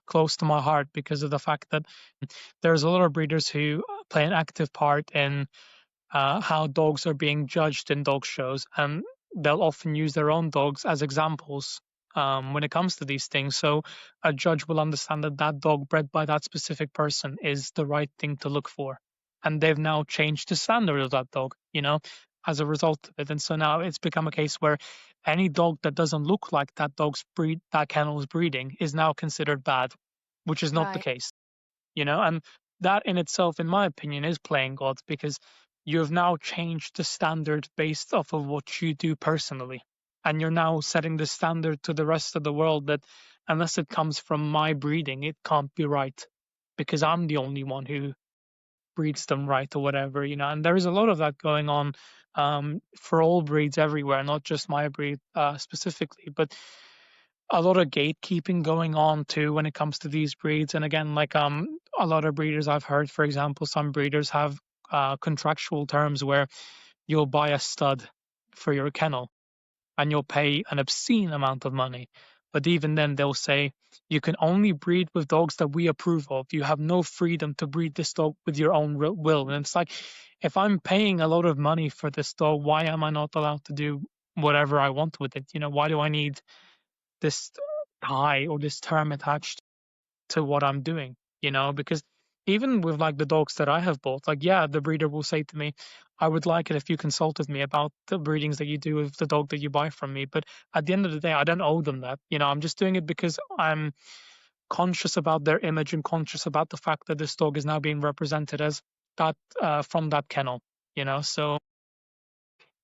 close to my heart, because of the fact that there's a lot of breeders who play an active part in how dogs are being judged in dog shows, and they'll often use their own dogs as examples when it comes to these things. So a judge will understand that that dog bred by that specific person is the right thing to look for, and they've now changed the standard of that dog, as a result of it. And so now it's become a case where any dog that doesn't look like that dog's breed, that kennel's breeding, is now considered bad, which is not the Right. case. And that in itself, in my opinion, is playing God, because you have now changed the standard based off of what you do personally, and you're now setting the standard to the rest of the world that unless it comes from my breeding, it can't be right, because I'm the only one who breeds them right or whatever. And there is a lot of that going on for all breeds everywhere, not just my breed specifically. But a lot of gatekeeping going on too when it comes to these breeds. And again, like a lot of breeders I've heard, for example, some breeders have contractual terms where you'll buy a stud for your kennel and you'll pay an obscene amount of money. But even then, they'll say you can only breed with dogs that we approve of. You have no freedom to breed this dog with your own will. And it's like, if I'm paying a lot of money for this dog, why am I not allowed to do whatever I want with it? Why do I need this tie or this term attached to what I'm doing? Because even with like the dogs that I have bought, like, yeah, the breeder will say to me, I would like it if you consulted me about the breedings that you do with the dog that you buy from me. But at the end of the day, I don't owe them that. I'm just doing it because I'm conscious about their image and conscious about the fact that this dog is now being represented as that from that kennel. So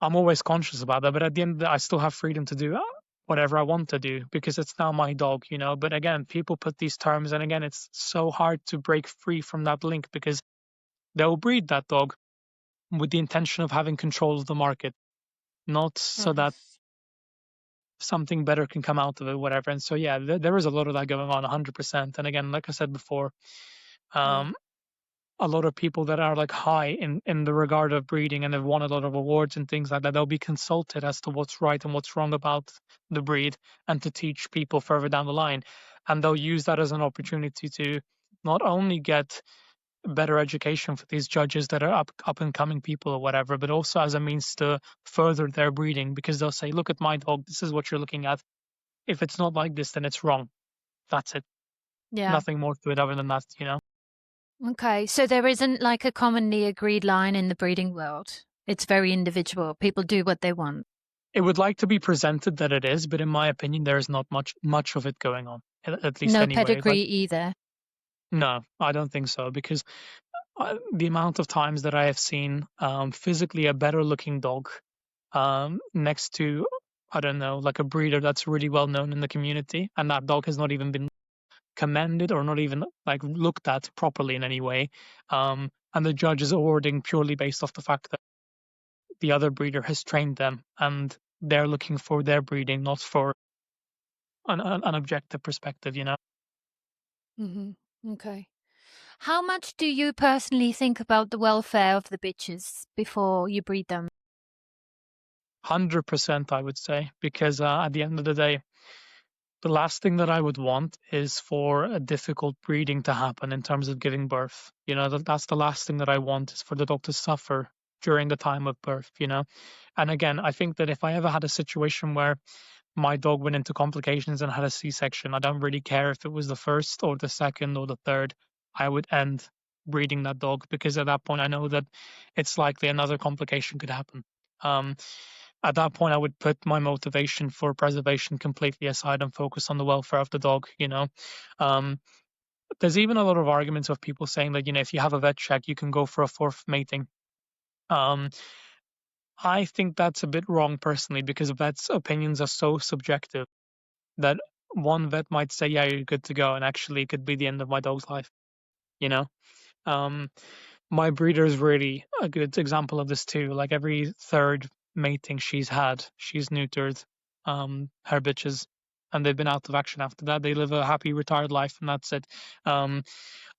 I'm always conscious about that. But at the end of the day, I still have freedom to do whatever I want to do because it's now my dog. But again, people put these terms, and again, it's so hard to break free from that link because they'll breed that dog with the intention of having control of the market, not so that something better can come out of it, whatever. And so, yeah, there is a lot of that going on 100%. And again, like I said before, a lot of people that are like high in the regard of breeding and have won a lot of awards and things like that, they'll be consulted as to what's right and what's wrong about the breed and to teach people further down the line. And they'll use that as an opportunity to not only get better education for these judges that are up and coming people or whatever, but also as a means to further their breeding, because they'll say, look at my dog, this is what you're looking at. If it's not like this, then it's wrong. That's it. Yeah. Nothing more to it other than that, Okay, so there isn't like a commonly agreed line in the breeding world. It's very individual. People do what they want. It would like to be presented that it is, but in my opinion, there is not much of it going on, at least No anyway. pedigree either. No, I don't think so, because the amount of times that I have seen physically a better looking dog next to, I don't know, like a breeder that's really well known in the community, and that dog has not even been commended or not even like looked at properly in any way, and the judge is awarding purely based off the fact that the other breeder has trained them and they're looking for their breeding, not for an objective perspective, Mm-hmm. Okay. How much do you personally think about the welfare of the bitches before you breed them? 100%, I would say, because at the end of the day, the last thing that I would want is for a difficult breeding to happen in terms of giving birth. That's the last thing that I want, is for the dog to suffer during the time of birth, And again, I think that if I ever had a situation where my dog went into complications and had a C-section, I don't really care if it was the first or the second or the third, I would end breeding that dog, because at that point I know that it's likely another complication could happen. At that point, I would put my motivation for preservation completely aside and focus on the welfare of the dog. There's even a lot of arguments of people saying that, if you have a vet check, you can go for a fourth mating. I think that's a bit wrong personally, because vets' opinions are so subjective that one vet might say, yeah, you're good to go, and actually it could be the end of my dog's life. My breeder is really a good example of this too. Like every third mating she's had, she's neutered her bitches, and they've been out of action after that. They live a happy retired life, and that's it. A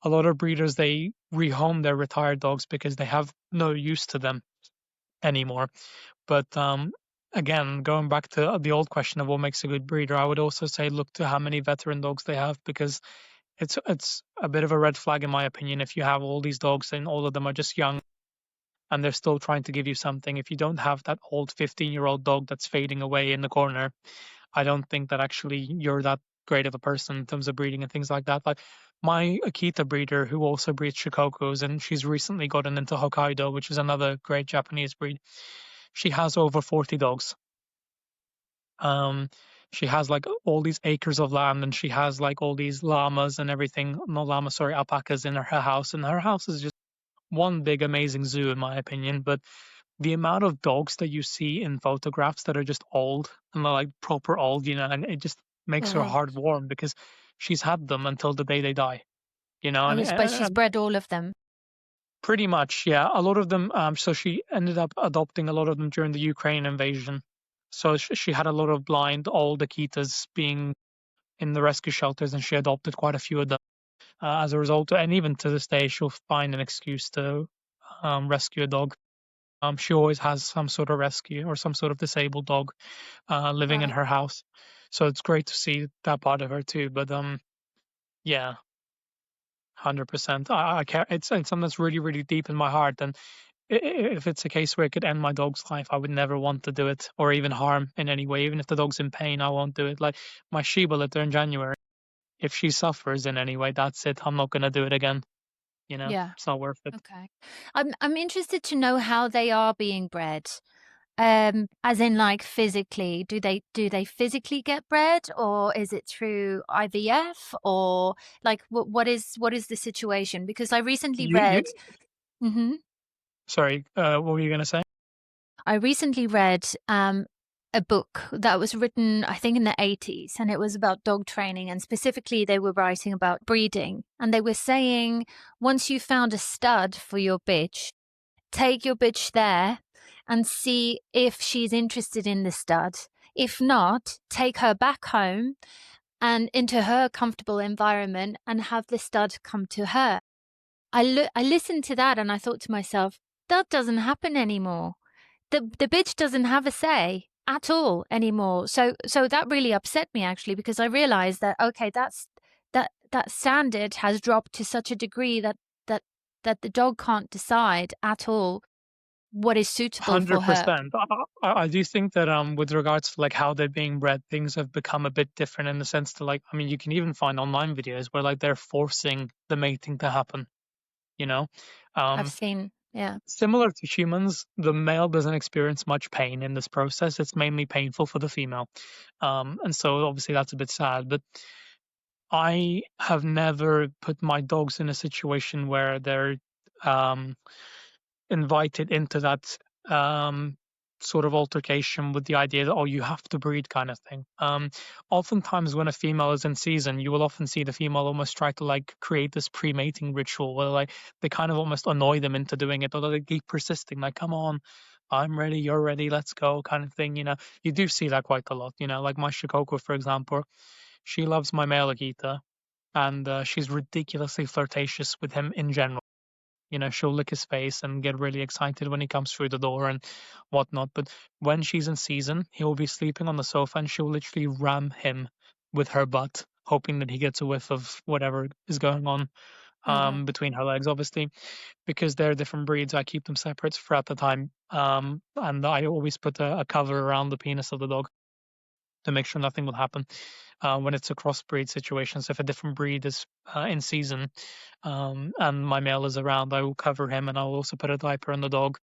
lot of breeders, they rehome their retired dogs because they have no use to them anymore. But again, going back to the old question of what makes a good breeder, I would also say look to how many veteran dogs they have, because it's a bit of a red flag in my opinion if you have all these dogs and all of them are just young and they're still trying to give you something. If you don't have that old 15-year-old dog that's fading away in the corner, I don't think that actually you're that great of a person in terms of breeding and things like that. Like my Akita breeder, who also breeds Shikokos, and she's recently gotten into Hokkaido, which is another great Japanese breed. She has over 40 dogs. She has like all these acres of land, and she has like all these llamas and everything. No llamas, sorry, alpacas in her house. And her house is just one big amazing zoo, in my opinion. But the amount of dogs that you see in photographs that are just old and they're like proper old, and it just makes her heart warm because she's had them until the day they die, And I suppose she's bred all of them. Pretty much, yeah. A lot of them. So she ended up adopting a lot of them during the Ukraine invasion. So she had a lot of blind old Akitas being in the rescue shelters, and she adopted quite a few of them as a result. And even to this day, she'll find an excuse to rescue a dog. She always has some sort of rescue or some sort of disabled dog living in Right. her house. So it's great to see that part of her too. But yeah, 100%. I care. It's something that's really, really deep in my heart. And if it's a case where it could end my dog's life, I would never want to do it or even harm in any way. Even if the dog's in pain, I won't do it. Like my Shiba lived there in January. If she suffers in any way, that's it. I'm not gonna do it again. Yeah. It's not worth it. Okay. I'm interested to know how they are being bred. As in like physically, do they physically get bred, or is it through IVF, or like what is the situation? Because I recently You read. Mhm. sorry, what were you gonna say? I recently read a book that was written, I think, in the 80s, and it was about dog training. And specifically, they were writing about breeding. And they were saying, once you found a stud for your bitch, take your bitch there and see if she's interested in the stud. If not, take her back home and into her comfortable environment and have the stud come to her. I listened to that and I thought to myself, that doesn't happen anymore. The bitch doesn't have a say at all anymore. So that really upset me actually, because I realized that okay, that standard has dropped to such a degree that that the dog can't decide at all what is suitable for her. 100%. I do think that with regards to like how they're being bred, things have become a bit different in the sense to like, I mean, you can even find online videos where like they're forcing the mating to happen, you know? I've Um, seen, yeah. Similar to humans, the male doesn't experience much pain in this process. It's mainly painful for the female. And so obviously that's a bit sad, but I have never put my dogs in a situation where they're um, invited into that sort of altercation with the idea that, oh, you have to breed kind of thing. Oftentimes, when a female is in season, you will often see the female almost try to like create this pre-mating ritual where like they kind of almost annoy them into doing it, or they keep persisting, like, come on. I'm ready, you're ready, let's go, kind of thing. You do see that quite a lot. Like my Shikoko, for example, she loves my male Akita, and she's ridiculously flirtatious with him in general. She'll lick his face and get really excited when he comes through the door and whatnot. But when she's in season, he'll be sleeping on the sofa and she'll literally ram him with her butt, hoping that he gets a whiff of whatever is going on Hmm. between her legs, obviously. Because they're different breeds, I keep them separate throughout the time. And I always put a cover around the penis of the dog to make sure nothing will happen when it's a crossbreed situation. So if a different breed is in season and my male is around, I will cover him and I'll also put a diaper on the dog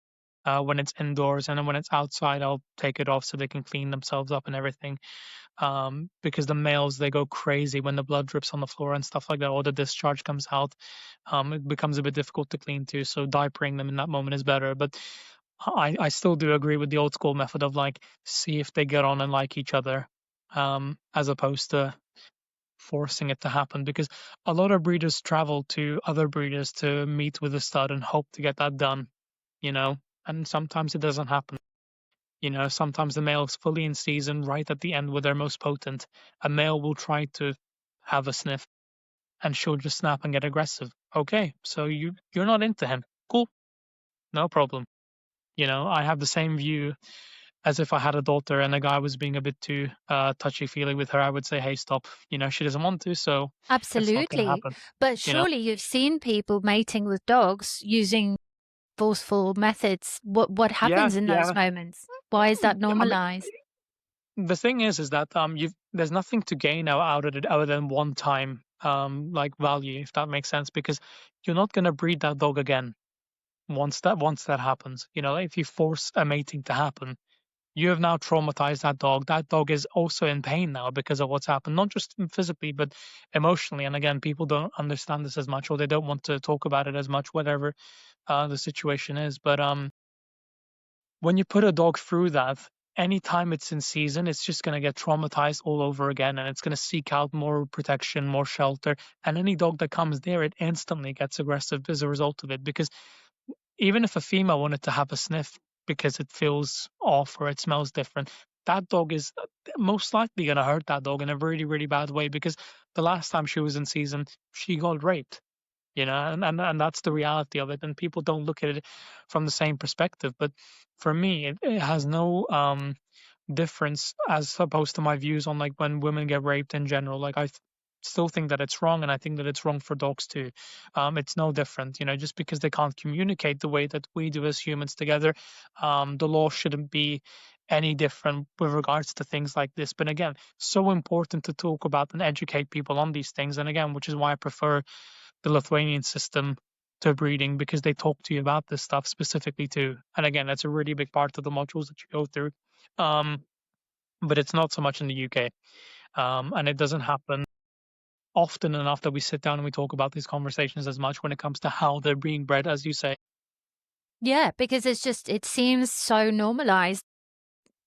when it's indoors. And then when it's outside, I'll take it off so they can clean themselves up and everything. Because the males, they go crazy when the blood drips on the floor and stuff like that, or the discharge comes out. It becomes a bit difficult to clean too. So diapering them in that moment is better. But I still do agree with the old school method of like see if they get on and like each other, as opposed to forcing it to happen. Because a lot of breeders travel to other breeders to meet with a stud and hope to get that done, you know, and sometimes it doesn't happen. Sometimes the male is fully in season right at the end where they're most potent. A male will try to have a sniff and she'll just snap and get aggressive. Okay, so you're not into him. Cool, no problem. I have the same view as if I had a daughter and a guy was being a bit too touchy-feely with her. I would say, hey, stop. She doesn't want to, so it's not going to Absolutely. happen. But You know? surely you've seen people mating with dogs using forceful methods. What Yeah, happens in those yeah. moments? Why is that I mean, normalized? the thing is that there's nothing to gain out of it other than one time like value, if that makes sense, because you're not going to breed that dog again once that happens. If you force a mating to happen, you have now traumatized that dog. That dog is also in pain now because of what's happened, not just physically, but emotionally. And again, people don't understand this as much, or they don't want to talk about it as much, whatever the situation is. But when you put a dog through that, anytime it's in season, it's just going to get traumatized all over again, and it's going to seek out more protection, more shelter. And any dog that comes there, it instantly gets aggressive as a result of it. Because even if a female wanted to have a sniff because it feels off or it smells different, that dog is most likely going to hurt that dog in a really, really bad way, because the last time she was in season, she got raped, and that's the reality of it. And people don't look at it from the same perspective. But for me, it has no difference as opposed to my views on like when women get raped in general. Like still think that it's wrong, and I think that it's wrong for dogs too. It's no different, just because they can't communicate the way that we do as humans together. The law shouldn't be any different with regards to things like this. But again, so important to talk about and educate people on these things. And again, which is why I prefer the Lithuanian system to breeding, because they talk to you about this stuff specifically too. And again, that's a really big part of the modules that you go through. But it's not so much in the UK. And it doesn't happen often enough that we sit down and we talk about these conversations as much when it comes to how they're being bred, as you say. Yeah, because it seems so normalized.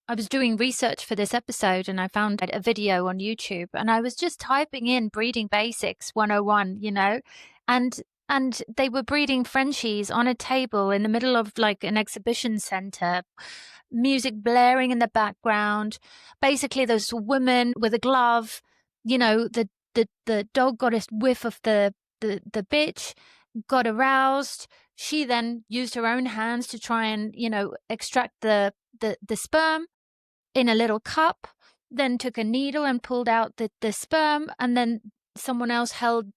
I was doing research for this episode and I found a video on YouTube, and I was just typing in breeding basics 101, and they were breeding Frenchies on a table in the middle of like an exhibition center, music blaring in the background. Basically, there's a woman with a glove, the dog got a whiff of the bitch, got aroused. She then used her own hands to try and, extract the sperm in a little cup, then took a needle and pulled out the sperm, and then someone else held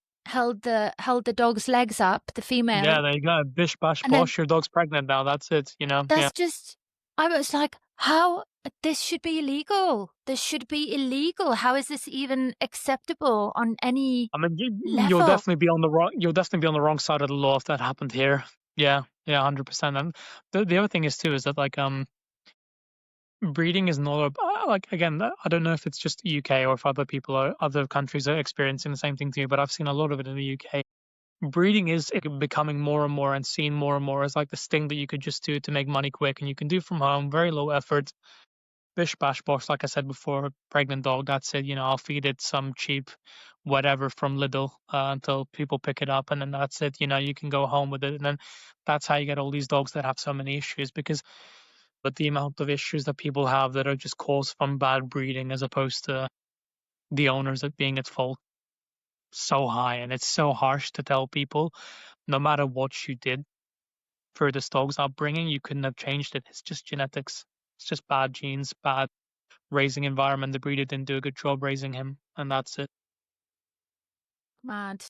the dog's legs up, the female. Yeah, there you go. Bish bash And then bosh, your dog's pregnant now. That's it, Yeah. that's just, I was like, how, this should be illegal. This should be illegal. How is this even acceptable on any I mean, level? you'll definitely be on the wrong side of the law if that happened here. Yeah, 100%. And the other thing is too is that like breeding is not like, again, I don't know if it's just the UK or if other countries are experiencing the same thing too, but I've seen a lot of it in the UK. Breeding is becoming more and more and seen more and more as like this thing that you could just do to make money quick, and you can do from home, very low effort. Bish bash bosh, like I said before, pregnant dog, that's it. I'll feed it some cheap whatever from Lidl until people pick it up, and then that's it. You can go home with it, and then that's how you get all these dogs that have so many issues, because but the amount of issues that people have that are just caused from bad breeding as opposed to the owners at being at fault, so high. And it's so harsh to tell people, no matter what you did for this dog's upbringing, you couldn't have changed it. It's just genetics. It's just bad genes, bad raising environment. The breeder didn't do a good job raising him, and that's it. Mad.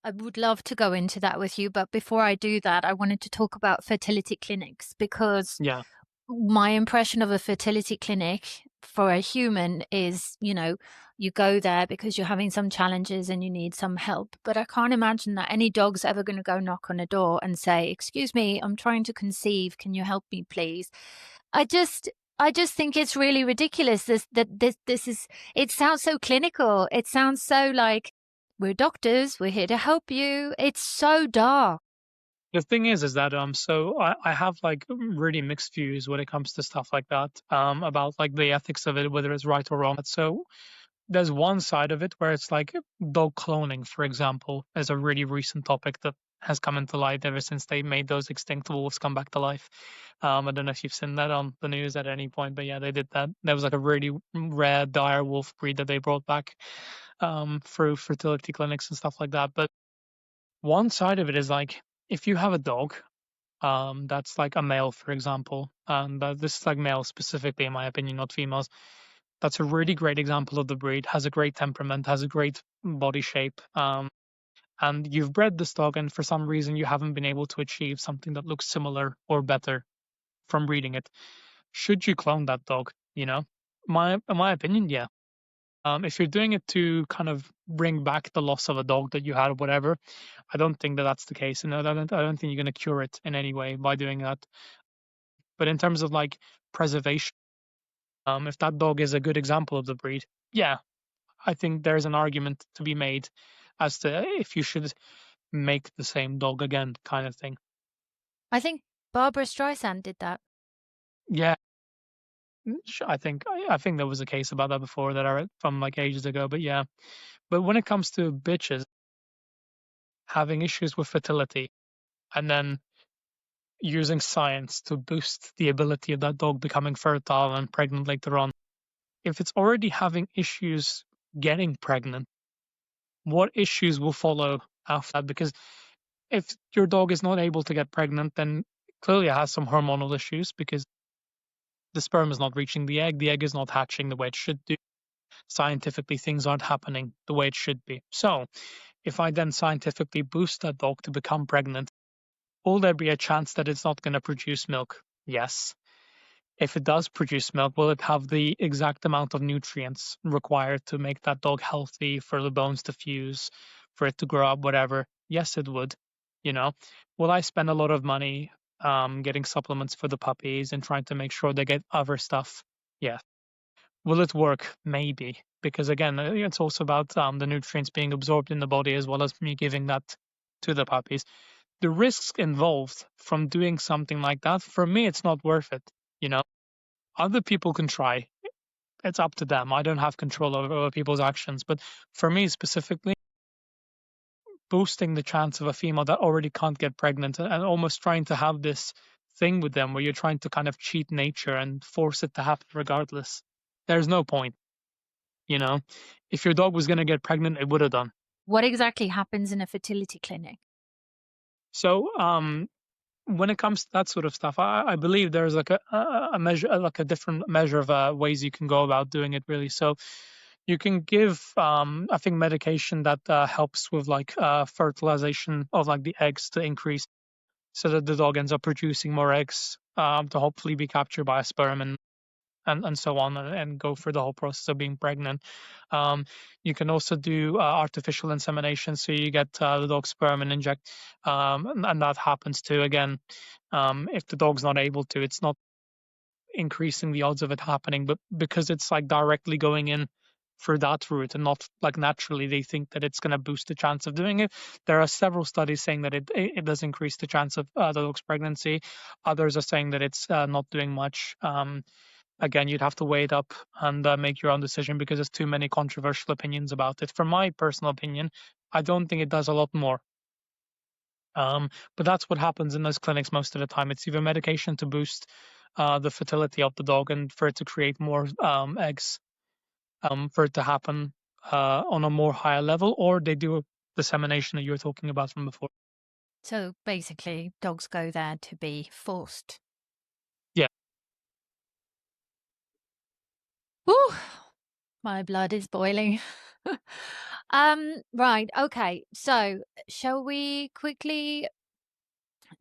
I would love to go into that with you, but before I do that, I wanted to talk about fertility clinics, because Yeah. my impression of a fertility clinic for a human is, you go there because you're having some challenges and you need some help. But I can't imagine that any dog's ever going to go knock on a door and say, "Excuse me, I'm trying to conceive. Can you help me, please?" I just think it's really ridiculous. It sounds so clinical. It sounds so like, we're doctors, we're here to help you. It's so dark. The thing is that so I have like really mixed views when it comes to stuff like that, about like the ethics of it, whether it's right or wrong. So there's one side of it where it's like dog cloning, for example, is a really recent topic that has come into light ever since they made those extinct wolves come back to life. I don't know if you've seen that on the news at any point, but yeah, they did that. There was like a really rare dire wolf breed that they brought back through fertility clinics and stuff like that. But one side of it is like, if you have a dog that's like a male, for example, and this is like male specifically, in my opinion, not females. That's a really great example of the breed. Has a great temperament, has a great body shape, and you've bred this dog, and for some reason you haven't been able to achieve something that looks similar or better from breeding it. Should you clone that dog? My opinion, yeah. If you're doing it to kind of bring back the loss of a dog that you had or whatever, I don't think that that's the case. And I don't think you're going to cure it in any way by doing that. But in terms of like preservation, if that dog is a good example of the breed, yeah, I think there's an argument to be made as to if you should make the same dog again, kind of thing. I think Barbara Streisand did that. Yeah, I think there was a case about that before that I read from like ages ago. But yeah, but when it comes to bitches having issues with fertility and then using science to boost the ability of that dog becoming fertile and pregnant later on, if it's already having issues getting pregnant, what issues will follow after that? Because if your dog is not able to get pregnant, then clearly it has some hormonal issues because the sperm is not reaching the egg is not hatching the way it should do. Scientifically, things aren't happening the way it should be. So, if I then scientifically boost that dog to become pregnant, will there be a chance that it's not going to produce milk? Yes. If it does produce milk, will it have the exact amount of nutrients required to make that dog healthy, for the bones to fuse, for it to grow up, whatever? Yes, it would. You know, will I spend a lot of money getting supplements for the puppies and trying to make sure they get other stuff? Yeah. Will it work? Maybe. Because again, it's also about the nutrients being absorbed in the body as well as me giving that to the puppies. The risks involved from doing something like that, for me, it's not worth it. You know, other people can try. It's up to them. I don't have control over other people's actions. But for me specifically, boosting the chance of a female that already can't get pregnant and almost trying to have this thing with them where you're trying to kind of cheat nature and force it to happen regardless. There's no point. You know, if your dog was going to get pregnant, it would have done. What exactly happens in a fertility clinic? So, when it comes to that sort of stuff, I believe there's like a measure, like a different measure of ways you can go about doing it. Really, so you can give, I think, medication that helps with like fertilization of like the eggs to increase, so that the dog ends up producing more eggs to hopefully be captured by a sperm and so on, and go through the whole process of being pregnant. You can also do artificial insemination, so you get the dog's sperm and inject, and that happens too. Again, if the dog's not able to, it's not increasing the odds of it happening, but because it's like directly going in through that route and not like naturally, they think that it's going to boost the chance of doing it. There are several studies saying that it does increase the chance of the dog's pregnancy. Others are saying that it's not doing much. Again, you'd have to weigh it up and make your own decision, because there's too many controversial opinions about it. From my personal opinion, I don't think it does a lot more. But that's what happens in those clinics most of the time. It's either medication to boost the fertility of the dog and for it to create more eggs, for it to happen on a more higher level, or they do a dissemination that you were talking about from before. So basically, dogs go there to be forced. Yeah. Whew, my blood is boiling. Right. Okay. So shall we quickly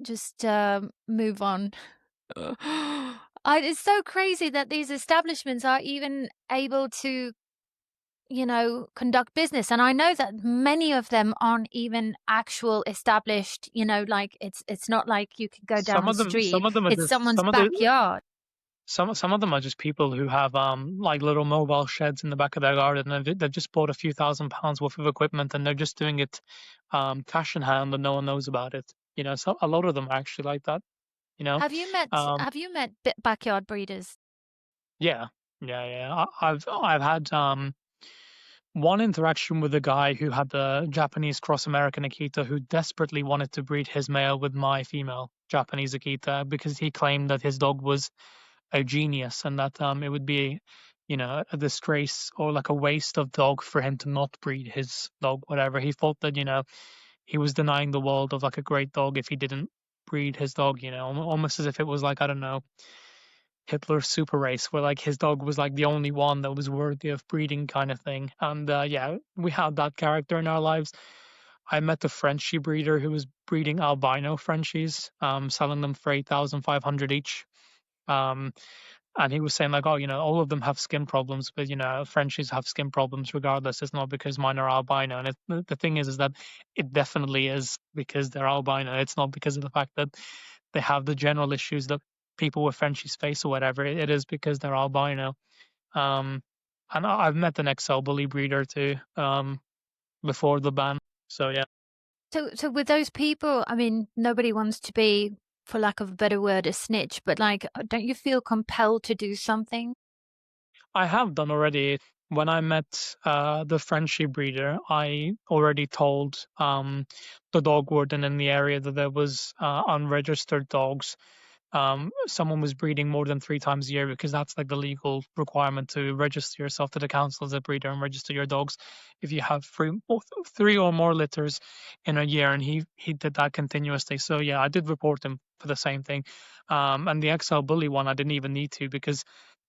just move on? It's so crazy that these establishments are even able to, conduct business. And I know that many of them aren't even actual established, like it's not like you can go down the street. Some of them are It's just someone's backyard. Some of them are just people who have like little mobile sheds in the back of their garden, and they've just bought a few £1,000s worth of equipment, and they're just doing it cash in hand, and no one knows about it. You know, so a lot of them are actually like that. You know, Have you met backyard breeders? yeah, yeah. I've had one interaction with a guy who had the Japanese cross American Akita, who desperately wanted to breed his male with my female Japanese Akita because he claimed that his dog was a genius and that it would be, a disgrace or like a waste of dog for him to not breed his dog, whatever. He thought that, he was denying the world of like a great dog if he didn't breed his dog, almost as if it was like, I don't know, Hitler's super race, where like his dog was like the only one that was worthy of breeding, kind of thing. And yeah, we had that character in our lives. I met a Frenchie breeder who was breeding albino Frenchies, selling them for 8,500 each. And he was saying like, oh, all of them have skin problems, but Frenchies have skin problems regardless. It's not because mine are albino. And the thing is that it definitely is because they're albino. It's not because of the fact that they have the general issues that people with Frenchies face or whatever. It is because they're albino. And I've met an XL bully breeder too, before the ban. So yeah. So with those people, I mean, nobody wants to be, for lack of a better word, a snitch, but like, don't you feel compelled to do something? I have done already. When I met the Frenchie breeder, I already told the dog warden in the area that there was unregistered dogs someone was breeding more than 3 times a year, because that's like the legal requirement to register yourself to the council as a breeder and register your dogs if you have three or more litters in a year. And he did that continuously. So yeah, I did report him for the same thing. And the XL bully one, I didn't even need to, because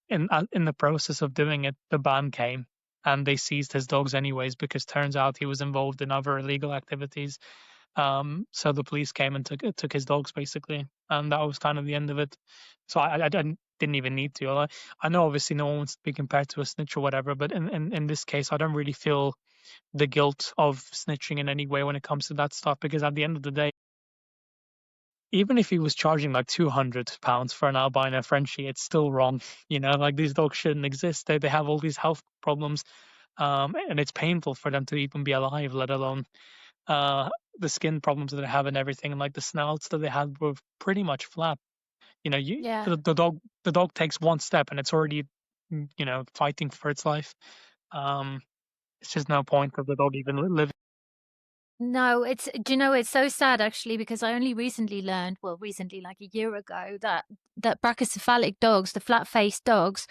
in the process of doing it, the ban came and they seized his dogs anyways, because turns out he was involved in other illegal activities. So the police came and took his dogs basically, and that was kind of the end of it. So I didn't even need to. I know obviously no one wants to be compared to a snitch or whatever, but in this case, I don't really feel the guilt of snitching in any way when it comes to that stuff, because at the end of the day, even if he was charging like £200 for an albino Frenchie, it's still wrong. Like, these dogs shouldn't exist. They have all these health problems, and it's painful for them to even be alive, let alone the skin problems that they have and everything. And like, the snouts that they had were pretty much flat. Yeah. The dog takes one step and it's already fighting for its life. It's just no point of the dog even living. No, it's so sad actually, because I only recently learned, well, recently, like a year ago, that brachycephalic dogs, the flat-faced dogs,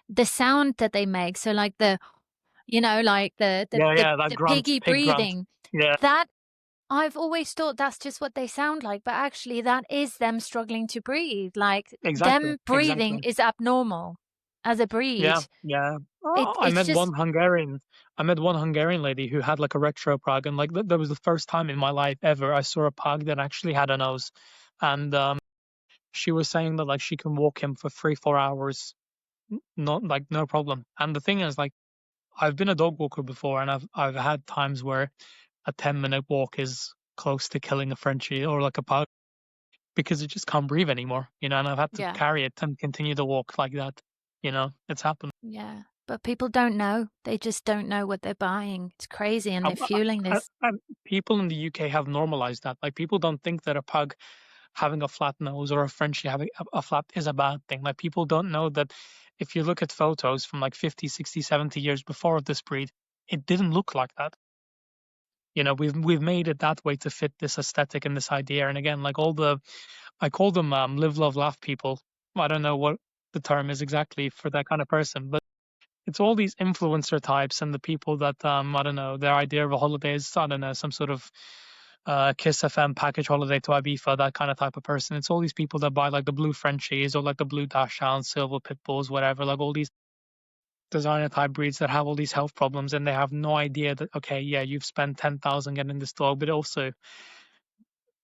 the sound that they make, so like like That the grunt, piggy pig grunt. breathing, Yeah, that I've always thought that's just what they sound like, but actually that is them struggling to breathe. Like, exactly, them breathing exactly. is abnormal as a breed. Yeah, yeah. It Oh, I it's met just one Hungarian. I met one Hungarian lady who had like a retro pug, and like that was the first time in my life ever I saw a pug that actually had a nose. And she was saying that like she can walk him for 3-4 hours, not like no problem. And the thing is, like, I've been a dog walker before, and I've had times where a 10-minute walk is close to killing a Frenchie or like a pug, because it just can't breathe anymore, and I've had to yeah. carry it and continue to walk like that. It's happened. Yeah, but people don't know. They just don't know what they're buying. It's crazy, and they're fueling this. People in the UK have normalized that. Like, people don't think that a pug having a flat nose or a Frenchie having a flat is a bad thing. Like, people don't know that if you look at photos from like 50, 60, 70 years before of this breed, it didn't look like that. We've made it that way to fit this aesthetic and this idea. And again, like, I call them live, love, laugh people. I don't know what the term is exactly for that kind of person, but it's all these influencer types and the people that I don't know, their idea of a holiday is, I don't know, some sort of Kiss FM package holiday to Ibiza, that kind of type of person. It's all these people that buy like the blue Frenchies or like the blue Dachshunds, silver pit bulls, whatever, like all these designer type breeds that have all these health problems, and they have no idea that, okay, yeah, you've spent 10,000 getting this dog, but also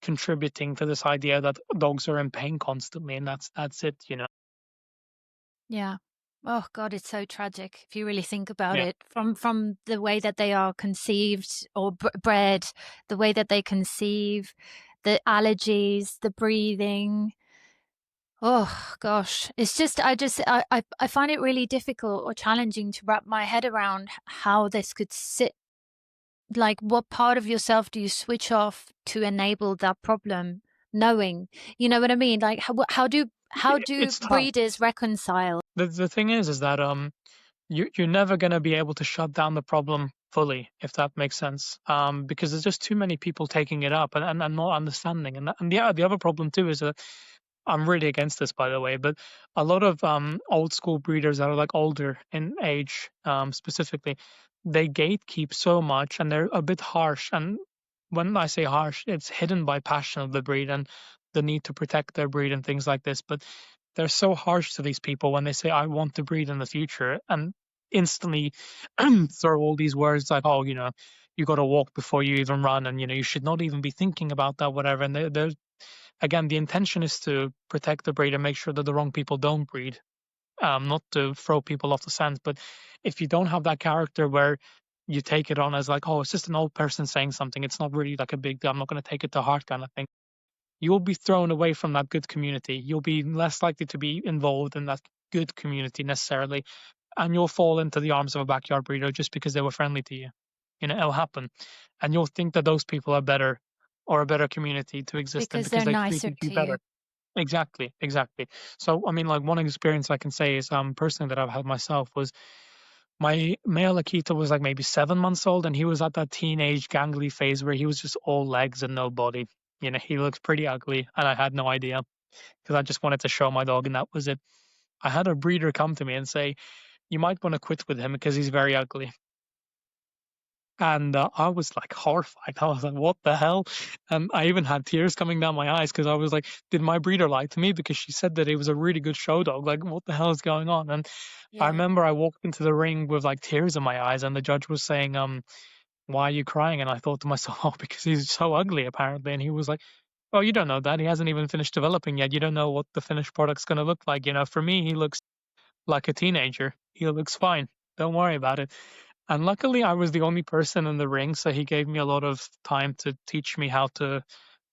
contributing to this idea that dogs are in pain constantly, and that's it. Yeah. Oh God, it's so tragic if you really think about Yeah. it. From the way that they are conceived or bred, the way that they conceive, the allergies, the breathing. Oh gosh, it's just I find it really difficult or challenging to wrap my head around how this could sit. Like, what part of yourself do you switch off to enable that problem? Knowing, you know what I mean? Like, how do It's tough. breeders reconcile? The thing is that you're never going to be able to shut down the problem fully, if that makes sense, because there's just too many people taking it up and not understanding. And the other problem too is that I'm really against this, by the way, but a lot of old school breeders that are like older in age, specifically, they gatekeep so much and they're a bit harsh. And when I say harsh, it's hidden by passion of the breed and the need to protect their breed and things like this. But they're so harsh to these people when they say, I want to breed in the future, and instantly throw all these words like, oh, you got to walk before you even run, and you should not even be thinking about that, whatever. And they're again, the intention is to protect the breed and make sure that the wrong people don't breed, not to throw people off the scent. But if you don't have that character where you take it on as like, oh, it's just an old person saying something, it's not really like a big deal, I'm not going to take it to heart kind of thing, you'll be thrown away from that good community. You'll be less likely to be involved in that good community necessarily, and you'll fall into the arms of a backyard breeder just because they were friendly to you. It'll happen, and you'll think that those people are better or a better community to exist in Because because they're they nicer treated you to you. better. Exactly, exactly. So, I mean, like, one experience I can say is personally that I've had myself was my male Akita was like maybe 7 months old, and he was at that teenage gangly phase where he was just all legs and no body. He looks pretty ugly, and I had no idea. because I just wanted to show my dog, and that was it. I had a breeder come to me and say, "You might want to quit with him because he's very ugly." And I was like horrified. I was like, "What the hell?" And I even had tears coming down my eyes because I was like, "Did my breeder lie to me?" Because she said that it was a really good show dog. Like, what the hell is going on? And I Yeah. remember I walked into the ring with like tears in my eyes, and the judge was saying, "Why are you crying?" And I thought to myself, "Oh, because he's so ugly, apparently." And he was like, "Oh, you don't know that. He hasn't even finished developing yet. You don't know what the finished product's going to look like. For me, he looks like a teenager. He looks fine. Don't worry about it." And luckily, I was the only person in the ring, so he gave me a lot of time to teach me how to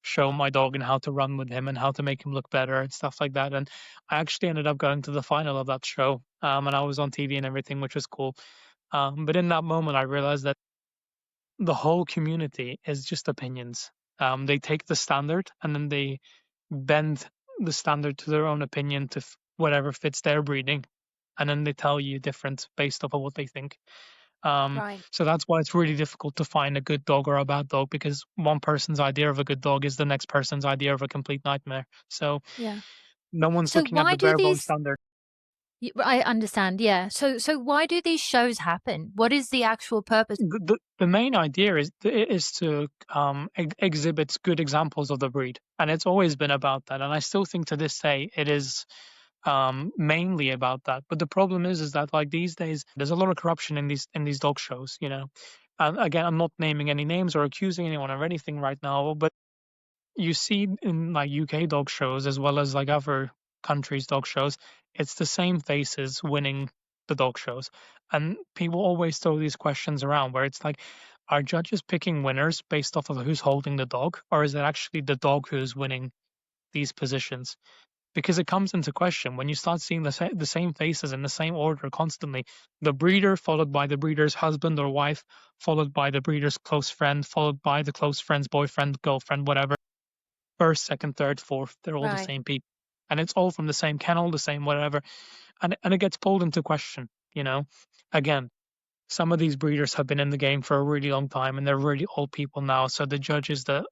show my dog and how to run with him and how to make him look better and stuff like that. And I actually ended up going to the final of that show, and I was on TV and everything, which was cool. But in that moment, I realized that the whole community is just opinions. They take the standard and then they bend the standard to their own opinion to whatever fits their breeding, and then they tell you different based off of what they think. Right. So that's why it's really difficult to find a good dog or a bad dog, because one person's idea of a good dog is the next person's idea of a complete nightmare. So Yeah. no one's So looking at why the do bare bone these standard. I understand, yeah. So why do these shows happen? What is the actual purpose? The main idea is to exhibit good examples of the breed, and it's always been about that. And I still think to this day it is mainly about that. But the problem is that like these days there's a lot of corruption in these dog shows. And again, I'm not naming any names or accusing anyone of anything right now, but you see in like UK dog shows as well as like other countries' dog shows, it's the same faces winning the dog shows. And people always throw these questions around where it's like, are judges picking winners based off of who's holding the dog, or is it actually the dog who's winning these positions? Because it comes into question when you start seeing the same faces in the same order constantly. The breeder, followed by the breeder's husband or wife, followed by the breeder's close friend, followed by the close friend's boyfriend, girlfriend, whatever. First, second, third, fourth, they're all the Right. same people. And it's all from the same kennel, the same whatever. And it gets pulled into question. Again, some of these breeders have been in the game for a really long time and they're really old people now. So the judges that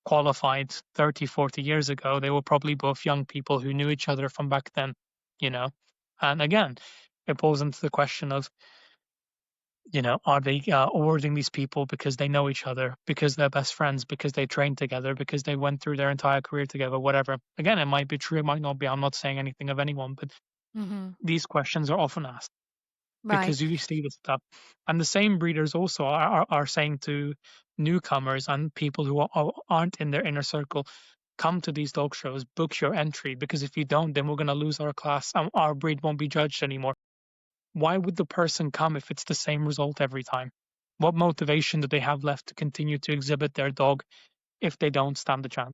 qualified 30, 40 years ago, they were probably both young people who knew each other from back then. And again, it pulls into the question of, are they awarding these people because they know each other, because they're best friends, because they trained together, because they went through their entire career together, whatever? Again, it might be true, it might not be. I'm not saying anything of anyone, but Hmm. these questions are often asked Right. because you see this stuff. And the same breeders also are saying to newcomers and people who aren't in their inner circle, come to these dog shows, book your entry, because if you don't, then we're going to lose our class and our breed won't be judged anymore. Why would the person come if it's the same result every time? What motivation do they have left to continue to exhibit their dog if they don't stand a chance?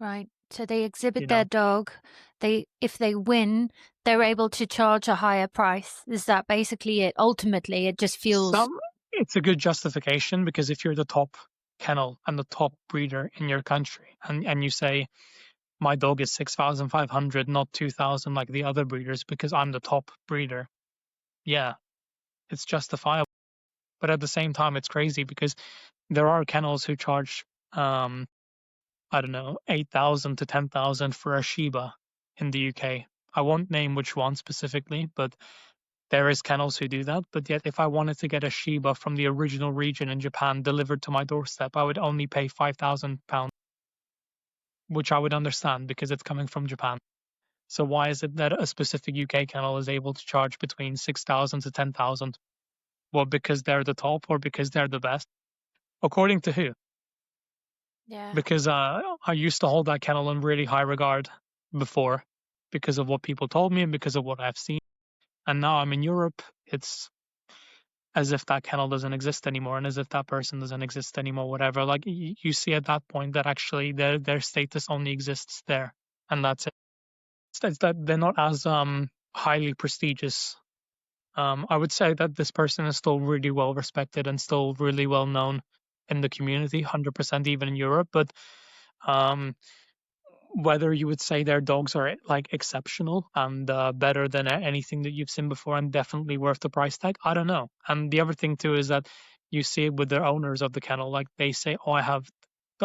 Right. So they You exhibit their know, dog. If they win, they're able to charge a higher price. Is that basically it? Ultimately, it just feels some it's a good justification, because if you're the top kennel and the top breeder in your country, and you say my dog is 6,500, not 2,000 like the other breeders, because I'm the top breeder, yeah, it's justifiable. But at the same time, it's crazy because there are kennels who charge I don't know, 8,000 to 10,000 for a Shiba in the UK. I won't name which one specifically, but there is kennels who do that. But yet, if I wanted to get a Shiba from the original region in Japan delivered to my doorstep, I would only pay £5,000, which I would understand because it's coming from Japan. So why is it that a specific UK kennel is able to charge between 6,000 to 10,000? Well, because they're the top or because they're the best? According to who? yeah. Because I used to hold that kennel in really high regard before, because of what people told me and because of what I've seen. And now I'm in Europe, it's as if that kennel doesn't exist anymore, and as if that person doesn't exist anymore, whatever. Like you see at that point that actually their status only exists there, and that's it. It's that they're not as highly prestigious. I would say that this person is still really well respected and still really well known in the community, 100% even in Europe. But um, whether you would say their dogs are like exceptional and better than anything that you've seen before and definitely worth the price tag, I don't know. And the other thing too is that you see it with their owners of the kennel, like they say, "Oh, I have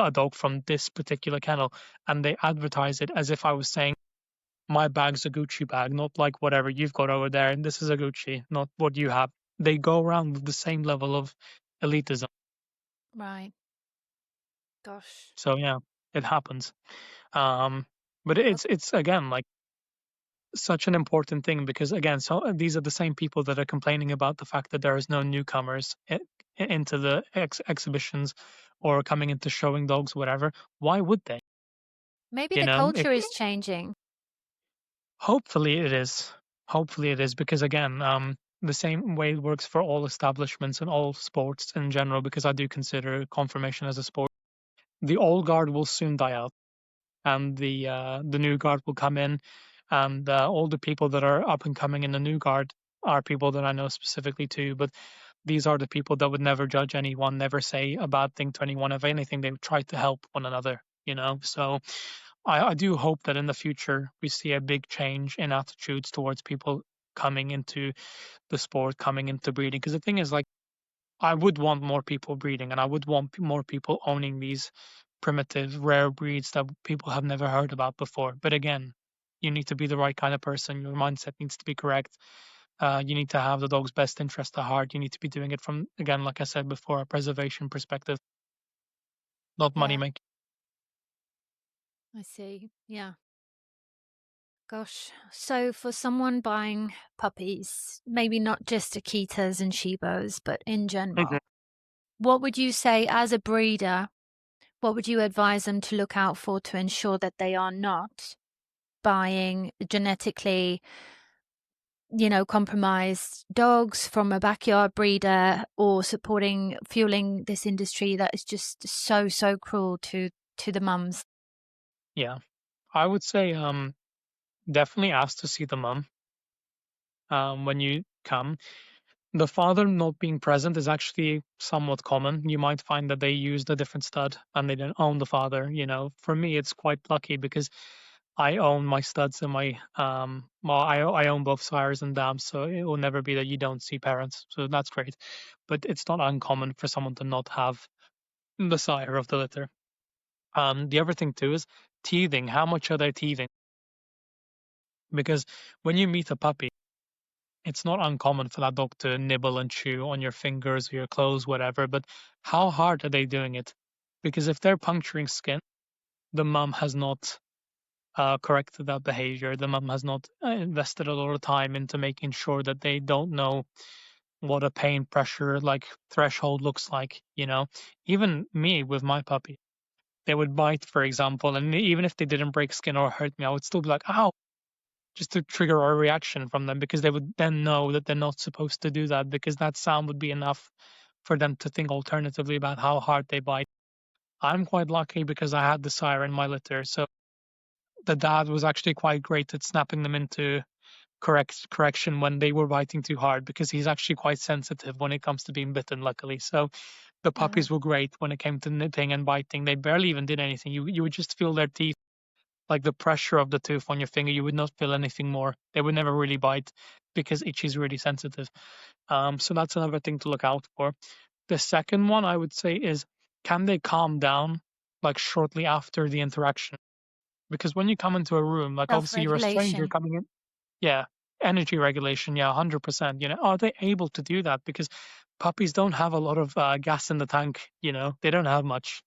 a dog from this particular kennel, and they advertise it as if I was saying my bag's a Gucci bag, not like whatever you've got over there, and this is a Gucci, not what you have. They go around with the same level of elitism. Right. Gosh. So yeah, it happens. Um, but it's again like such an important thing because again, so these are the same people that are complaining about the fact that there is no newcomers into the exhibitions or coming into showing dogs, whatever. Why would they? Maybe You the know, culture is changing. hopefully it is. Hopefully it is because again, the same way it works for all establishments and all sports in general. Because I do consider confirmation as a sport. The old guard will soon die out, and the new guard will come in, and all the people that are up and coming in the new guard are people that I know specifically too. But these are the people that would never judge anyone, never say a bad thing to anyone. If anything, they would try to help one another. So I do hope that in the future we see a big change in attitudes towards people coming into the sport, coming into breeding. Because the thing is, like, I would want more people breeding, and I would want more people owning these primitive, rare breeds that people have never heard about before. But again, you need to be the right kind of person. Your mindset needs to be correct. You need to have the dog's best interest at heart. You need to be doing it from, again, like I said before, a preservation perspective, not money Yeah, making. I see. Yeah. Gosh. So for someone buying puppies, maybe not just Akitas and Shibos, but in general, what would you say as a breeder? What would you advise them to look out for to ensure that they are not buying genetically, compromised dogs from a backyard breeder or fueling this industry that is just so, so cruel to the mums? Yeah, I would say definitely ask to see the mum when you come. The father not being present is actually somewhat common. You might find that they used a different stud and they didn't own the father. For me, it's quite lucky because I own my studs and I own both sires and dams, so it will never be that you don't see parents. So that's great. But it's not uncommon for someone to not have the sire of the litter. The other thing too is teething. How much are they teething? Because when you meet a puppy, it's not uncommon for that dog to nibble and chew on your fingers or your clothes, whatever, but how hard are they doing it? Because if they're puncturing skin, the mom has not corrected that behavior. The mom has not invested a lot of time into making sure that they don't know what a pain pressure like threshold looks like. Even me with my puppy, they would bite, for example, and even if they didn't break skin or hurt me, I would still be like, ow, just to trigger a reaction from them because they would then know that they're not supposed to do that because that sound would be enough for them to think alternatively about how hard they bite. I'm quite lucky because I had the sire in my litter, so the dad was actually quite great at snapping them into correction when they were biting too hard because he's actually quite sensitive when it comes to being bitten, luckily. So the Uh, puppies were great when it came to nipping and biting. They barely even did anything. You would just feel their teeth, like the pressure of the tooth on your finger. You would not feel anything more. They would never really bite because Itchy's really sensitive. So that's another thing to look out for. The second one I would say is, can they calm down like shortly after the interaction? Because when you come into a room, like obviously you're a stranger Self-regulation. coming in. Yeah, energy regulation. Yeah, 100%. Are they able to do that? Because puppies don't have a lot of gas in the tank. They don't have much.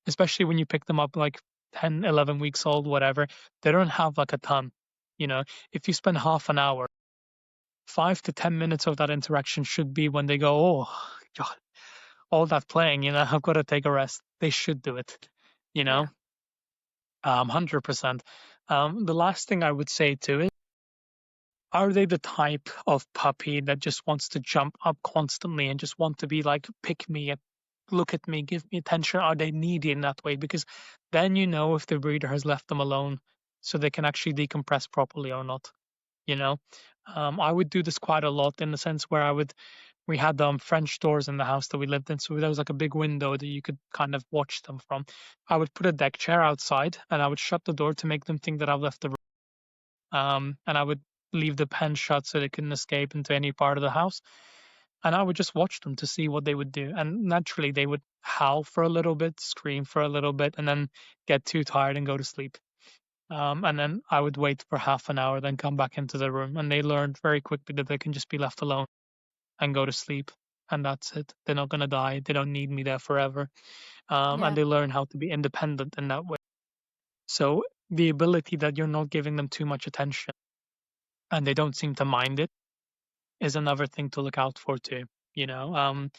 Especially when you pick them up like 10, 11 weeks old, whatever, they don't have like a ton. If you spend half an hour, 5 to 10 minutes of that interaction should be when they go, oh, God, all that playing, I've got to take a rest. They should do it, you Yeah. know, 100%. The last thing I would say too is, are they the type of puppy that just wants to jump up constantly and just want to be like, pick me, look at me, give me attention? Are they needy in that way? Because then you know if the breeder has left them alone so they can actually decompress properly or not. You know, I would do this quite a lot in the sense where we had French doors in the house that we lived in, so there was like a big window that you could kind of watch them from. I would put a deck chair outside and I would shut the door to make them think that I've left the room. And I would leave the pen shut so they couldn't escape into any part of the house. and I would just watch them to see what they would do. And naturally, they would howl for a little bit, scream for a little bit, and then get too tired and go to sleep. And then I would wait for half an hour, then come back into the room. And they learned very quickly that they can just be left alone and go to sleep. And that's it. They're not going to die. They don't need me there forever. And Yeah. they learn how to be independent in that way. So the ability that you're not giving them too much attention and they don't seem to mind it is another thing to look out for too. You know,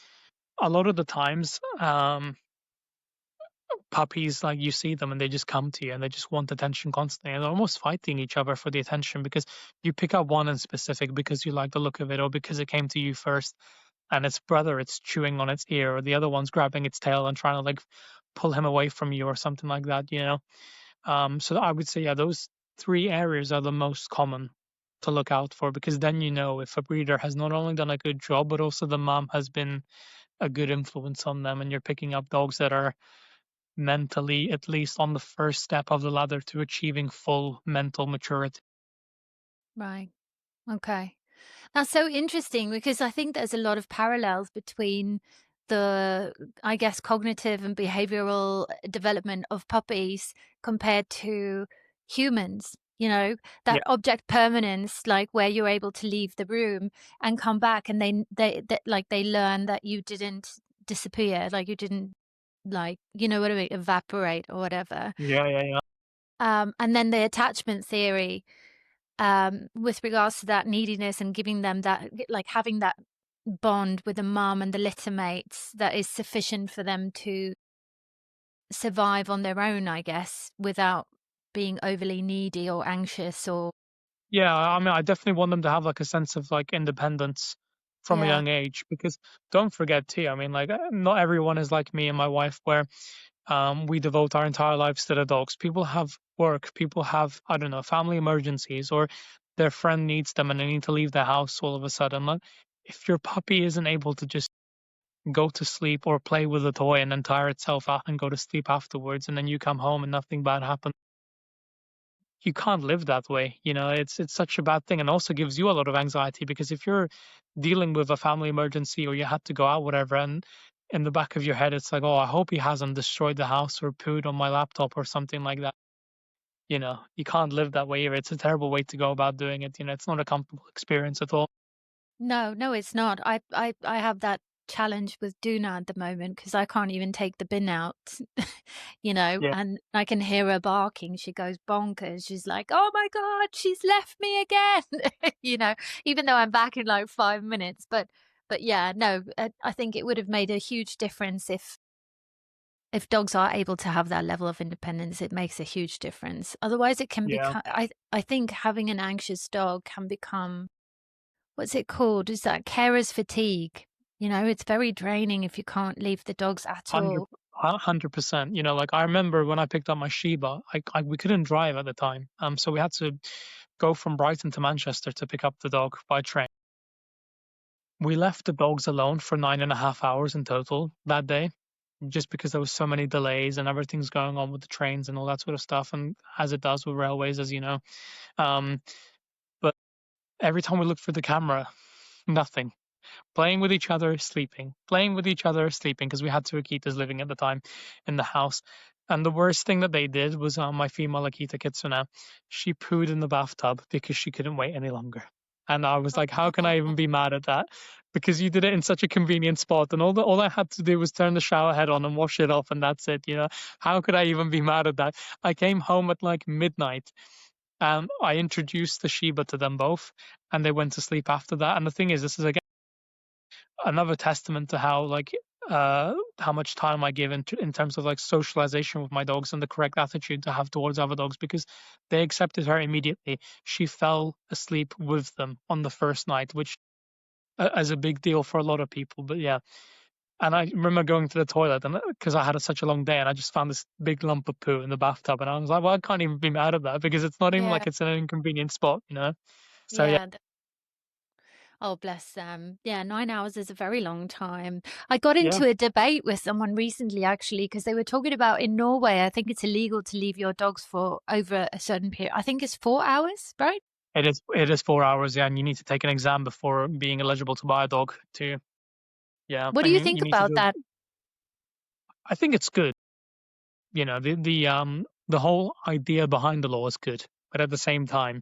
a lot of the times, puppies, like, you see them and they just come to you and they just want attention constantly and they're almost fighting each other for the attention because you pick up one in specific because you like the look of it or because it came to you first, and its brother, it's chewing on its ear, or the other one's grabbing its tail and trying to like pull him away from you or something like that, you know. So I would say, yeah, those three areas are the most common to look out for, because then you know if a breeder has not only done a good job, but also the mom has been a good influence on them, and you're picking up dogs that are mentally at least on the first step of the ladder to achieving full mental maturity. Right. Okay. That's so interesting because I think there's a lot of parallels between the, I guess, cognitive and behavioral development of puppies compared to humans. You know, Yeah, that object permanence, like where you're able to leave the room and come back, and they like they learn that you didn't disappear, like you didn't, like, you know what I mean, evaporate or whatever. yeah, yeah, yeah. And then the attachment theory, with regards to that neediness and giving them that, like having that bond with the mum and the litter mates that is sufficient for them to survive on their own, I guess, without being overly needy or anxious or Yeah, I mean, I definitely want them to have like a sense of like independence from a yeah, young age, because don't forget too, I mean, like, not everyone is like me and my wife where we devote our entire lives to the dogs. People have work, people have, I don't know, family emergencies, or their friend needs them and they need to leave the house all of a sudden. Like, if your puppy isn't able to just go to sleep or play with a toy and then tire itself out and go to sleep afterwards, and then you come home and nothing bad happens, you can't live that way. You know, it's such a bad thing, and also gives you a lot of anxiety, because if you're dealing with a family emergency or you had to go out, whatever, and in the back of your head it's like, oh, I hope he hasn't destroyed the house or pooed on my laptop or something like that. You know, you can't live that way either. It's a terrible way to go about doing it. You know, it's not a comfortable experience at all. no, no, it's not. I have that challenge with Duna at the moment because I can't even take the bin out, you know, Yeah. and I can hear her barking. She goes bonkers. She's like, "Oh my God, she's left me again," you know, even though I'm back in like 5 minutes. But yeah, no, I think it would have made a huge difference if dogs are able to have that level of independence. It makes a huge difference. Otherwise, it can Yeah. become. I think having an anxious dog can become, what's it called? Is that carer's fatigue? You know, it's very draining if you can't leave the dogs at 100 all. 100%. You know, like, I remember when I picked up my Shiba, we couldn't drive at the time. So we had to go from Brighton to Manchester to pick up the dog by train. We left the dogs alone for 9.5 hours in total that day, just because there was so many delays and everything's going on with the trains and all that sort of stuff, and as it does with railways, as you know. Um, but every time we looked for the camera, nothing. Playing with each other, sleeping, playing with each other, sleeping, because we had two Akitas living at the time in the house. And the worst thing that they did was, my female Akita Kitsune, she pooed in the bathtub because she couldn't wait any longer. And I was like, how can I even be mad at that? Because you did it in such a convenient spot, and all I had to do was turn the shower head on and wash it off, and that's it. You know, how could I even be mad at that? I came home at like midnight, and I introduced the Shiba to them both, and they went to sleep after that. And the thing is, this is another testament to how much time I give in terms of like socialization with my dogs and the correct attitude to have towards other dogs, because they accepted her immediately. She fell asleep with them on the first night, which is a big deal for a lot of people. But yeah, and I remember going to the toilet, and because I had such a long day, and I just found this big lump of poo in the bathtub, and I was like, well, I can't even be mad at that because it's not even Yeah, like it's an inconvenient spot, you know. So yeah, yeah. Oh, bless them. Yeah, 9 hours is a very long time. I got yeah, into a debate with someone recently, actually, because they were talking about in Norway, I think it's illegal to leave your dogs for over a certain period. I think it's 4 hours, right? it is 4 hours, yeah, and you need to take an exam before being eligible to buy a dog too. Yeah, What do and you you think need to about do. that? I think it's good. The whole idea behind the law is good, but at the same time,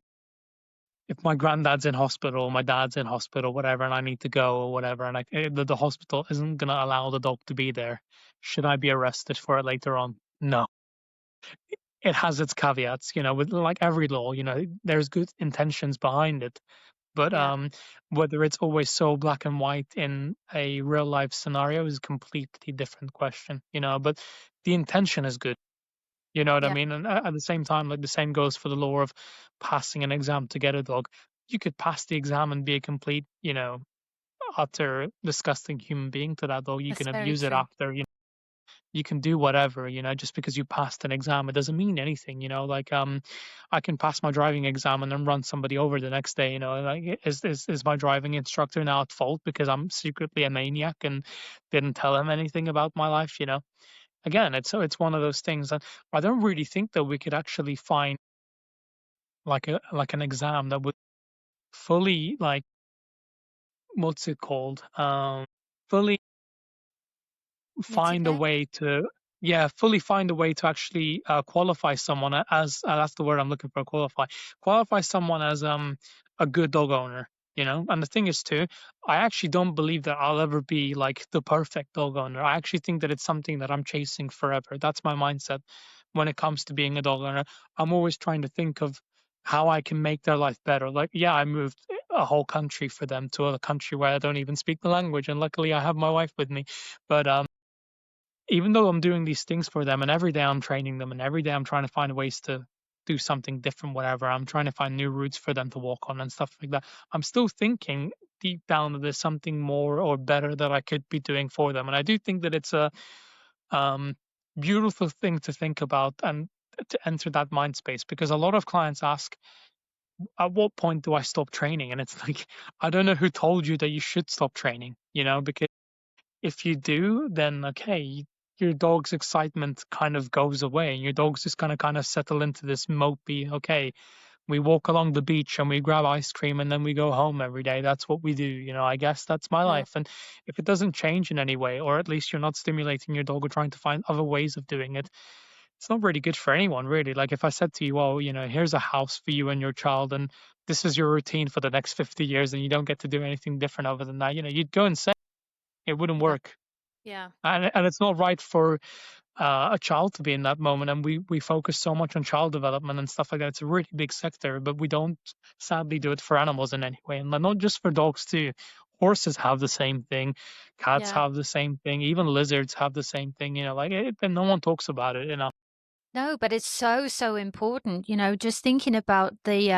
if my granddad's in hospital, my dad's in hospital, whatever, and I need to go or whatever, and the hospital isn't going to allow the dog to be there, should I be arrested for it later on? No. It has its caveats, with like every law, there's good intentions behind it. But Yeah, whether it's always so black and white in a real life scenario is a completely different question, but the intention is good. You know what I yeah, mean? And at the same time, like the same goes for the law of passing an exam to get a dog. You could pass the exam and be a complete, utter disgusting human being to that dog. You that's can very abuse it true. after, you can do whatever, just because you passed an exam, it doesn't mean anything, like I can pass my driving exam and then run somebody over the next day, like is my driving instructor now at fault because I'm secretly a maniac and didn't tell him anything about my life, again, it's one of those things that I don't really think that we could actually find like an exam that would fully like what's it called? Fully find a Mitigate? way to fully find a way to actually qualify someone as that's the word I'm looking for, qualify someone as a good dog owner, and the thing is too, I actually don't believe that I'll ever be like the perfect dog owner. I actually think that it's something that I'm chasing forever. That's my mindset when it comes to being a dog owner. I'm always trying to think of how I can make their life better. Like, yeah, I moved a whole country for them to a country where I don't even speak the language, and luckily I have my wife with me. But even though I'm doing these things for them and every day I'm training them and every day I'm trying to find ways to do something different, whatever, I'm trying to find new routes for them to walk on and stuff like that. I'm still thinking deep down that there's something more or better that I could be doing for them. And I do think that it's a um, beautiful thing to think about and to enter that mind space because a lot of clients ask, at what point do I stop training? And it's like, I don't know who told you that you should stop training, because if you do, then okay, your dog's excitement kind of goes away, and your dog's just gonna kind of settle into this mopey. Okay, we walk along the beach and we grab ice cream and then we go home every day. That's what we do. I guess that's my Mm. life. And if it doesn't change in any way, or at least you're not stimulating your dog or trying to find other ways of doing it, it's not really good for anyone, really. Like if I said to you, well, here's a house for you and your child, and this is your routine for the next 50 years, and you don't get to do anything different other than that, you'd go insane. It wouldn't Yeah, work. yeah, And it's not right for a child to be in that moment. And we focus so much on child development and stuff like that. It's a really big sector, but we don't sadly do it for animals in any way. And not just for dogs too. Horses have the same thing, cats yeah. have the same thing, even lizards have the same thing. And no one talks about it enough. No, but it's so, so important, just thinking about the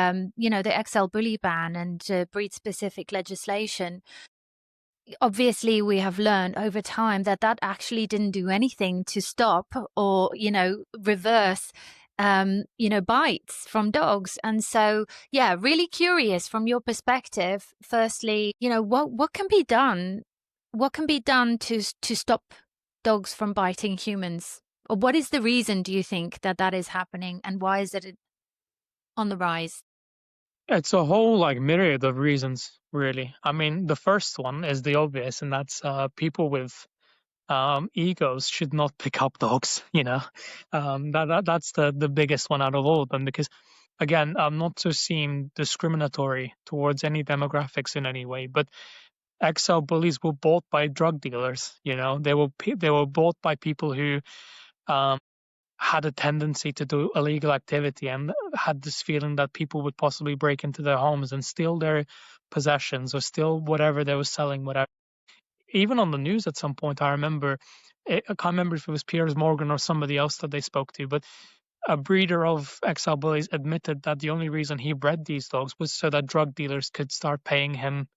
XL bully ban and breed-specific legislation. Obviously, we have learned over time that that actually didn't do anything to stop or, reverse, bites from dogs. And so, yeah, really curious from your perspective. Firstly, what can be done? What can be done to stop dogs from biting humans? Or what is the reason, do you think, that that is happening, and why is it on the rise? It's a whole like myriad of reasons, really. I mean, the first one is the obvious, and that's people with egos should not pick up dogs. That's the biggest one out of all of them because, again, I'm not to seem discriminatory towards any demographics in any way, but XL bullies were bought by drug dealers. They were bought by people who um, had a tendency to do illegal activity and had this feeling that people would possibly break into their homes and steal their possessions or steal whatever they were selling, whatever. Even on the news at some point, I remember, I can't remember if it was Piers Morgan or somebody else that they spoke to, but a breeder of XL bullies admitted that the only reason he bred these dogs was so that drug dealers could start paying him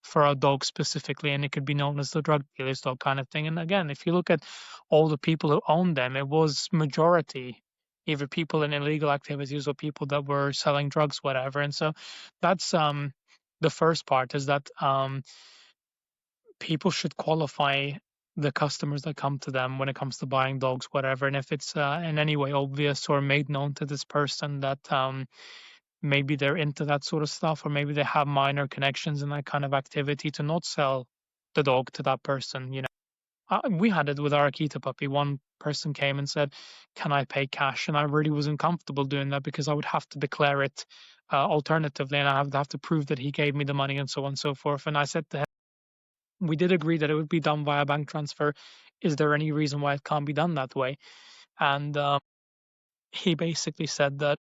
for a dog specifically, and it could be known as the drug dealer's dog kind of thing. And again, if you look at all the people who owned them, it was majority either people in illegal activities or people that were selling drugs, whatever. And so that's the first part is that people should qualify the customers that come to them when it comes to buying dogs, whatever. And if it's in any way obvious or made known to this person that maybe they're into that sort of stuff, or maybe they have minor connections in that kind of activity, to not sell the dog to that person. We had it with our Akita puppy. One person came and said, "Can I pay cash?" And I really wasn't comfortable doing that because I would have to declare it alternatively, and I have to prove that he gave me the money and so on and so forth. And I said to him, we did agree that it would be done via bank transfer. Is there any reason why it can't be done that way? And he basically said that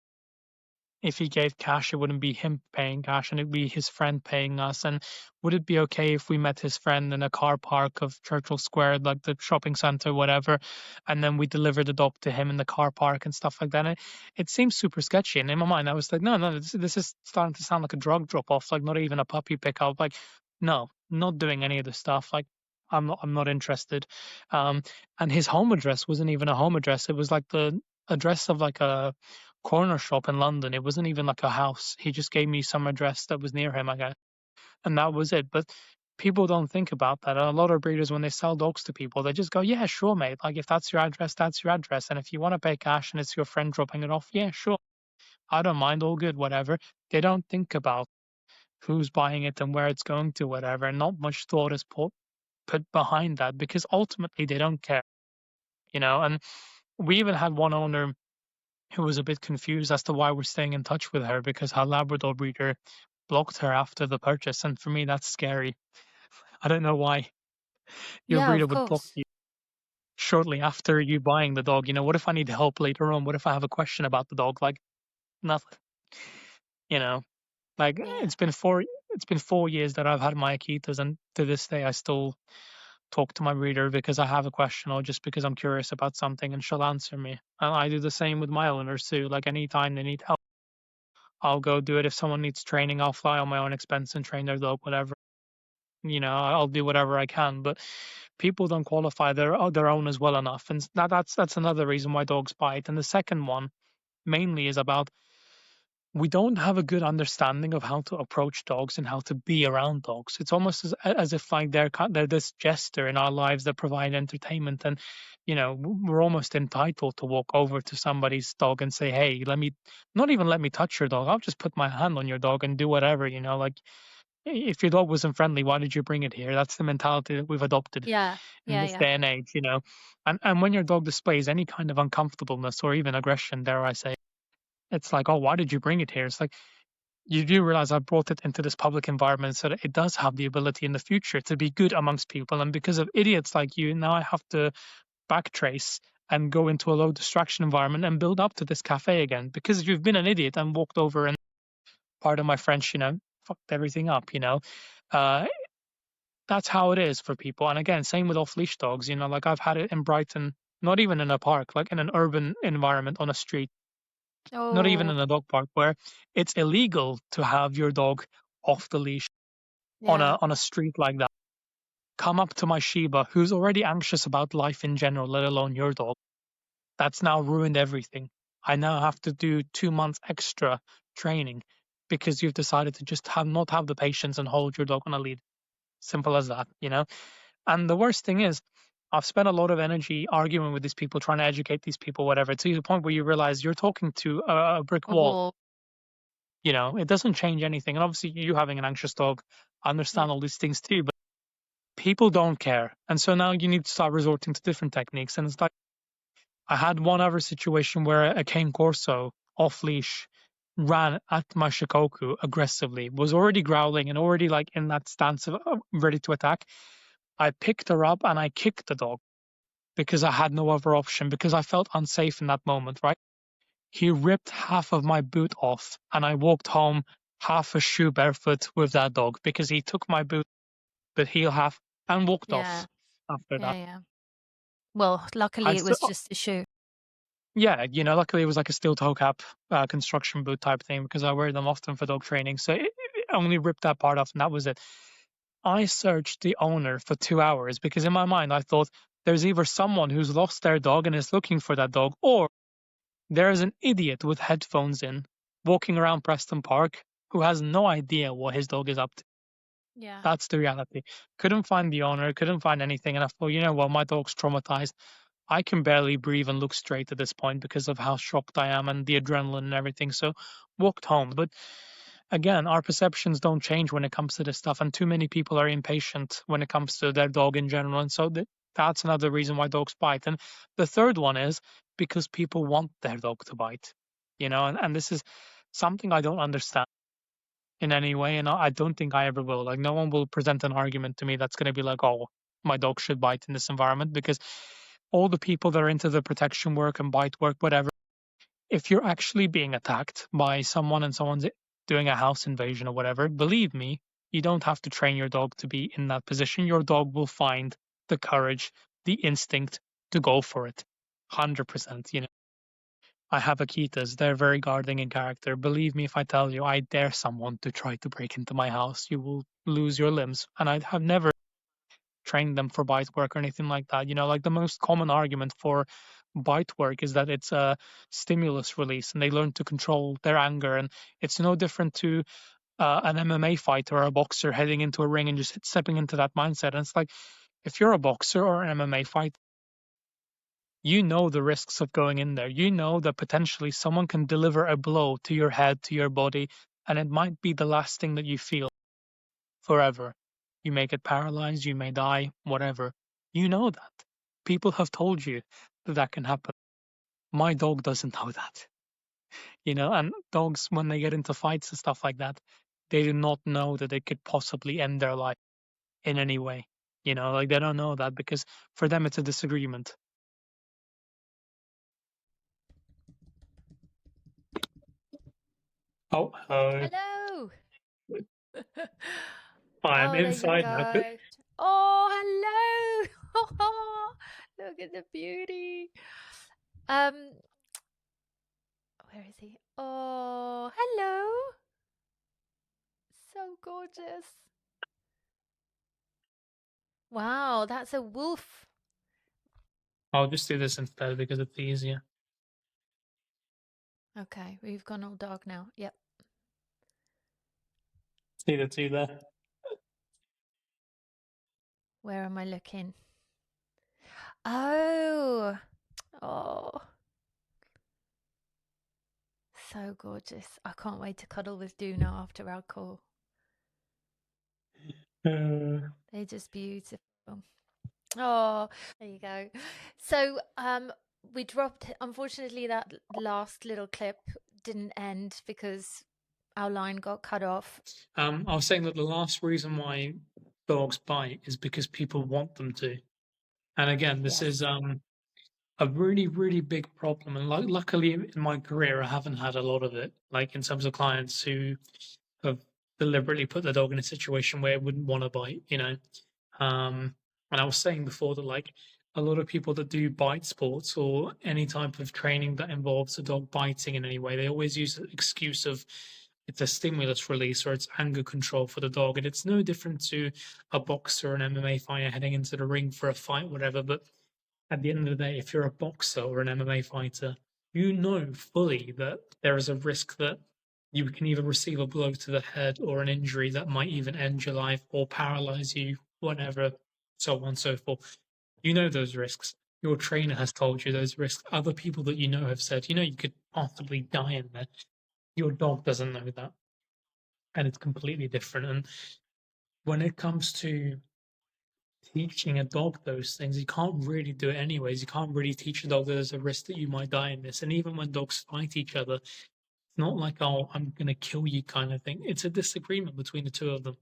if he gave cash, it wouldn't be him paying cash and it'd be his friend paying us. And would it be okay if we met his friend in a car park of Churchill Square, like the shopping center, whatever, and then we delivered the dog to him in the car park and stuff like that? And it seems super sketchy. And in my mind, I was like, no, this is starting to sound like a drug drop off, like not even a puppy pickup. Like, no, not doing any of this stuff. Like, I'm not interested. And his home address wasn't even a home address. It was like the address of like a corner shop in London. It wasn't even like a house. He just gave me some address that was near him, I guess, and that was it. But people don't think about that. And a lot of breeders, when they sell dogs to people, they just go, "Yeah, sure, mate. Like if that's your address, that's your address. And if you want to pay cash and it's your friend dropping it off, yeah, sure. I don't mind. All good, whatever." They don't think about who's buying it and where it's going to, whatever. And not much thought is put behind that because ultimately they don't care, And we even had one owner who was a bit confused as to why we're staying in touch with her because her Labrador breeder blocked her after the purchase. And for me, that's scary. I don't know why your Yeah, breeder of would block course. you shortly after you buying the dog. What if I need help later on? What if I have a question about the dog? Like nothing, you know. Like Yeah. it's been 4 years that I've had my Akitas, and to this day I still talk to my breeder because I have a question or just because I'm curious about something, and she'll answer me. And I do the same with my owners too. Like anytime they need help, I'll go do it. If someone needs training, I'll fly on my own expense and train their dog, whatever. I'll do whatever I can. But people don't qualify their own as well enough, and that's another reason why dogs bite. And the second one mainly is about we don't have a good understanding of how to approach dogs and how to be around dogs. It's almost as if like they're this jester in our lives that provide entertainment, and we're almost entitled to walk over to somebody's dog and say, "Hey, not even let me touch your dog. I'll just put my hand on your dog and do whatever." Like if your dog wasn't friendly, why did you bring it here? That's the mentality that we've adopted Yeah. in Yeah. this Yeah. day and age. And when your dog displays any kind of uncomfortableness or even aggression, dare I say, it's like, oh, why did you bring it here? It's like, you do realize I brought it into this public environment so that it does have the ability in the future to be good amongst people. And because of idiots like you, now I have to backtrace and go into a low distraction environment and build up to this cafe again because you've been an idiot and walked over and part of my French, fucked everything up. Uh, that's how it is for people. And again, same with off leash dogs, like I've had it in Brighton, not even in a park, like in an urban environment on a street, not even Oh, in a dog park, where it's illegal to have your dog off the leash on yeah. a street like that. Come up to my Shiba, who's already anxious about life in general, let alone your dog. That's now ruined everything. I now have to do 2 months extra training because you've decided to just not have the patience and hold your dog on a lead. Simple as that. And the worst thing is, I've spent a lot of energy arguing with these people, trying to educate these people, whatever, to the point where you realize you're talking to a brick A wall. wall. It doesn't change anything. And obviously, you having an anxious dog, I Yeah. understand all these things too, but people don't care. And so now you need to start resorting to different techniques. And it's like, I had one other situation where a cane corso off leash ran at my shikoku aggressively, was already growling and already like in that stance of ready to attack. I picked her up and I kicked the dog because I had no other option because I felt unsafe in that moment, right? He ripped half of my boot off and I walked home half a shoe barefoot with that dog because he took my boot, the heel half, and walked Yeah. off after Yeah. that. Yeah. Well, I luckily it still, was just a shoe. yeah, luckily it was like a steel toe cap construction boot type thing because I wear them often for dog training. So it only ripped that part off and that was it. I searched the owner for 2 hours because in my mind I thought there's either someone who's lost their dog and is looking for that dog, or there is an idiot with headphones in walking around Preston Park who has no idea what his dog is up to. Yeah. That's the reality. Couldn't find the owner, couldn't find anything. And I thought, my dog's traumatized. I can barely breathe and look straight at this point because of how shocked I am and the adrenaline and everything. So walked home. But again, our perceptions don't change when it comes to this stuff, and too many people are impatient when it comes to their dog in general, and so that's another reason why dogs bite. And the third one is because people want their dog to bite, and this is something I don't understand in any way, and I don't think I ever will. Like, no one will present an argument to me that's going to be like, oh, my dog should bite in this environment, because all the people that are into the protection work and bite work, whatever, if you're actually being attacked by someone and someone's doing a house invasion or whatever, believe me, you don't have to train your dog to be in that position. Your dog will find the courage, the instinct to go for it. 100%. I have Akitas. They're very guarding in character. Believe me if I tell you, I dare someone to try to break into my house, you will lose your limbs. And I have never trained them for bite work or anything like that. Like the most common argument for bite work is that it's a stimulus release and they learn to control their anger. And it's no different to an MMA fighter or a boxer heading into a ring and just stepping into that mindset. And it's like, if you're a boxer or an MMA fighter, you know the risks of going in there. You know that potentially someone can deliver a blow to your head, to your body, and it might be the last thing that you feel forever. You may get paralyzed, you may die, whatever. You know that. People have told you that that can happen. My dog doesn't know that. And dogs, when they get into fights and stuff like that, they do not know that it could possibly end their life in any way. Like they don't know that because for them it's a disagreement. Oh, Hello. I'm Oh, there you inside now. go. Oh, hello. Look at the beauty. Um, where is he? Oh, hello. So gorgeous. Wow, that's a wolf. I'll just do this instead because it's easier. Okay, we've gone all dog now. Yep. See the two there. Where am I looking? Oh. Oh. So gorgeous. I can't wait to cuddle with Duna after our call. They're just beautiful. Oh, there you go. So, we dropped, unfortunately, that last little clip didn't end because our line got cut off. I was saying that the last reason why dogs bite is because people want them to. And again, this is a really, really big problem. And luckily in my career, I haven't had a lot of it, like in terms of clients who have deliberately put their dog in a situation where it wouldn't want to bite. And I was saying before that, like, a lot of people that do bite sports or any type of training that involves a dog biting in any way, they always use the excuse of it's a stimulus release or it's anger control for the dog. And it's no different to a boxer or an MMA fighter heading into the ring for a fight, whatever. But at the end of the day, if you're a boxer or an MMA fighter, you know fully that there is a risk that you can either receive a blow to the head or an injury that might even end your life or paralyze you, whatever, so on and so forth. You know those risks. Your trainer has told you those risks. Other people that you know have said, you could possibly die in there. Your dog doesn't know that. And it's completely different. And when it comes to teaching a dog those things, you can't really do it anyways. You can't really teach a dog that there's a risk that you might die in this. And even when dogs fight each other, it's not like, oh, I'm going to kill you kind of thing. It's a disagreement between the two of them.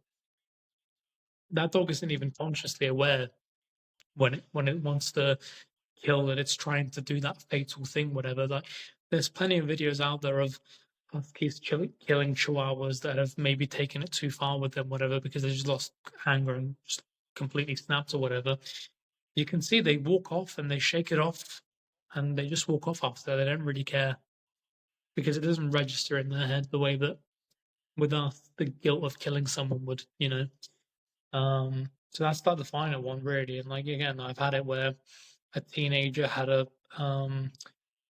That dog isn't even consciously aware when it wants to kill, that it's trying to do that fatal thing, whatever. Like, there's plenty of videos out there of huskies killing chihuahuas that have maybe taken it too far with them, whatever, because they just lost anger and just completely snapped or whatever. You can see they walk off and they shake it off and they just walk off after. They don't really care because it doesn't register in their head the way that with us, the guilt of killing someone would. So that's like the final one, really. And like, again, I've had it where a teenager had a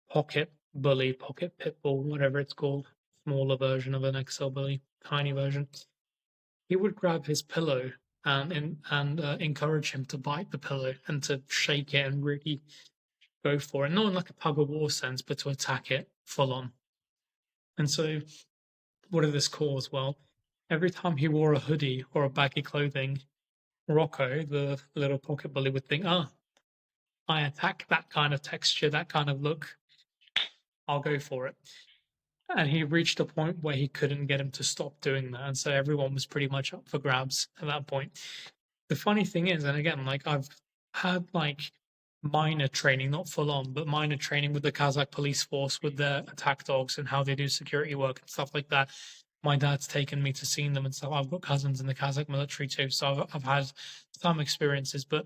pocket bully, pocket pit bull, whatever it's called, smaller version of an XL bully, tiny version. He would grab his pillow and encourage him to bite the pillow and to shake it and really go for it. Not in like a tug of war sense, but to attack it full on. And so what did this cause? Well, every time he wore a hoodie or a baggy clothing, Rocco, the little pocket bully, would think, "Ah, I attack that kind of texture, that kind of look. I'll go for it." And he reached a point where he couldn't get him to stop doing that, and so everyone was pretty much up for grabs at that point. The funny thing is, and again, like I've had like minor training, not full on, but minor training with the Kazakh police force with their attack dogs and how they do security work and stuff like that. My dad's taken me to see them and stuff. I've got cousins in the Kazakh military too, so I've had some experiences. But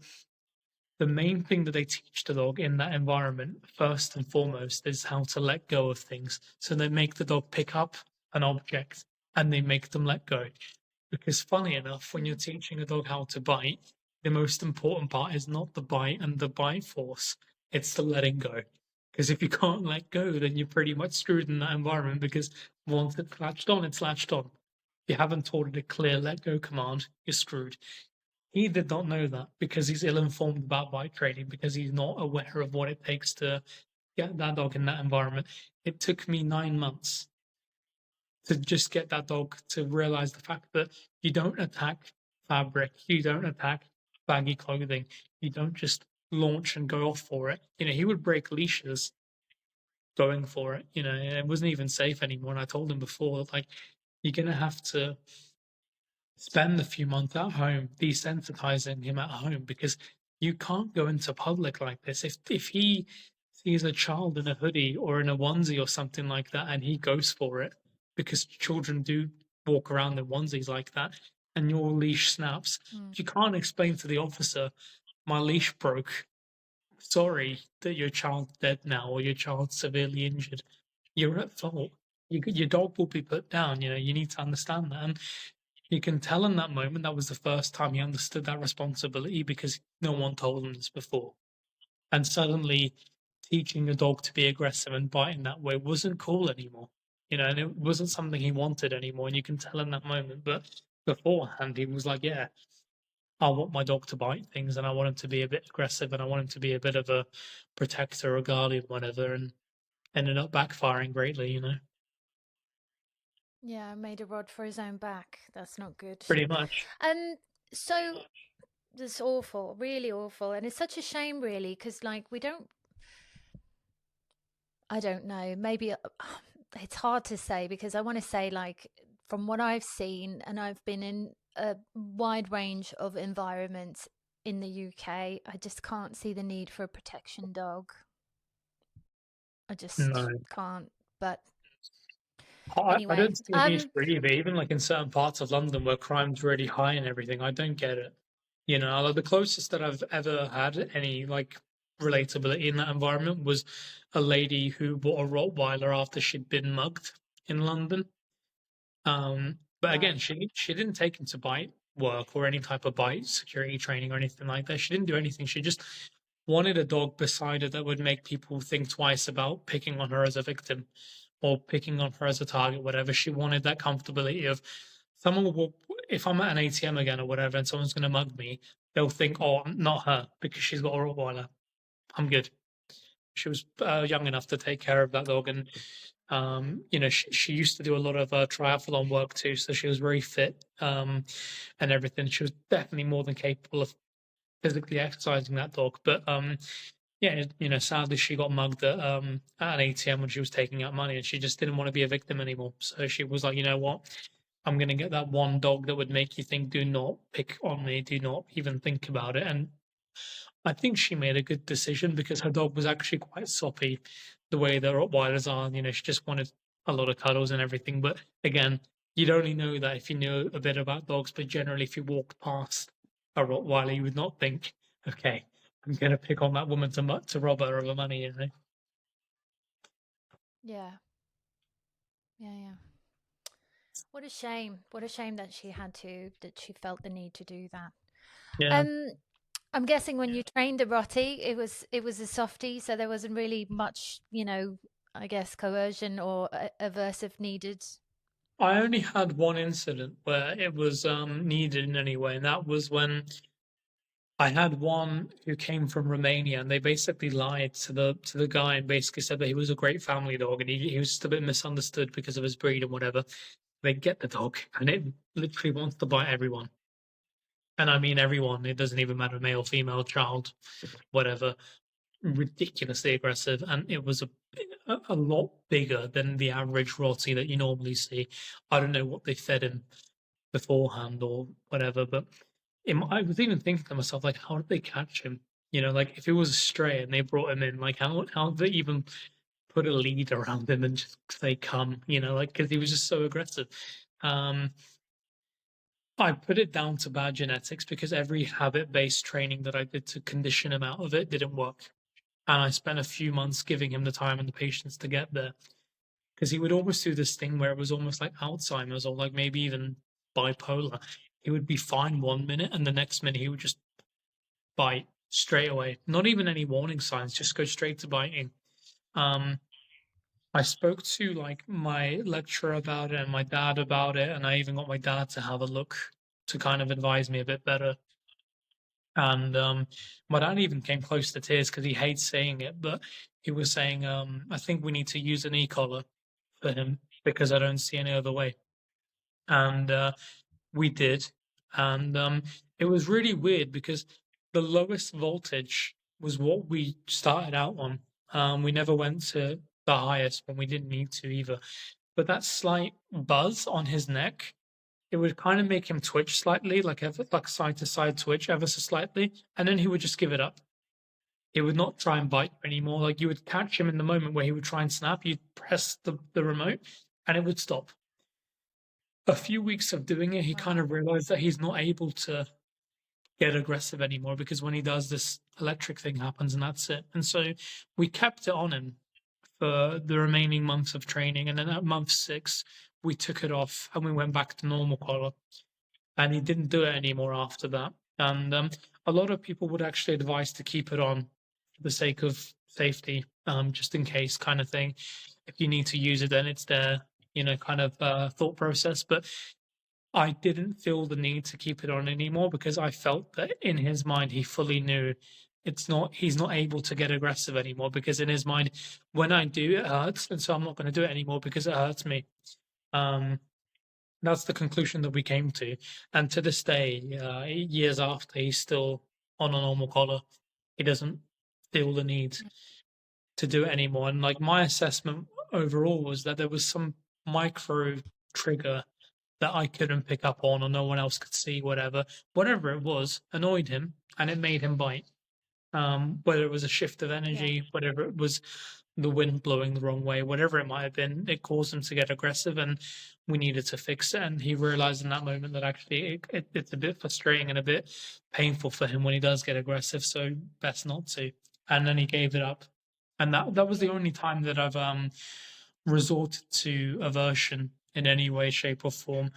the main thing that they teach the dog in that environment, first and foremost, is how to let go of things. So they make the dog pick up an object and they make them let go. Because funny enough, when you're teaching a dog how to bite, the most important part is not the bite and the bite force, it's the letting go. Because if you can't let go, then you're pretty much screwed in that environment because once it's latched on, it's latched on. If you haven't taught it a clear let go command, you're screwed. He did not know that because he's ill-informed about bite training, because he's not aware of what it takes to get that dog in that environment. It took me 9 months to just get that dog to realize the fact that you don't attack fabric, you don't attack baggy clothing, you don't just launch and go off for it. He would break leashes going for it. It wasn't even safe anymore. And I told him before, like, you're going to have to spend a few months at home desensitizing him at home, because you can't go into public like this. If he sees a child in a hoodie or in a onesie or something like that and he goes for it, because children do walk around in onesies like that, and your leash snaps, you can't explain to the officer, my leash broke. Sorry that your child's dead now or your child's severely injured. You're at fault. Your dog will be put down. You need to understand that. And you can tell in that moment that was the first time he understood that responsibility, because no one told him this before. And suddenly teaching a dog to be aggressive and biting that way wasn't cool anymore. And it wasn't something he wanted anymore. And you can tell in that moment. But beforehand, he was like, yeah, I want my dog to bite things and I want him to be a bit aggressive and I want him to be a bit of a protector or guardian, whatever. And ended up backfiring greatly. Yeah, made a rod for his own back. That's not good. Pretty much. So that's awful, really awful. And it's such a shame, really, because like I don't know, maybe it's hard to say, because I want to say, like, from what I've seen, and I've been in a wide range of environments in the UK, I just can't see the need for a protection dog. I just No. can't. But I anyway, don't see a need for it either. Even like in certain parts of London where crime's really high and everything, I don't get it. Like the closest that I've ever had any like relatability in that environment was a lady who bought a Rottweiler after she'd been mugged in London. But again, right. she didn't take him to bite work or any type of bite security training or anything like that. She didn't do anything. She just wanted a dog beside her that would make people think twice about picking on her as a victim or picking on her as a target, whatever. She wanted that comfortability of someone will, if I'm at an ATM again or whatever and someone's going to mug me, they'll think, oh, not her because she's got a Rottweiler. I'm good. She was young enough to take care of that dog. And, she used to do a lot of triathlon work too. So she was very fit and everything. She was definitely more than capable of physically exercising that dog. But yeah, sadly she got mugged at an ATM when she was taking out money, and she just didn't want to be a victim anymore. So she was like, you know what? I'm going to get that one dog that would make you think, do not pick on me, do not even think about it. And I think she made a good decision because her dog was actually quite soppy the way the Rottweilers are. She just wanted a lot of cuddles and everything. But again, you'd only know that if you knew a bit about dogs. But generally, if you walked past a Rottweiler, you would not think, okay, I'm going to pick on that woman to rob her of her money. Yeah. Yeah. What a shame. What a shame that she felt the need to do that. Yeah. I'm guessing when you trained the Rottie, it was a softie, so there wasn't really much, I guess coercion or aversive needed. I only had one incident where it was needed in any way, and that was when I had one who came from Romania, and they basically lied to the guy and basically said that he was a great family dog, and he was just a bit misunderstood because of his breed and whatever. they get the dog, and it literally wants to bite everyone. And I mean everyone. It doesn't even matter, male, female, child, whatever. Ridiculously aggressive, and it was a lot bigger than the average rottie that you normally see. I don't know what they fed him beforehand or whatever, but I was even thinking to myself, like, how did they catch him? You know, like if it was a stray and they brought him in, like how did they even put a lead around him and just say come? You know, like because he was just so aggressive. I put it down to bad genetics because every habit-based training that I did to condition him out of it didn't work. And I spent a few months giving him the time and the patience to get there. Because he would almost do this thing where it was almost like Alzheimer's or like maybe even bipolar. He would be fine 1 minute and the next minute he would just bite straight away. Not even any warning signs, just go straight to biting. I spoke to like my lecturer about it and my dad about it, and I even got my dad to have a look to kind of advise me a bit better. And my dad even came close to tears because he hates saying it, but he was saying, I think we need to use an e-collar for him because I don't see any other way. And we did. And it was really weird because the lowest voltage was what we started out on. We never went to the highest when we didn't need to either. But that slight buzz on his neck, it would kind of make him twitch slightly, like side to side twitch ever so slightly, and then he would just give it up. He would not try and bite anymore. Like you would catch him in the moment where he would try and snap, you'd press the remote, and it would stop. A few weeks of doing it, he kind of realized that he's not able to get aggressive anymore because when he does, this electric thing happens, and that's it. And so we kept it on him for the remaining months of training, and then at month 6, we took it off and we went back to normal collar, and he didn't do it anymore after that. And a lot of people would actually advise to keep it on for the sake of safety, just in case, kind of thing. If you need to use it, then it's there, you know, kind of thought process. But I didn't feel the need to keep it on anymore because I felt that in his mind he fully knew he's not able to get aggressive anymore because in his mind, when I do, it hurts, and so I'm not going to do it anymore because it hurts me. That's the conclusion that we came to, and to this day, years after, he's still on a normal collar. He doesn't feel the need to do it anymore. And like my assessment overall was that there was some micro trigger that I couldn't pick up on or no one else could see, whatever it was, annoyed him and it made him bite. Whether it was a shift of energy, whatever it was, the wind blowing the wrong way, whatever it might have been, it caused him to get aggressive and we needed to fix it. And he realized in that moment that actually it's a bit frustrating and a bit painful for him when he does get aggressive, so best not to. And then he gave it up. And that was the only time that I've resorted to aversion in any way, shape, or form.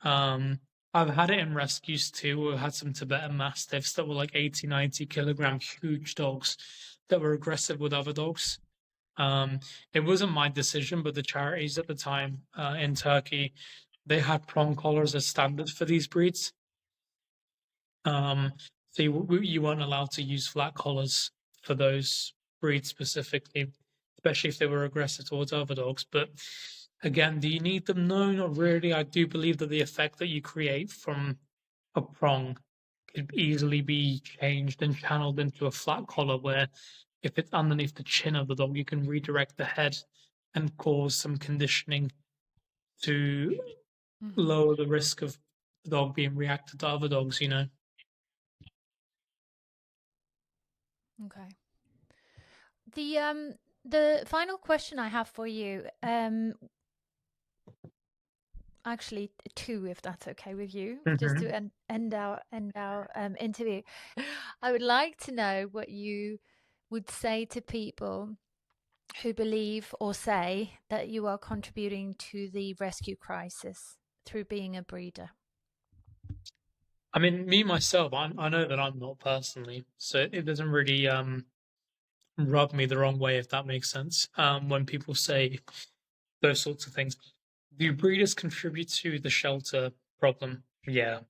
I've had it in rescues too. We've had some Tibetan Mastiffs that were like 80, 90 kilogram, huge dogs that were aggressive with other dogs. It wasn't my decision, but the charities at the time in Turkey, they had prong collars as standard for these breeds. So you weren't allowed to use flat collars for those breeds specifically, especially if they were aggressive towards other dogs. But again, do you need them? No, not really. I do believe that the effect that you create from a prong could easily be changed and channeled into a flat collar where if it's underneath the chin of the dog, you can redirect the head and cause some conditioning to lower the risk of the dog being reactive to other dogs, you know? Okay. The final question I have for you, actually 2, if that's okay with you, just to end our interview. I would like to know what you would say to people who believe or say that you are contributing to the rescue crisis through being a breeder. I mean, me myself, I know that I'm not personally, so it doesn't really rub me the wrong way, if that makes sense. When people say those sorts of things, do breeders contribute to the shelter problem? Yeah.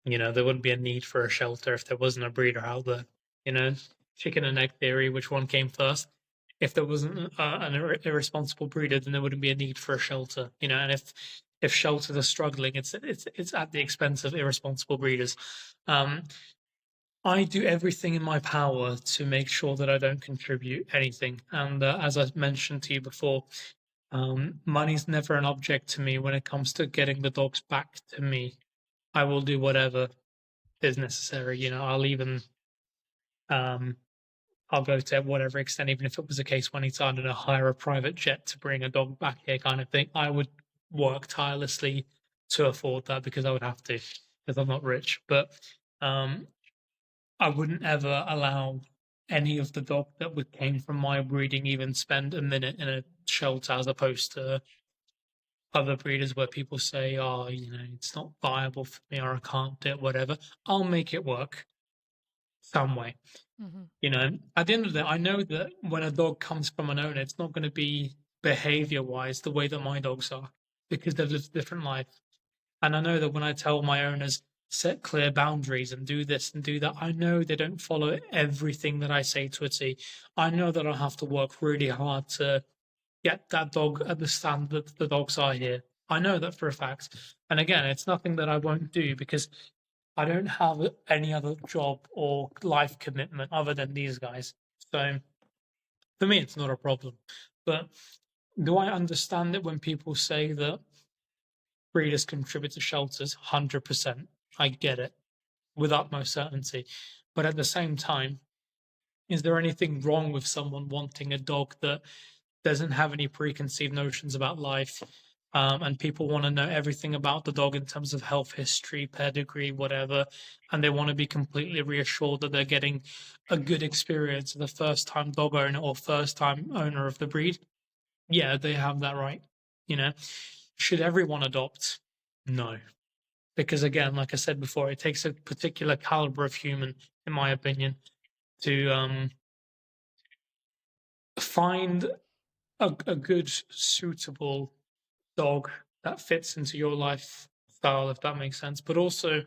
You know, there wouldn't be a need for a shelter if there wasn't a breeder out there. You know, chicken and egg theory, which one came first? If there wasn't an irresponsible breeder, then there wouldn't be a need for a shelter. You know, and if if shelters are struggling, it's at the expense of irresponsible breeders. I do everything in my power to make sure that I don't contribute anything. And as I mentioned to you before, money's never an object to me when it comes to getting the dogs back to me. I will do whatever is necessary. You know, um, I'll go to whatever extent, even if it was a case when he's on to hire a private jet to bring a dog back here, kind of thing. I would work tirelessly to afford that because I would have to, because I'm not rich. But I wouldn't ever allow any of the dog that came from my breeding even spend a minute in a shelter, as opposed to other breeders where people say, "Oh, you know, it's not viable for me, or I can't do it, whatever." I'll make it work some way. Mm-hmm. You know, at the end of the day, I know that when a dog comes from an owner, it's not going to be behavior wise the way that my dogs are, because they've lived a different life. And I know that when I tell my owners, set clear boundaries and do this and do that, I know they don't follow everything that I say to a T. I know that I'll have to work really hard to get that dog at the standard that the dogs are here. I know that for a fact. And again, it's nothing that I won't do because I don't have any other job or life commitment other than these guys. So for me, it's not a problem. But do I understand it when people say that breeders contribute to shelters? 100%. I get it with utmost certainty. But at the same time, is there anything wrong with someone wanting a dog that doesn't have any preconceived notions about life? And people want to know everything about the dog in terms of health history, pedigree, whatever, and they want to be completely reassured that they're getting a good experience as a first-time dog owner or first-time owner of the breed. Yeah, they have that right. You know, should everyone adopt? No, because again, like I said before, it takes a particular caliber of human, in my opinion, to find a good, suitable dog that fits into your lifestyle, if that makes sense. But also,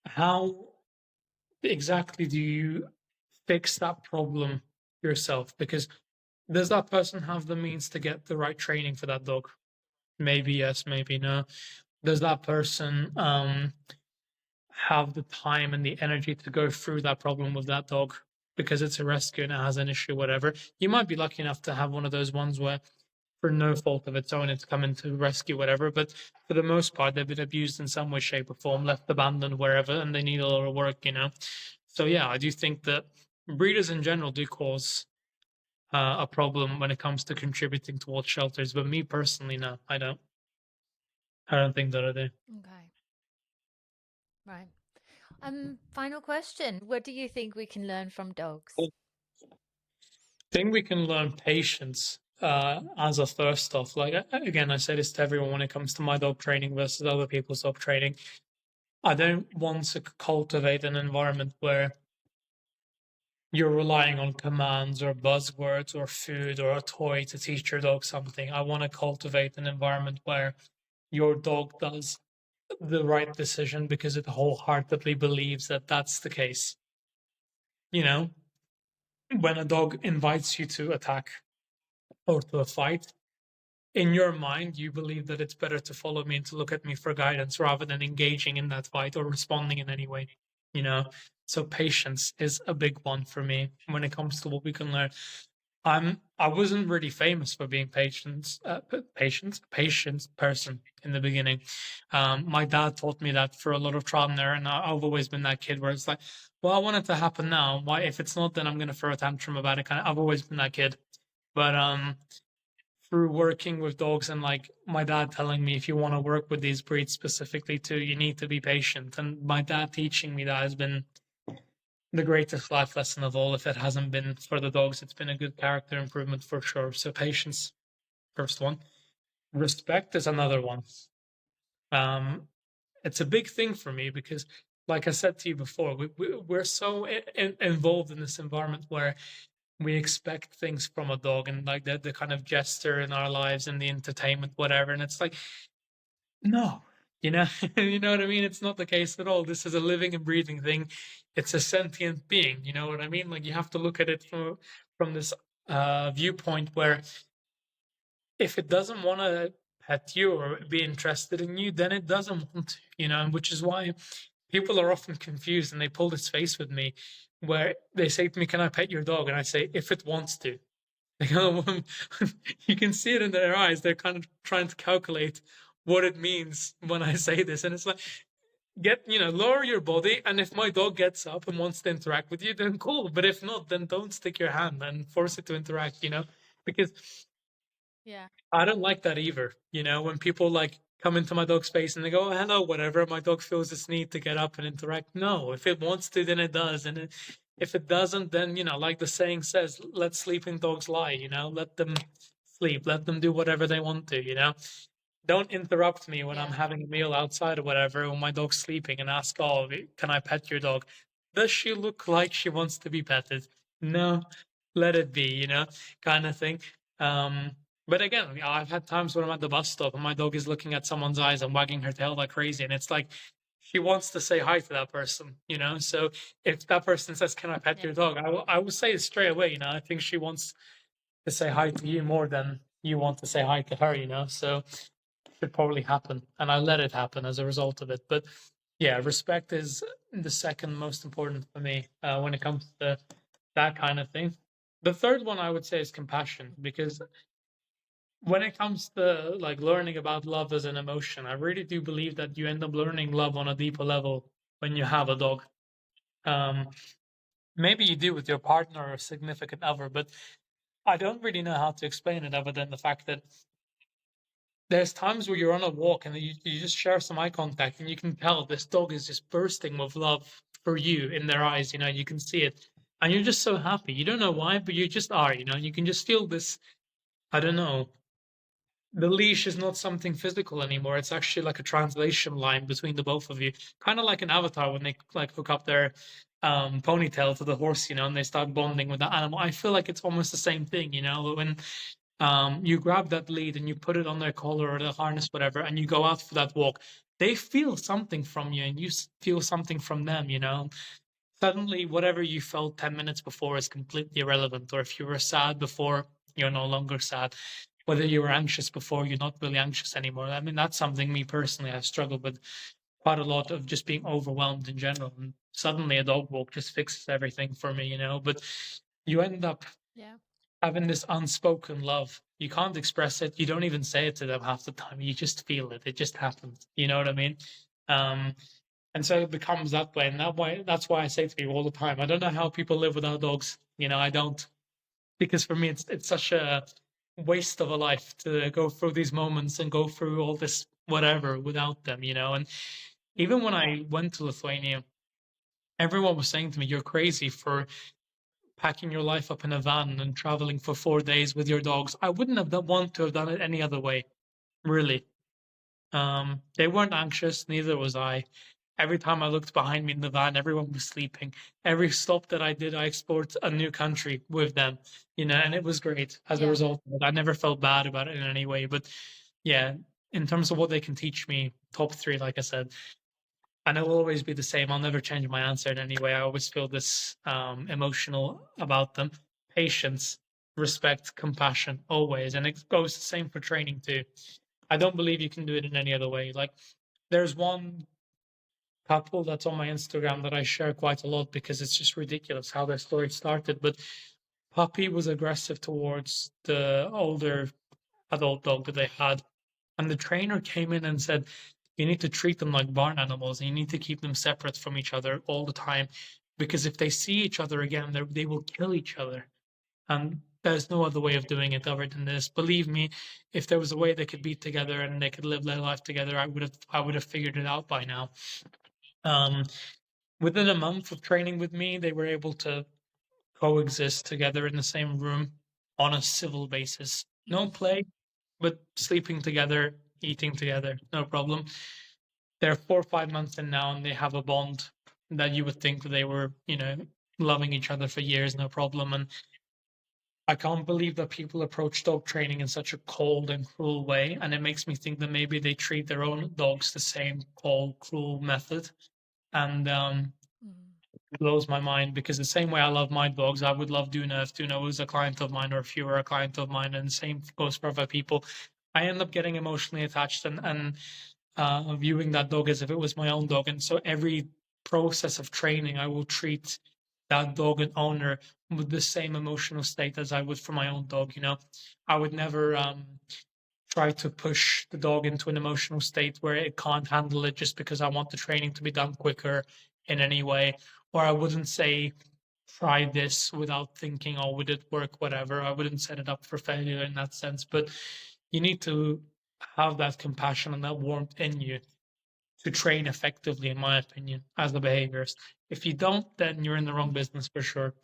how exactly do you fix that problem yourself? Because does that person have the means to get the right training for that dog? Maybe yes, maybe no. Does that person have the time and the energy to go through that problem with that dog because it's a rescue and it has an issue, whatever? You might be lucky enough to have one of those ones where, for no fault of its own, it's come into rescue, whatever. But for the most part, they've been abused in some way, shape, or form, left abandoned wherever, and they need a lot of work, you know? So, yeah, I do think that breeders in general do cause a problem when it comes to contributing towards shelters. But me personally, no, I don't. I don't think that I do. Okay. Right. Final question. What do you think we can learn from dogs? I think we can learn patience as a first off. Like, again, I say this to everyone when it comes to my dog training versus other people's dog training. I don't want to cultivate an environment where you're relying on commands or buzzwords or food or a toy to teach your dog something. I want to cultivate an environment where your dog does the right decision because it wholeheartedly believes that that's the case. You know, when a dog invites you to attack or to a fight, in your mind, you believe that it's better to follow me and to look at me for guidance rather than engaging in that fight or responding in any way, you know? So patience is a big one for me when it comes to what we can learn. I wasn't really famous for being patient person in the beginning. My dad taught me that for a lot of trial and error, and I've always been that kid where it's like, well, I want it to happen now. Why, if it's not, then I'm gonna throw a tantrum about it. I've always been that kid. But through working with dogs and like my dad telling me, if you want to work with these breeds specifically too, you need to be patient. And my dad teaching me that has been the greatest life lesson of all. If it hasn't been for the dogs, it's been a good character improvement for sure. So patience, first one. Respect is another one. It's a big thing for me because, like I said to you before, we're so involved in this environment where we expect things from a dog and like the kind of gesture in our lives and the entertainment, whatever. And it's like, no, you know, you know what I mean? It's not the case at all. This is a living and breathing thing. It's a sentient being. You know what I mean? Like you have to look at it from this viewpoint where if it doesn't want to pet you or be interested in you, then it doesn't want to, and which is why people are often confused and they pull this face with me where they say to me, "Can I pet your dog?" And I say, "If it wants to." You can see it in their eyes. They're kind of trying to calculate what it means when I say this. And it's like, lower your body. And if my dog gets up and wants to interact with you, then cool. But if not, then don't stick your hand and force it to interact, because I don't like that either. When people like come into my dog's space and they go, "Oh, hello," whatever, my dog feels this need to get up and interact. No, if it wants to, then it does. And if it doesn't, then, like the saying says, let sleeping dogs lie, let them sleep, let them do whatever they want to. Don't interrupt me when I'm having a meal outside or whatever, when my dog's sleeping and ask, "Oh, can I pet your dog?" Does she look like she wants to be petted? No, let it be, kind of thing. But again, I've had times when I'm at the bus stop and my dog is looking at someone's eyes and wagging her tail like crazy. And it's like, she wants to say hi to that person, So if that person says, "Can I pet your dog?" I will say it straight away, I think she wants to say hi to you more than you want to say hi to her, So should probably happen, and I let it happen as a result of it. But yeah, respect is the second most important for me when it comes to that kind of thing. The third one I would say is compassion, because when it comes to like learning about love as an emotion, I really do believe that you end up learning love on a deeper level when you have a dog. Maybe you do with your partner or significant other, but I don't really know how to explain it other than the fact that there's times where you're on a walk and you just share some eye contact and you can tell this dog is just bursting with love for you in their eyes, you can see it. And you're just so happy. You don't know why, but you just are, and you can just feel this, I don't know. The leash is not something physical anymore. It's actually like a translation line between the both of you. Kind of like an avatar when they like hook up their ponytail to the horse, and they start bonding with the animal. I feel like it's almost the same thing, when you grab that lead and you put it on their collar or the harness, whatever, and you go out for that walk, they feel something from you and you feel something from them, Suddenly, whatever you felt 10 minutes before is completely irrelevant. Or if you were sad before, you're no longer sad. Whether you were anxious before, you're not really anxious anymore. I mean, that's something me personally, I've struggled with quite a lot, of just being overwhelmed in general. And suddenly a dog walk just fixes everything for me, But you end up having this unspoken love. You can't express it. You don't even say it to them half the time. You just feel it. It just happens. You know what I mean? And so it becomes that way. And that's why I say to people all the time, I don't know how people live without dogs. I don't. Because for me, it's such a waste of a life to go through these moments and go through all this whatever without them, And even when I went to Lithuania, everyone was saying to me, "You're crazy for packing your life up in a van and traveling for 4 days with your dogs." I wouldn't have want to have done it any other way, really. They weren't anxious, neither was I. Every time I looked behind me in the van, everyone was sleeping. Every stop that I did, I explored a new country with them, and it was great as a result of it. I never felt bad about it in any way. But yeah, in terms of what they can teach me, top three, like I said, and it will always be the same. I'll never change my answer in any way. I always feel this emotional about them. Patience, respect, compassion, always. And it goes the same for training too. I don't believe you can do it in any other way. Like, there's one couple that's on my Instagram that I share quite a lot because it's just ridiculous how their story started. But Puppy was aggressive towards the older adult dog that they had. And the trainer came in and said, "You need to treat them like barn animals and you need to keep them separate from each other all the time. Because if they see each other again, they will kill each other." And there's no other way of doing it other than this. Believe me, if there was a way they could be together and they could live their life together, I would have figured it out by now. Within a month of training with me, they were able to coexist together in the same room on a civil basis. No play, but sleeping together, eating together, no problem. They're 4 or 5 months in now, and they have a bond that you would think they were, loving each other for years, no problem. And I can't believe that people approach dog training in such a cold and cruel way. And it makes me think that maybe they treat their own dogs the same cold, cruel method. And it blows my mind, because the same way I love my dogs, I would love Duna if Duna was a client of mine, or if you were a client of mine, and the same goes for other people. I end up getting emotionally attached and viewing that dog as if it was my own dog. And so every process of training, I will treat that dog and owner with the same emotional state as I would for my own dog. I would never try to push the dog into an emotional state where it can't handle it just because I want the training to be done quicker in any way. Or I wouldn't say, try this without thinking, oh, would it work, whatever. I wouldn't set it up for failure in that sense. But you need to have that compassion and that warmth in you to train effectively, in my opinion, as a behaviorist. If you don't, then you're in the wrong business for sure,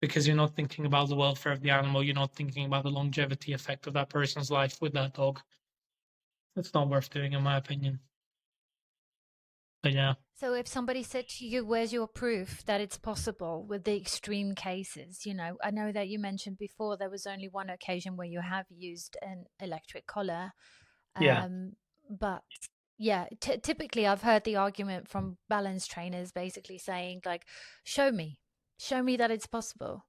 because you're not thinking about the welfare of the animal. You're not thinking about the longevity effect of that person's life with that dog. It's not worth doing, in my opinion. But yeah. So if somebody said to you, where's your proof that it's possible with the extreme cases? I know that you mentioned before there was only one occasion where you have used an electric collar. Yeah. But yeah, typically I've heard the argument from balance trainers basically saying, like, show me that it's possible.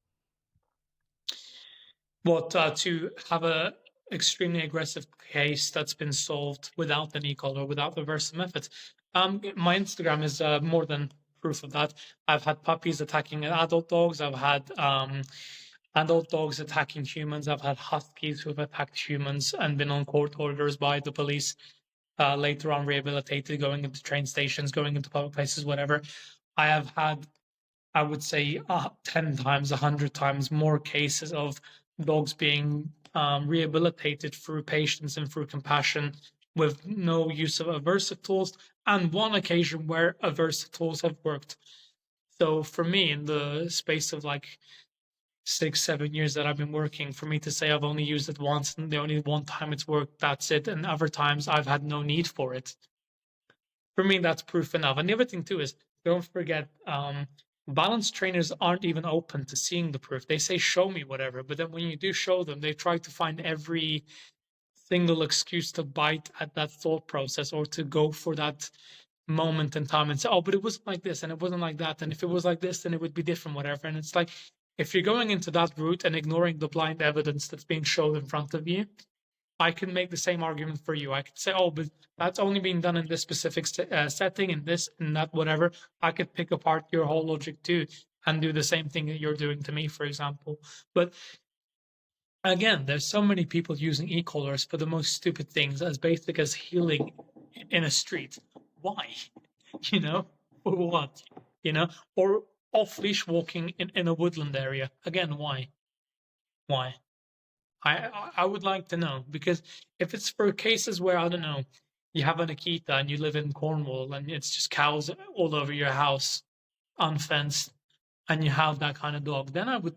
What, to have a extremely aggressive case that's been solved without an e-collar, without the reverse method? My Instagram is more than proof of that. I've had puppies attacking adult dogs. I've had adult dogs attacking humans. I've had huskies who have attacked humans and been on court orders by the police. Later on rehabilitated, going into train stations, going into public places, whatever. I have had, I would say, 10 times, 100 times more cases of dogs being rehabilitated through patience and through compassion with no use of aversive tools, and one occasion where aversive tools have worked. So for me, in the space of like 6-7 years that I've been working, for me to say I've only used it once and the only one time it's worked, that's it, and other times I've had no need for it, for me that's proof enough. And the other thing too is, don't forget, balance trainers aren't even open to seeing the proof. They say, show me whatever, but then when you do show them, they try to find every single excuse to bite at that thought process or to go for that moment in time and say, oh, but it wasn't like this and it wasn't like that, and if it was like this then it would be different, whatever. And it's like, if you're going into that route and ignoring the blind evidence that's being shown in front of you, I can make the same argument for you. I could say, oh, but that's only being done in this specific setting, and this and that, whatever. I could pick apart your whole logic too and do the same thing that you're doing to me, for example. But again, there's so many people using e-collars for the most stupid things, as basic as healing in a street. Why? For what? Or off-leash walking in a woodland area. Again, why? Why? I would like to know, because if it's for cases where, I don't know, you have an Akita and you live in Cornwall and it's just cows all over your house, unfenced, and you have that kind of dog, then I would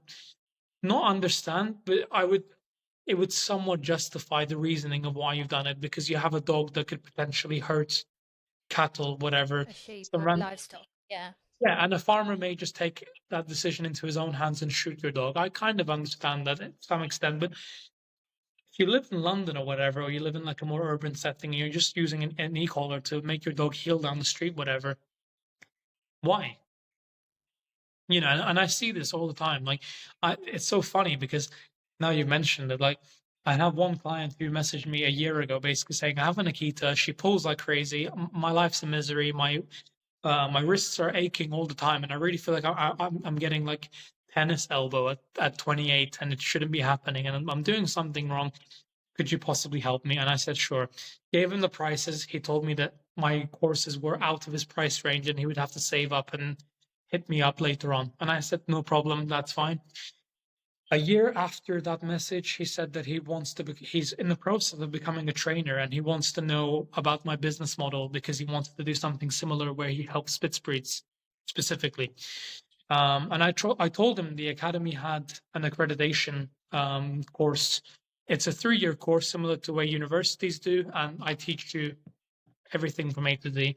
not understand, but it would somewhat justify the reasoning of why you've done it, because you have a dog that could potentially hurt cattle, whatever. A sheep or livestock, yeah. Yeah, and a farmer may just take that decision into his own hands and shoot your dog. I kind of understand that to some extent, but if you live in London or whatever, or you live in like a more urban setting, and you're just using an e-collar to make your dog heel down the street, whatever, why? And I see this all the time. Like, it's so funny because now you mentioned it. Like, I have one client who messaged me a year ago, basically saying, "I have an Akita. She pulls like crazy. My life's a misery. My wrists are aching all the time, and I really feel like I'm getting like tennis elbow at 28, and it shouldn't be happening, and I'm doing something wrong. Could you possibly help me?" And I said, sure. Gave him the prices. He told me that my courses were out of his price range and he would have to save up and hit me up later on. And I said, no problem, that's fine. A year after that message, he said that he's in the process of becoming a trainer, and he wants to know about my business model because he wants to do something similar where he helps Spitz breeds specifically. And I told him the academy had an accreditation course. It's a 3-year course similar to what universities do, and I teach you everything from A to Z.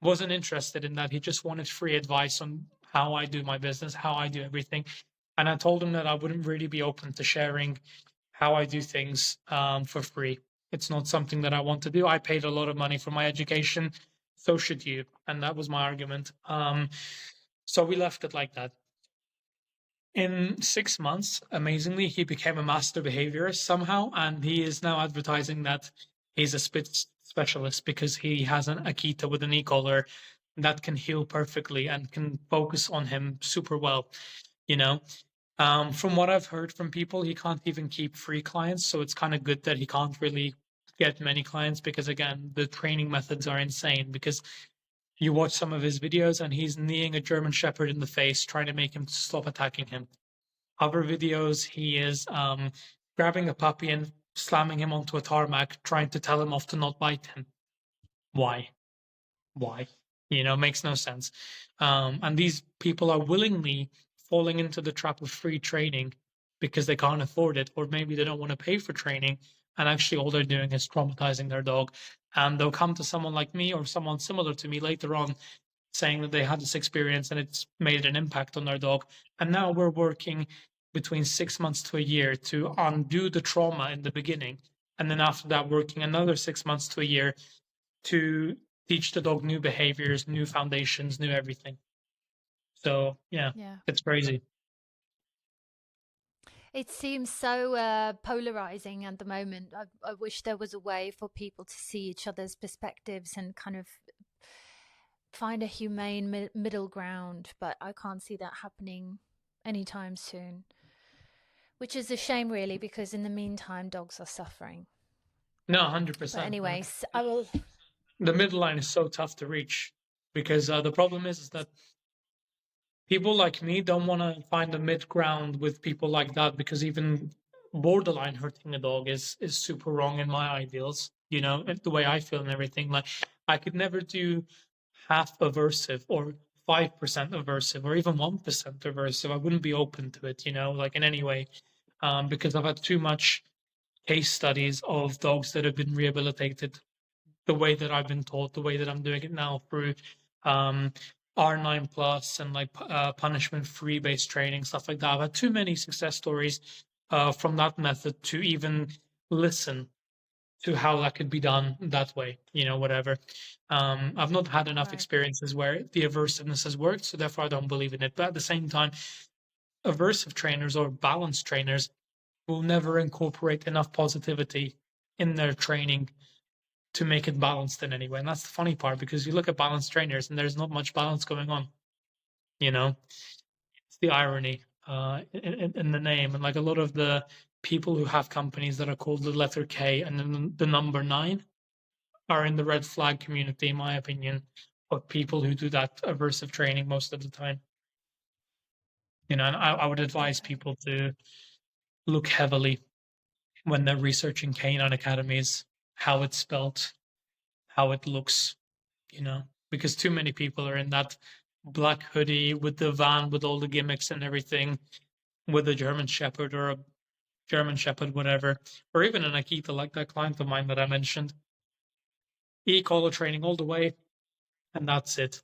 Wasn't interested in that. He just wanted free advice on how I do my business, how I do everything. And I told him that I wouldn't really be open to sharing how I do things for free. It's not something that I want to do. I paid a lot of money for my education, so should you. And that was my argument. So we left it like that. In 6 months, amazingly, he became a master behaviorist somehow, and he is now advertising that he's a spit specialist because he has an Akita with an e-collar that can heal perfectly and can focus on him super well. You know, from what I've heard from people, he can't even keep free clients, so it's kind of good that he can't really get many clients because, again, the training methods are insane. Because you watch some of his videos and he's kneeing a German Shepherd in the face, trying to make him stop attacking him. Other videos, he is grabbing a puppy and slamming him onto a tarmac, trying to tell him off to not bite him. Why? Why? Makes no sense. And these people are willingly falling into the trap of free training because they can't afford it, or maybe they don't want to pay for training. And actually, all they're doing is traumatizing their dog. And they'll come to someone like me or someone similar to me later on saying that they had this experience and it's made an impact on their dog. And now we're working between 6 months to a year to undo the trauma in the beginning. And then after that, working another 6 months to a year to teach the dog new behaviors, new foundations, new everything. So, yeah. It's crazy. It seems so polarizing at the moment. I wish there was a way for people to see each other's perspectives and kind of find a humane middle ground, but I can't see that happening anytime soon, which is a shame, really, because in the meantime, dogs are suffering. No, 100%. But anyways, I will. The middle line is so tough to reach because the problem is that people like me don't want to find a mid ground with people like that, because even borderline hurting a dog is super wrong in my ideals, the way I feel and everything. Like, I could never do half aversive or 5% aversive or even 1% aversive. I wouldn't be open to it, like in any way, because I've had too much case studies of dogs that have been rehabilitated the way that I've been taught, the way that I'm doing it now through R9 plus and like punishment free based training, stuff like that. I've had too many success stories from that method to even listen to how that could be done that way, whatever. I've not had enough experiences where the aversiveness has worked, so therefore I don't believe in it. But at the same time, aversive trainers or balance trainers will never incorporate enough positivity in their training to make it balanced in any way. And that's the funny part, because you look at balanced trainers and there's not much balance going on. It's the irony in the name. And like a lot of the people who have companies that are called the letter K and then the number 9 are in the red flag community, in my opinion, of people who do that aversive training most of the time. And I would advise people to look heavily when they're researching canine academies, how it's spelled, how it looks, because too many people are in that black hoodie with the van with all the gimmicks and everything, with a German Shepherd or a German Shepherd, whatever, or even an Akita, like that client of mine that I mentioned. E-collar training all the way, and that's it.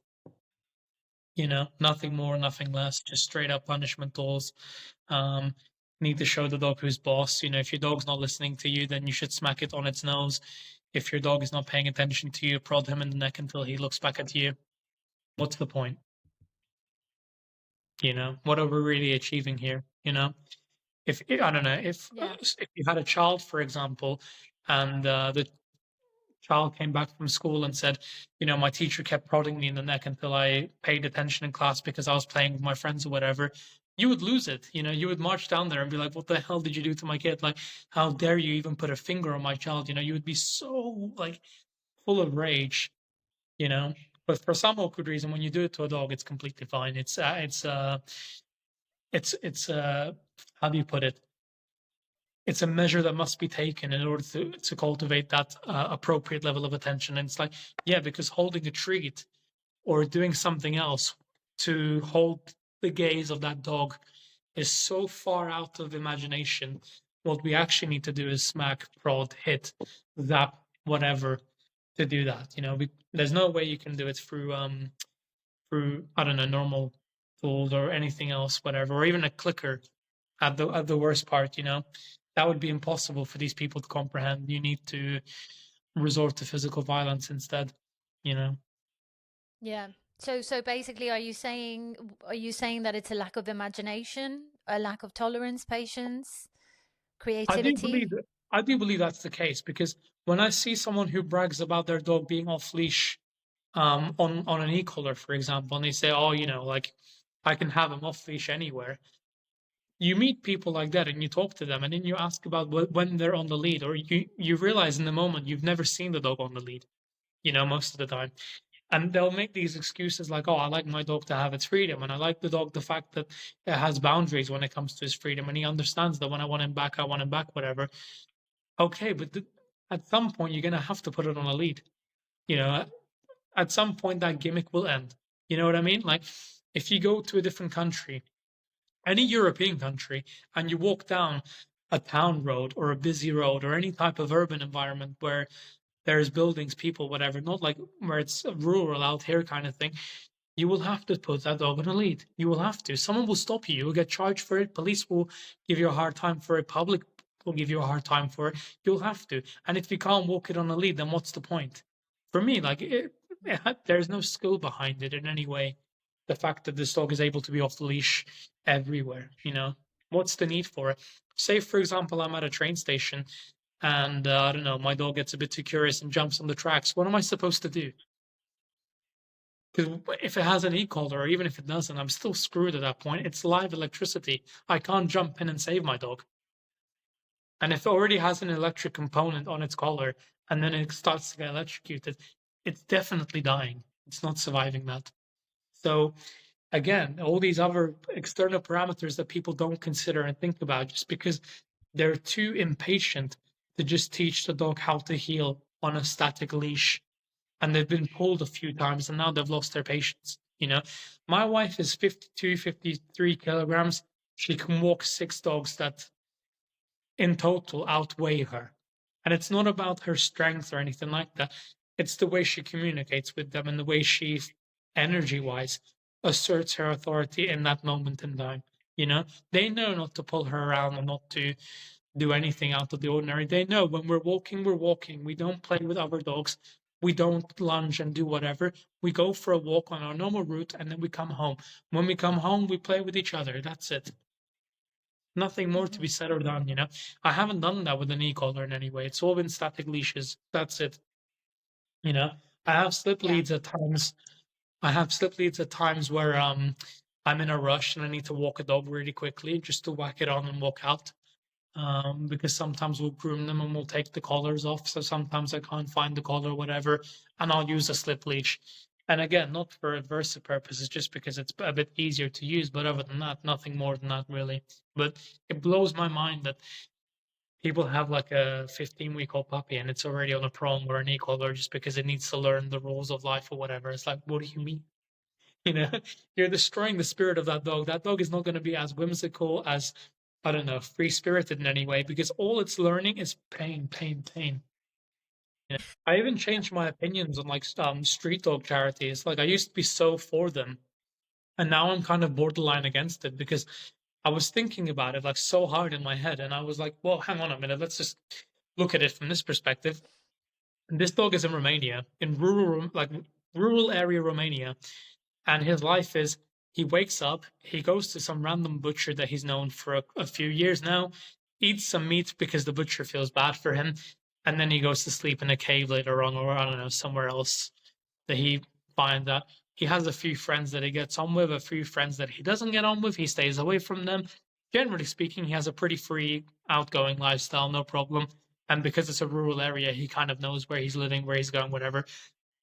Nothing more, nothing less, just straight up punishment tools. Need to show the dog who's boss. If your dog's not listening to you, then you should smack it on its nose. If your dog is not paying attention to you, prod him in the neck until he looks back at you. What's the point? What are we really achieving here? If I don't know, if you had a child, for example, and the child came back from school and said, my teacher kept prodding me in the neck until I paid attention in class because I was playing with my friends or whatever, you would lose it. You would march down there and be like, what the hell did you do to my kid? Like, how dare you even put a finger on my child? You would be so like full of rage, But for some awkward reason, when you do it to a dog, it's completely fine. It's how do you put it? It's a measure that must be taken in order to cultivate that appropriate level of attention. And it's like, yeah, because holding a treat or doing something else to hold the gaze of that dog is so far out of imagination. What we actually need to do is smack, prod, hit, zap, whatever to do that. There's no way you can do it through I don't know, normal tools or anything else, whatever, or even a clicker at the worst part. That would be impossible for these people to comprehend. You need to resort to physical violence instead. Yeah. So basically, are you saying that it's a lack of imagination a lack of tolerance, patience, I creativity? do believe that's the case, because when I see someone who brags about their dog being off leash, on an e-collar, for example, and they say, "Oh, like I can have him off leash anywhere." You meet people like that, and you talk to them, and then you ask about when they're on the lead, or you realize in the moment you've never seen the dog on the lead. Most of the time. And they'll make these excuses like, "Oh, I like my dog to have its freedom, and I like the dog the fact that it has boundaries when it comes to his freedom, and he understands that when I want him back, I want him back, whatever." Okay, but at some point you're gonna have to put it on a lead. You know, at some point that gimmick will end. You know what I mean? Like, if you go to a different country, any European country, and you walk down a town road or a busy road or any type of urban environment where there's buildings, people, whatever, not like where it's rural out here kind of thing, you will have to put that dog on a lead. You will have to. Someone will stop you. You will get charged for it. Police will give you a hard time for it. Public will give you a hard time for it. You'll have to. And if you can't walk it on a lead, then what's the point? For me, like, there's no skill behind it in any way. The fact that this dog is able to be off the leash everywhere, what's the need for it? Say, for example, I'm at a train station and I don't know, my dog gets a bit too curious and jumps on the tracks. What am I supposed to do? Because if it has an e-collar, or even if it doesn't, I'm still screwed at that point. It's live electricity. I can't jump in and save my dog. And if it already has an electric component on its collar and then it starts to get electrocuted, it's definitely dying. It's not surviving that. So again, all these other external parameters that people don't consider and think about just because they're too impatient to just teach the dog how to heel on a static leash. And they've been pulled a few times and now they've lost their patience. My wife is 52, 53 kilograms. She can walk 6 dogs that in total outweigh her. And it's not about her strength or anything like that. It's the way she communicates with them and the way she, energy wise, asserts her authority in that moment in time. They know not to pull her around and not to do anything out of the ordinary. They know when we're walking, we're walking. We don't play with other dogs. We don't lunge and do whatever. We go for a walk on our normal route and then we come home. When we come home, we play with each other. That's it. Nothing more to be said or done, I haven't done that with an e-collar in any way. It's all been static leashes. That's it. I have slip leads at times. I have slip leads at times where I'm in a rush and I need to walk a dog really quickly just to whack it on and walk out. Because sometimes we'll groom them and we'll take the collars off. So sometimes I can't find the collar or whatever, and I'll use a slip leash. And again, not for adversive purposes, just because it's a bit easier to use. But other than that, nothing more than that, really. But it blows my mind that people have like a 15-week-old puppy and it's already on a prong or an e-collar just because it needs to learn the rules of life or whatever. It's like, what do you mean? You're destroying the spirit of that dog. That dog is not going to be as whimsical, as, I don't know, free-spirited in any way, because all it's learning is pain, pain, pain. I even changed my opinions on like street dog charities. Like, I used to be so for them, and now I'm kind of borderline against it because I was thinking about it like so hard in my head, and I was like, well, hang on a minute, let's just look at it from this perspective. This dog is in Romania, in rural area Romania, and his life is he wakes up, he goes to some random butcher that he's known for a few years now, eats some meat because the butcher feels bad for him, and then he goes to sleep in a cave later on, or I don't know, somewhere else that he finds out. He has a few friends that he gets on with, a few friends that he doesn't get on with. He stays away from them. Generally speaking, he has a pretty free, outgoing lifestyle, no problem. And because it's a rural area, he kind of knows where he's living, where he's going, whatever.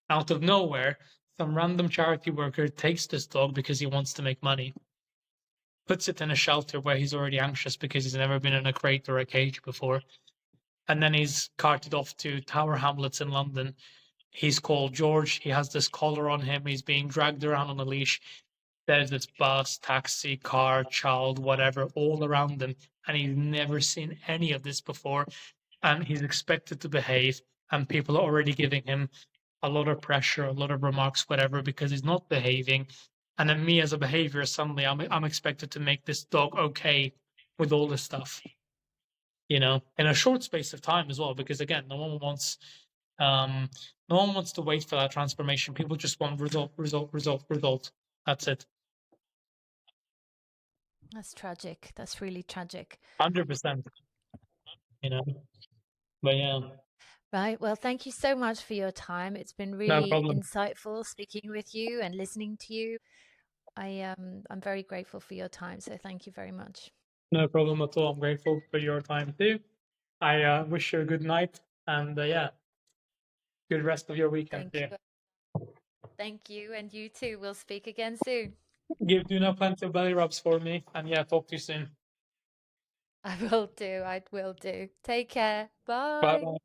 Out of nowhere, some random charity worker takes this dog because he wants to make money, puts it in a shelter where he's already anxious because he's never been in a crate or a cage before. And then he's carted off to Tower Hamlets in London. He's called George. He has this collar on him. He's being dragged around on a leash. There's this bus, taxi, car, child, whatever, all around him. And he's never seen any of this before. And he's expected to behave. And people are already giving him a lot of pressure, a lot of remarks, whatever, because he's not behaving. And then me as a behaviorist, suddenly I'm expected to make this dog okay with all this stuff, in a short space of time as well, because again, no one wants to wait for that transformation. People just want result, result, result, result. That's it. That's tragic. That's really tragic. 100%. But yeah, Right. Well, thank you so much for your time. It's been no really problem. insightful speaking with you and listening to you. I'm very grateful for your time. So thank you very much. No problem at all. I'm grateful for your time too. I wish you a good night and yeah, good rest of your weekend Thank too. you. Thank you. And you too. We'll speak again soon. Give Duna plenty of belly rubs for me, and yeah, talk to you soon. I will do. I will do. Take care. Bye Bye. bye.